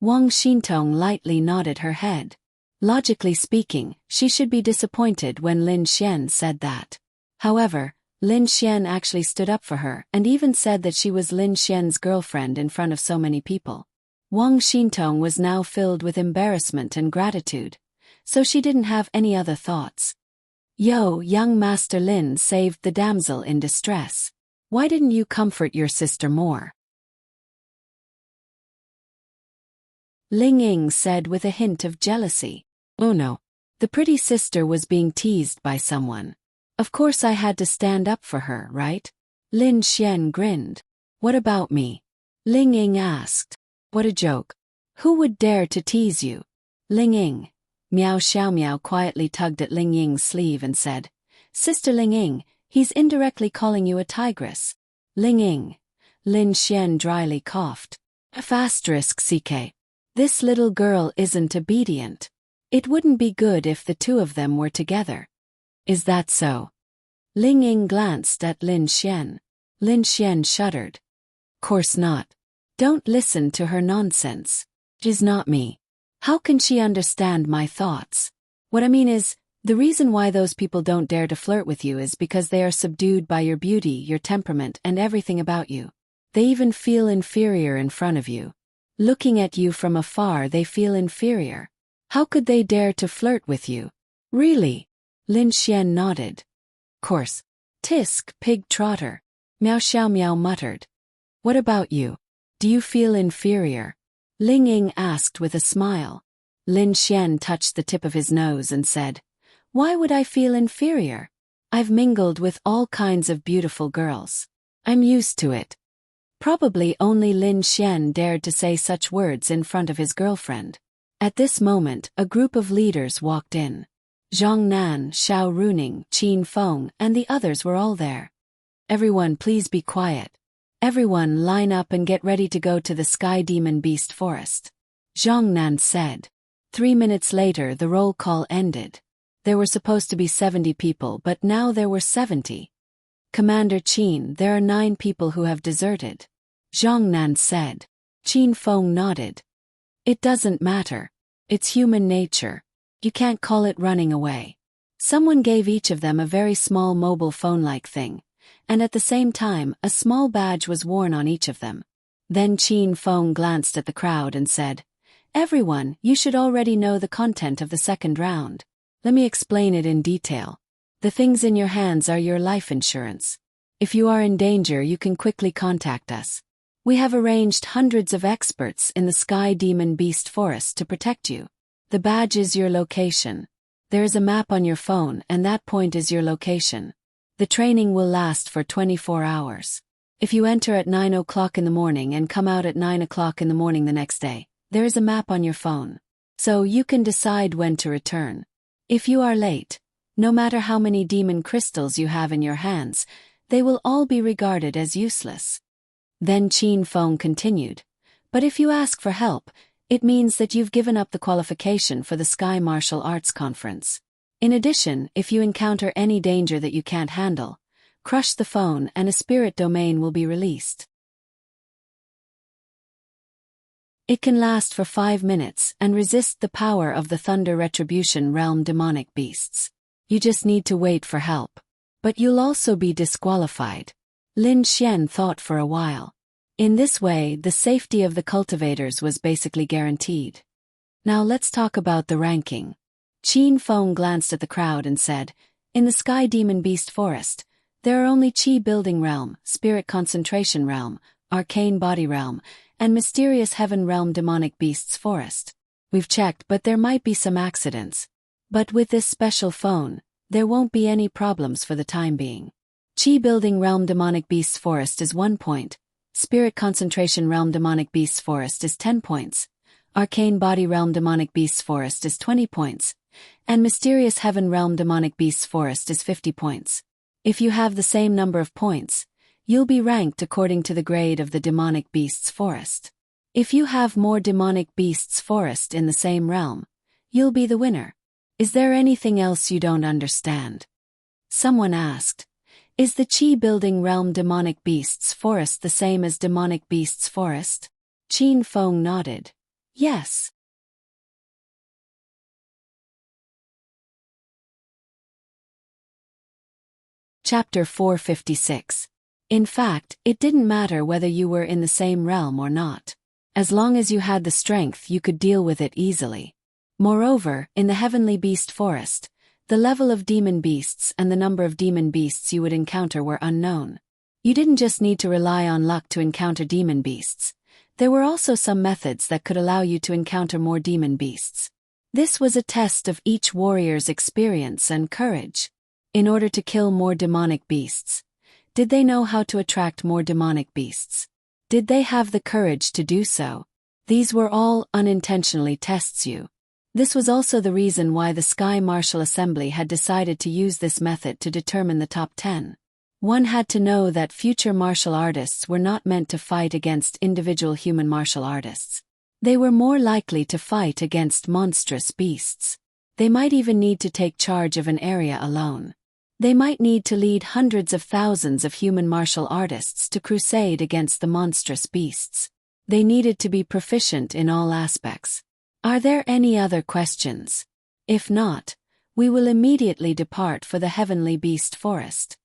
Wang Xintong lightly nodded her head. Logically speaking, she should be disappointed when Lin Xian said that. However, Lin Xian actually stood up for her and even said that she was Lin Xian's girlfriend in front of so many people. Wang Xintong was now filled with embarrassment and gratitude, so she didn't have any other thoughts. Yo, young Master Lin saved the damsel in distress. Why didn't you comfort your sister more? Ling Ying said with a hint of jealousy. Oh no. The pretty sister was being teased by someone. Of course I had to stand up for her, right? Lin Xian grinned. What about me? Ling Ying asked. What a joke. Who would dare to tease you? Ling Ying. Miao Xiaomiao quietly tugged at Ling Ying's sleeve and said, Sister Ling Ying, he's indirectly calling you a tigress. Ling Ying. Lin Xian dryly coughed. CK. This little girl isn't obedient. It wouldn't be good if the two of them were together. Is that so? Ling Ying glanced at Lin Xian. Lin Xian shuddered. Course not. Don't listen to her nonsense. She's not me. How can she understand my thoughts? What I mean is, the reason why those people don't dare to flirt with you is because they are subdued by your beauty, your temperament, and everything about you. They even feel inferior in front of you. Looking at you from afar, they feel inferior. How could they dare to flirt with you? Really? Lin Xian nodded. Course. Tisk, pig trotter. Miao Xiaomiao muttered. What about you? Do you feel inferior? Ling Ying asked with a smile. Lin Xian touched the tip of his nose and said, Why would I feel inferior? I've mingled with all kinds of beautiful girls. I'm used to it. Probably only Lin Xian dared to say such words in front of his girlfriend. At this moment, a group of leaders walked in. Zhang Nan, Xiao Runing, Qin Feng, and the others were all there. Everyone please be quiet. Everyone line up and get ready to go to the Sky Demon Beast Forest. Zhang Nan said. 3 minutes later the roll call ended. There were supposed to be 70 people, but now there were 70. Commander Qin, there are 9 people who have deserted. Zhang Nan said. Qin Feng nodded. It doesn't matter. It's human nature. You can't call it running away. Someone gave each of them a very small mobile phone-like thing, and at the same time, a small badge was worn on each of them. Then Qin Feng glanced at the crowd and said, "Everyone, you should already know the content of the second round. Let me explain it in detail. The things in your hands are your life insurance. If you are in danger, you can quickly contact us. We have arranged hundreds of experts in the Sky Demon Beast Forest to protect you. The badge is your location. There is a map on your phone, and that point is your location. The training will last for 24 hours. If you enter at 9 o'clock in the morning and come out at 9 o'clock in the morning the next day, there is a map on your phone. So you can decide when to return. If you are late, no matter how many demon crystals you have in your hands, they will all be regarded as useless." Then Qin Feng continued, "But if you ask for help, it means that you've given up the qualification for the Sky Martial Arts Conference. In addition, if you encounter any danger that you can't handle, crush the phone and a spirit domain will be released. It can last for 5 minutes and resist the power of the Thunder Retribution Realm demonic beasts. You just need to wait for help. But you'll also be disqualified." Lin Xian thought for a while. In this way, the safety of the cultivators was basically guaranteed. Now let's talk about the ranking. Qin Feng glanced at the crowd and said, "In the Sky Demon Beast Forest, there are only Qi Building Realm, Spirit Concentration Realm, Arcane Body Realm, and Mysterious Heaven Realm Demonic Beasts Forest. We've checked, but there might be some accidents. But with this special phone, there won't be any problems for the time being. Qi Building Realm Demonic Beasts Forest is 1 point. Spirit Concentration Realm Demonic Beasts Forest is 10 points. Arcane Body Realm Demonic Beasts Forest is 20 points. And Mysterious Heaven Realm Demonic Beasts Forest is 50 points. If you have the same number of points, you'll be ranked according to the grade of the Demonic Beasts Forest. If you have more Demonic Beasts Forest in the same realm, you'll be the winner. Is there anything else you don't understand?" Someone asked. "Is the Qi Building Realm Demonic Beasts Forest the same as Demonic Beasts Forest?" Qin Feng nodded. "Yes." Chapter 456. In fact, it didn't matter whether you were in the same realm or not. As long as you had the strength, you could deal with it easily. Moreover, in the Heavenly Beast Forest, the level of demon beasts and the number of demon beasts you would encounter were unknown. You didn't just need to rely on luck to encounter demon beasts. There were also some methods that could allow you to encounter more demon beasts. This was a test of each warrior's experience and courage. In order to kill more demonic beasts, did they know how to attract more demonic beasts? Did they have the courage to do so? These were all unintentionally tests you. This was also the reason why the Sky Martial Assembly had decided to use this method to determine the top 10. One had to know that future martial artists were not meant to fight against individual human martial artists. They were more likely to fight against monstrous beasts. They might even need to take charge of an area alone. They might need to lead hundreds of thousands of human martial artists to crusade against the monstrous beasts. They needed to be proficient in all aspects. Are there any other questions? If not, we will immediately depart for the Heavenly Beast Forest.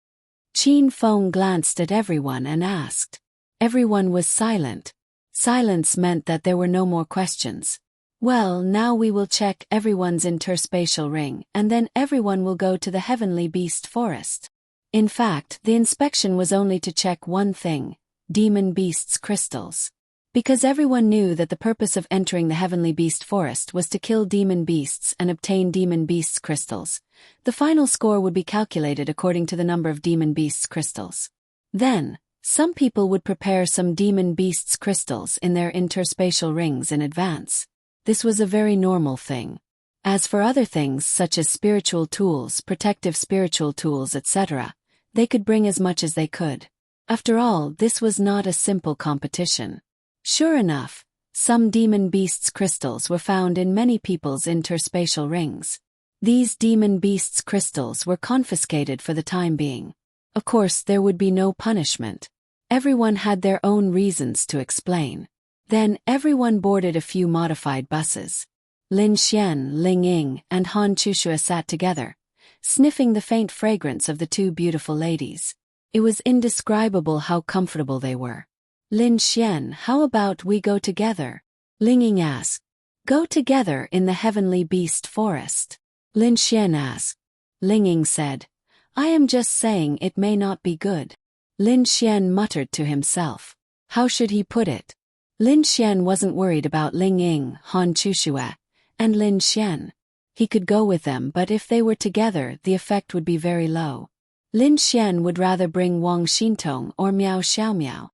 Qin Feng glanced at everyone and asked. Everyone was silent. Silence meant that there were no more questions. Well, now we will check everyone's interspatial ring, and then everyone will go to the Heavenly Beast Forest. In fact, the inspection was only to check one thing: demon beasts' crystals. Because everyone knew that the purpose of entering the Heavenly Beast Forest was to kill demon beasts and obtain demon beasts' crystals, the final score would be calculated according to the number of demon beasts' crystals. Then, some people would prepare some demon beasts' crystals in their interspatial rings in advance. This was a very normal thing. As for other things such as spiritual tools, protective spiritual tools, etc., they could bring as much as they could. After all, this was not a simple competition. Sure enough, some demon beasts' crystals were found in many people's interspatial rings. These demon beasts' crystals were confiscated for the time being. Of course, there would be no punishment. Everyone had their own reasons to explain. Then everyone boarded a few modified buses. Lin Xian, Ling Ying, and Han Chushua sat together, sniffing the faint fragrance of the two beautiful ladies. It was indescribable how comfortable they were. Lin Xian, how about we go together? Ling Ying asked. Go together in the heavenly beast forest. Lin Xian asked. Ling Ying said, I am just saying it may not be good. Lin Xian muttered to himself. How should he put it? Lin Xian wasn't worried about Ling Ying, Han Chushua, and Lin Xian. He could go with them, but if they were together, the effect would be very low. Lin Xian would rather bring Wang Xintong or Miao Xiaomiao.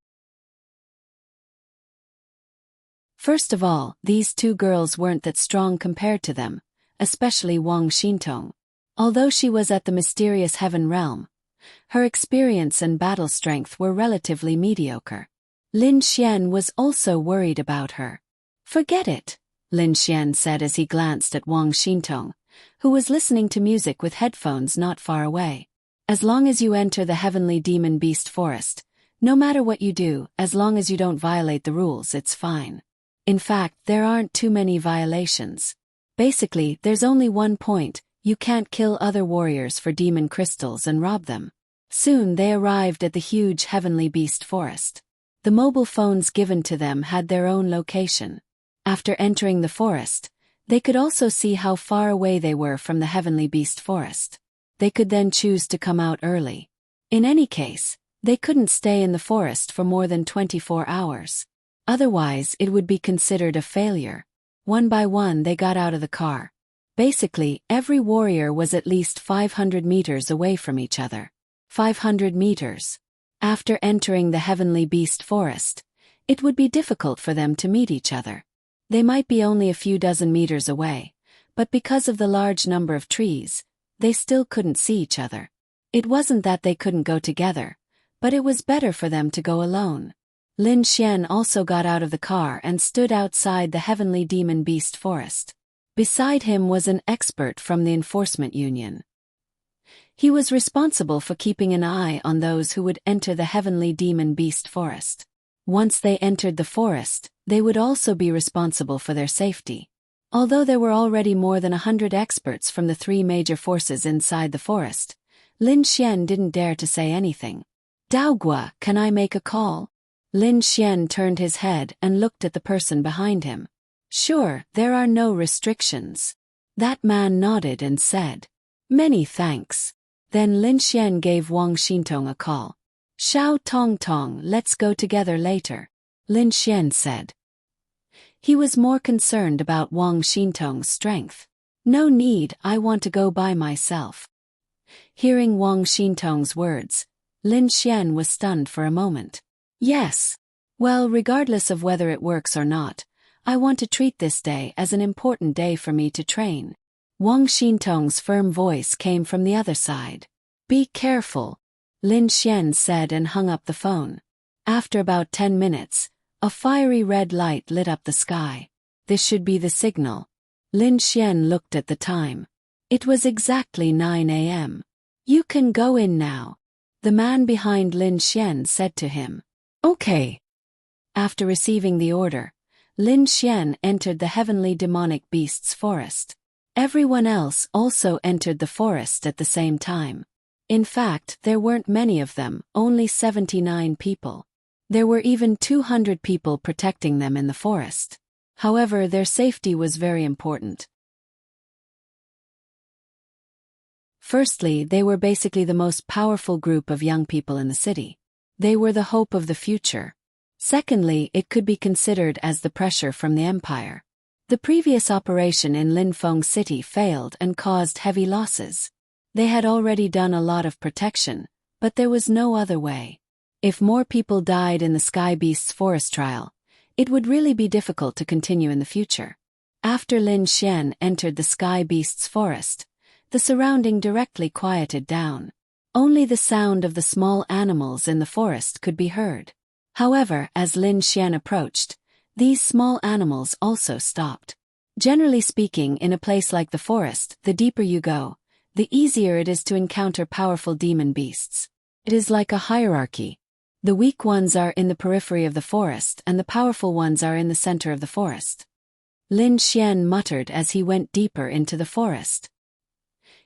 First of all, these two girls weren't that strong compared to them, especially Wang Xintong. Although she was at the mysterious heaven realm, her experience and battle strength were relatively mediocre. Lin Xian was also worried about her. Forget it, Lin Xian said as he glanced at Wang Xintong, who was listening to music with headphones not far away. As long as you enter the heavenly demon beast forest, no matter what you do, as long as you don't violate the rules, it's fine. In fact, there aren't too many violations. Basically, there's only one point: you can't kill other warriors for demon crystals and rob them. Soon they arrived at the huge heavenly beast forest. The mobile phones given to them had their own location. After entering the forest, they could also see how far away they were from the heavenly beast forest. They could then choose to come out early. In any case, they couldn't stay in the forest for more than 24 hours. Otherwise, it would be considered a failure. One by one they got out of the car. Basically, every warrior was at least 500 meters away from each other. 500 meters. After entering the heavenly beast forest, it would be difficult for them to meet each other. They might be only a few dozen meters away, but because of the large number of trees, they still couldn't see each other. It wasn't that they couldn't go together, but it was better for them to go alone. Lin Xian also got out of the car and stood outside the heavenly demon beast forest. Beside him was an expert from the enforcement union. He was responsible for keeping an eye on those who would enter the heavenly demon beast forest. Once they entered the forest, they would also be responsible for their safety. Although there were already more than 100 experts from the three major forces inside the forest, Lin Xian didn't dare to say anything. Daogua, can I make a call? Lin Xian turned his head and looked at the person behind him. Sure, there are no restrictions. That man nodded and said, Many thanks. Then Lin Xian gave Wang Xintong a call. Xiao Tong Tong, let's go together later, Lin Xian said. He was more concerned about Wang Xintong's strength. No need, I want to go by myself. Hearing Wang Xintong's words, Lin Xian was stunned for a moment. Yes. Well, regardless of whether it works or not, I want to treat this day as an important day for me to train. Wang Xintong's firm voice came from the other side. Be careful, Lin Xian said and hung up the phone. After about 10 minutes, a fiery red light lit up the sky. This should be the signal. Lin Xian looked at the time. It was exactly 9 a.m. You can go in now, the man behind Lin Xian said to him. Okay. After receiving the order, Lin Xian entered the heavenly demonic beasts forest. Everyone else also entered the forest at the same time. In fact, there weren't many of them, only 79 people. There were even 200 people protecting them in the forest. However, their safety was very important. Firstly, they were basically the most powerful group of young people in the city. They were the hope of the future. Secondly, it could be considered as the pressure from the empire. The previous operation in Linfeng City failed and caused heavy losses. They had already done a lot of protection, but there was no other way. If more people died in the Sky Beast's forest trial, it would really be difficult to continue in the future. After Lin Xian entered the Sky Beast's forest, the surrounding directly quieted down. Only the sound of the small animals in the forest could be heard. However, as Lin Xian approached, these small animals also stopped. Generally speaking, in a place like the forest, the deeper you go, the easier it is to encounter powerful demon beasts. It is like a hierarchy. The weak ones are in the periphery of the forest and the powerful ones are in the center of the forest. Lin Xian muttered as he went deeper into the forest.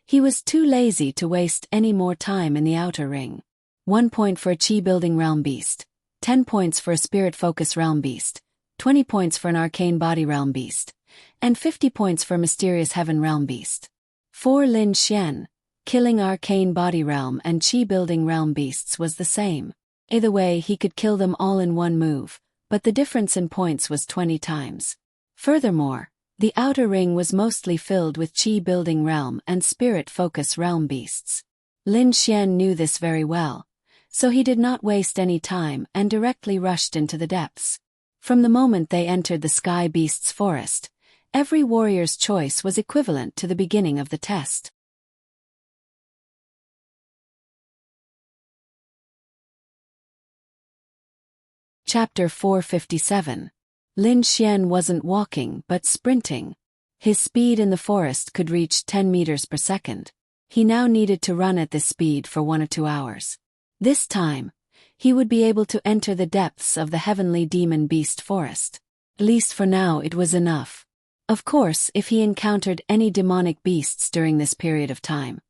He was too lazy to waste any more time in the outer ring. 1 point for a Qi-building realm beast, 10 points for a spirit-focus realm beast, 20 points for an arcane body realm beast, and 50 points for a mysterious heaven realm beast. For Lin Xian, killing arcane body realm and Qi-building realm beasts was the same. Either way, he could kill them all in one move, but the difference in points was 20 times. Furthermore, the outer ring was mostly filled with Qi-building realm and spirit-focus realm beasts. Lin Xian knew this very well, so he did not waste any time and directly rushed into the depths. From the moment they entered the Sky Beast's forest, every warrior's choice was equivalent to the beginning of the test. Chapter 457. Lin Xian wasn't walking but sprinting. His speed in the forest could reach 10 meters per second. He now needed to run at this speed for 1 or 2 hours. This time, he would be able to enter the depths of the heavenly demon beast forest. At least for now it was enough. Of course, if he encountered any demonic beasts during this period of time,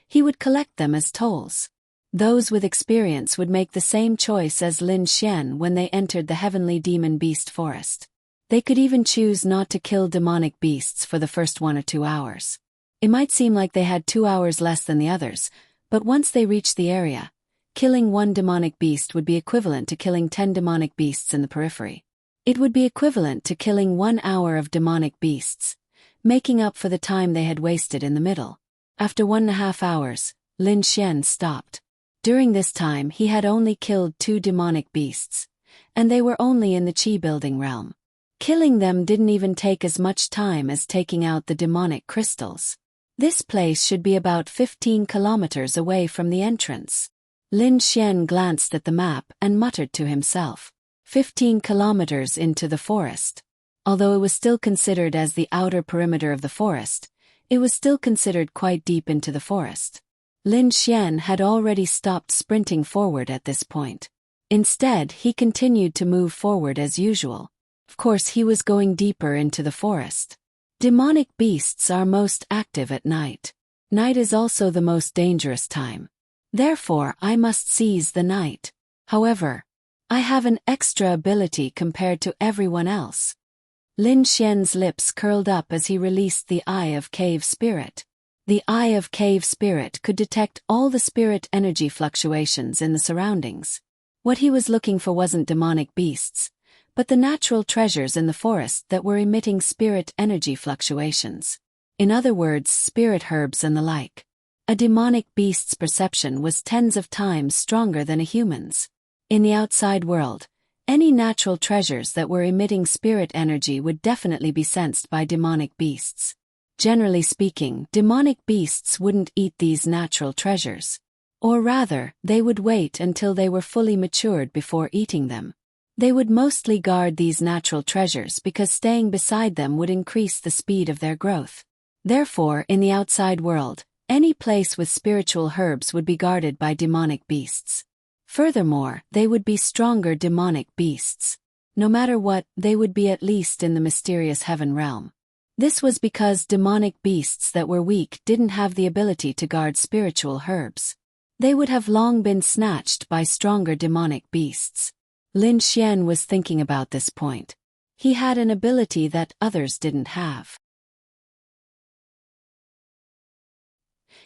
he would collect them as tolls. Those with experience would make the same choice as Lin Xian when they entered the heavenly demon beast forest. They could even choose not to kill demonic beasts for the first 1 or 2 hours. It might seem like they had 2 hours less than the others, but once they reached the area, killing 1 demonic beast would be equivalent to killing 10 demonic beasts in the periphery. It would be equivalent to killing 1 hour of demonic beasts, making up for the time they had wasted in the middle. After 1.5 hours, Lin Xian stopped. During this time he had only killed 2 demonic beasts, and they were only in the Qi-building realm. Killing them didn't even take as much time as taking out the demonic crystals. This place should be about 15 kilometers away from the entrance. Lin Xian glanced at the map and muttered to himself. 15 kilometers into the forest. Although it was still considered as the outer perimeter of the forest, it was still considered quite deep into the forest. Lin Xian had already stopped sprinting forward at this point. Instead, he continued to move forward as usual. Of course, he was going deeper into the forest. Demonic beasts are most active at night. Night is also the most dangerous time. Therefore, I must seize the night. However, I have an extra ability compared to everyone else. Lin Xian's lips curled up as he released the Eye of Cave Spirit. The Eye of Cave Spirit could detect all the spirit energy fluctuations in the surroundings. What he was looking for wasn't demonic beasts, but the natural treasures in the forest that were emitting spirit energy fluctuations. In other words, spirit herbs and the like. A demonic beast's perception was tens of times stronger than a human's. In the outside world, any natural treasures that were emitting spirit energy would definitely be sensed by demonic beasts. Generally speaking, demonic beasts wouldn't eat these natural treasures. Or rather, they would wait until they were fully matured before eating them. They would mostly guard these natural treasures because staying beside them would increase the speed of their growth. Therefore, in the outside world, any place with spiritual herbs would be guarded by demonic beasts. Furthermore, they would be stronger demonic beasts. No matter what, they would be at least in the mysterious heaven realm. This was because demonic beasts that were weak didn't have the ability to guard spiritual herbs. They would have long been snatched by stronger demonic beasts. Lin Xian was thinking about this point. He had an ability that others didn't have.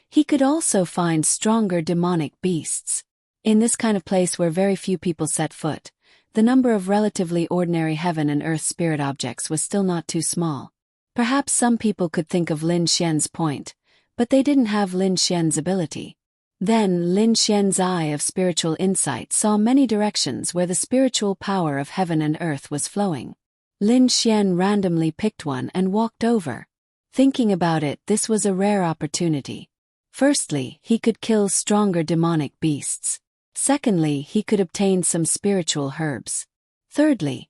He could also find stronger demonic beasts. In this kind of place where very few people set foot, the number of relatively ordinary heaven and earth spirit objects was still not too small. Perhaps some people could think of Lin Xian's point, but they didn't have Lin Xian's ability. Then Lin Xian's eye of spiritual insight saw many directions where the spiritual power of heaven and earth was flowing. Lin Xian randomly picked one and walked over. Thinking about it, this was a rare opportunity. Firstly, he could kill stronger demonic beasts. Secondly, he could obtain some spiritual herbs. Thirdly,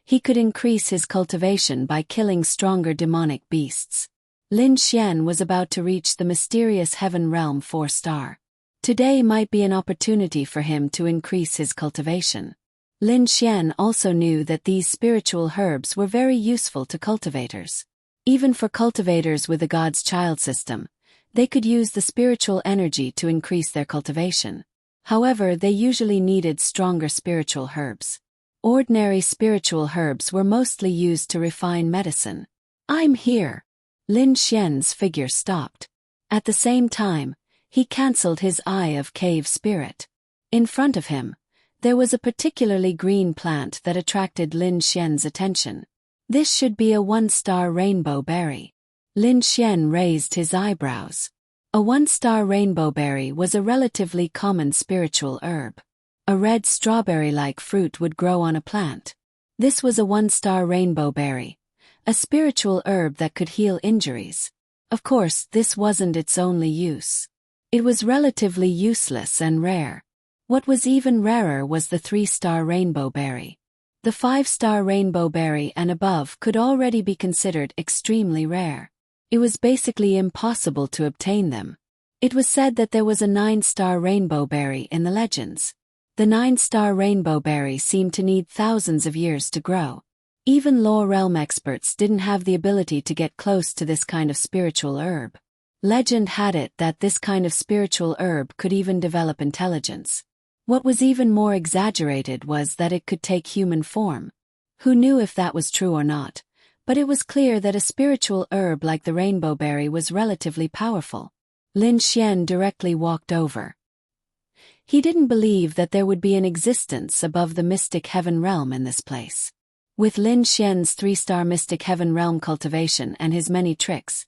he could increase his cultivation by killing stronger demonic beasts. Lin Xian was about to reach the mysterious heaven realm 4-star. Today might be an opportunity for him to increase his cultivation. Lin Xian also knew that these spiritual herbs were very useful to cultivators. Even for cultivators with the God's Child system, they could use the spiritual energy to increase their cultivation. However, they usually needed stronger spiritual herbs. Ordinary spiritual herbs were mostly used to refine medicine. "I'm here." Lin Xian's figure stopped. At the same time, he cancelled his Eye of Cave Spirit. In front of him, there was a particularly green plant that attracted Lin Xian's attention. This should be a one-star rainbow berry. Lin Xian raised his eyebrows. A one-star rainbow berry was a relatively common spiritual herb. A red strawberry-like fruit would grow on a plant. This was a one-star rainbow berry, a spiritual herb that could heal injuries. Of course, this wasn't its only use. It was relatively useless and rare. What was even rarer was the 3-star rainbow berry. The 5-star rainbow berry and above could already be considered extremely rare. It was basically impossible to obtain them. It was said that there was a 9-star rainbow berry in the legends. The 9-star rainbow berry seemed to need thousands of years to grow. Even Law Realm experts didn't have the ability to get close to this kind of spiritual herb. Legend had it that this kind of spiritual herb could even develop intelligence. What was even more exaggerated was that it could take human form. Who knew if that was true or not? But it was clear that a spiritual herb like the rainbow berry was relatively powerful. Lin Xian directly walked over. He didn't believe that there would be an existence above the mystic heaven realm in this place. With Lin Xian's 3-star mystic heaven realm cultivation and his many tricks,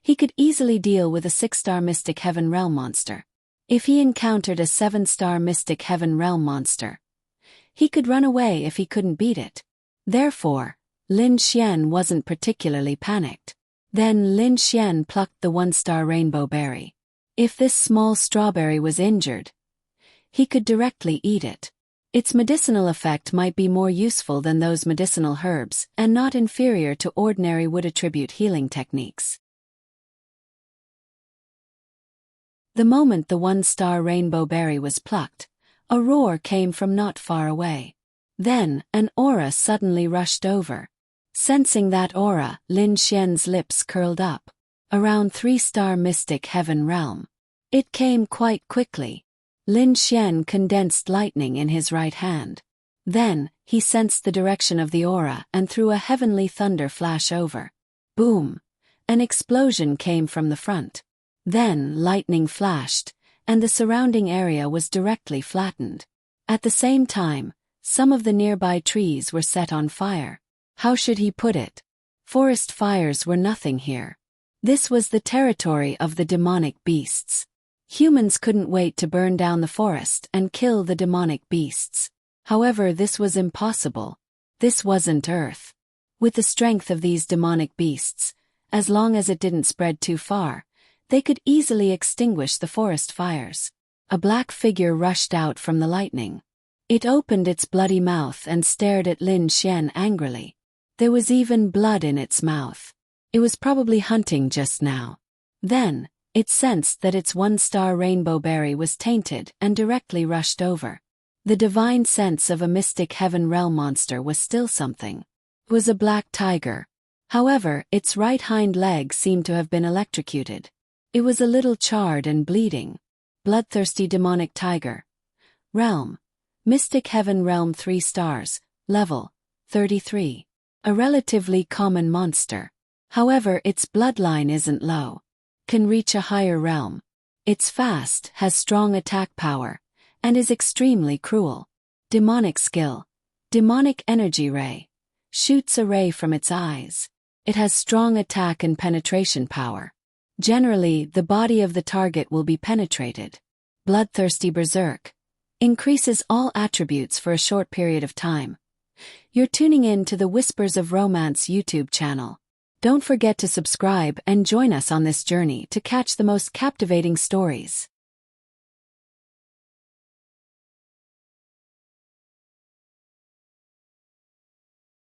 he could easily deal with a 6-star mystic heaven realm monster. If he encountered a 7-star mystic heaven realm monster, he could run away if he couldn't beat it. Therefore, Lin Xian wasn't particularly panicked. Then Lin Xian plucked the 1-star rainbow berry. If this small strawberry was injured, he could directly eat it. Its medicinal effect might be more useful than those medicinal herbs and not inferior to ordinary wood attribute healing techniques. The moment the 1-star rainbow berry was plucked, a roar came from not far away. Then, an aura suddenly rushed over. Sensing that aura, Lin Xian's lips curled up. Around 3-star mystic heaven realm. It came quite quickly. Lin Xian condensed lightning in his right hand. Then, he sensed the direction of the aura and threw a heavenly thunder flash over. Boom! An explosion came from the front. Then lightning flashed, and the surrounding area was directly flattened. At the same time, some of the nearby trees were set on fire. How should he put it? Forest fires were nothing here. This was the territory of the demonic beasts. Humans couldn't wait to burn down the forest and kill the demonic beasts. However, this was impossible. This wasn't Earth. With the strength of these demonic beasts, as long as it didn't spread too far, they could easily extinguish the forest fires. A black figure rushed out from the lightning. It opened its bloody mouth and stared at Lin Xian angrily. There was even blood in its mouth. It was probably hunting just now. Then, it sensed that its 1-star rainbow berry was tainted and directly rushed over. The divine sense of a mystic heaven realm monster was still something. It was a black tiger. However, its right hind leg seemed to have been electrocuted. It was a little charred and bleeding. Bloodthirsty demonic tiger. Realm. Mystic heaven realm 3 stars, level 33. A relatively common monster. However, its bloodline isn't low. Can reach a higher realm. It's fast, has strong attack power, and is extremely cruel. Demonic skill. Demonic energy ray. Shoots a ray from its eyes. It has strong attack and penetration power. Generally, the body of the target will be penetrated. Bloodthirsty berserk. Increases all attributes for a short period of time. You're tuning in to the Whispers of Romance YouTube channel. Don't forget to subscribe and join us on this journey to catch the most captivating stories.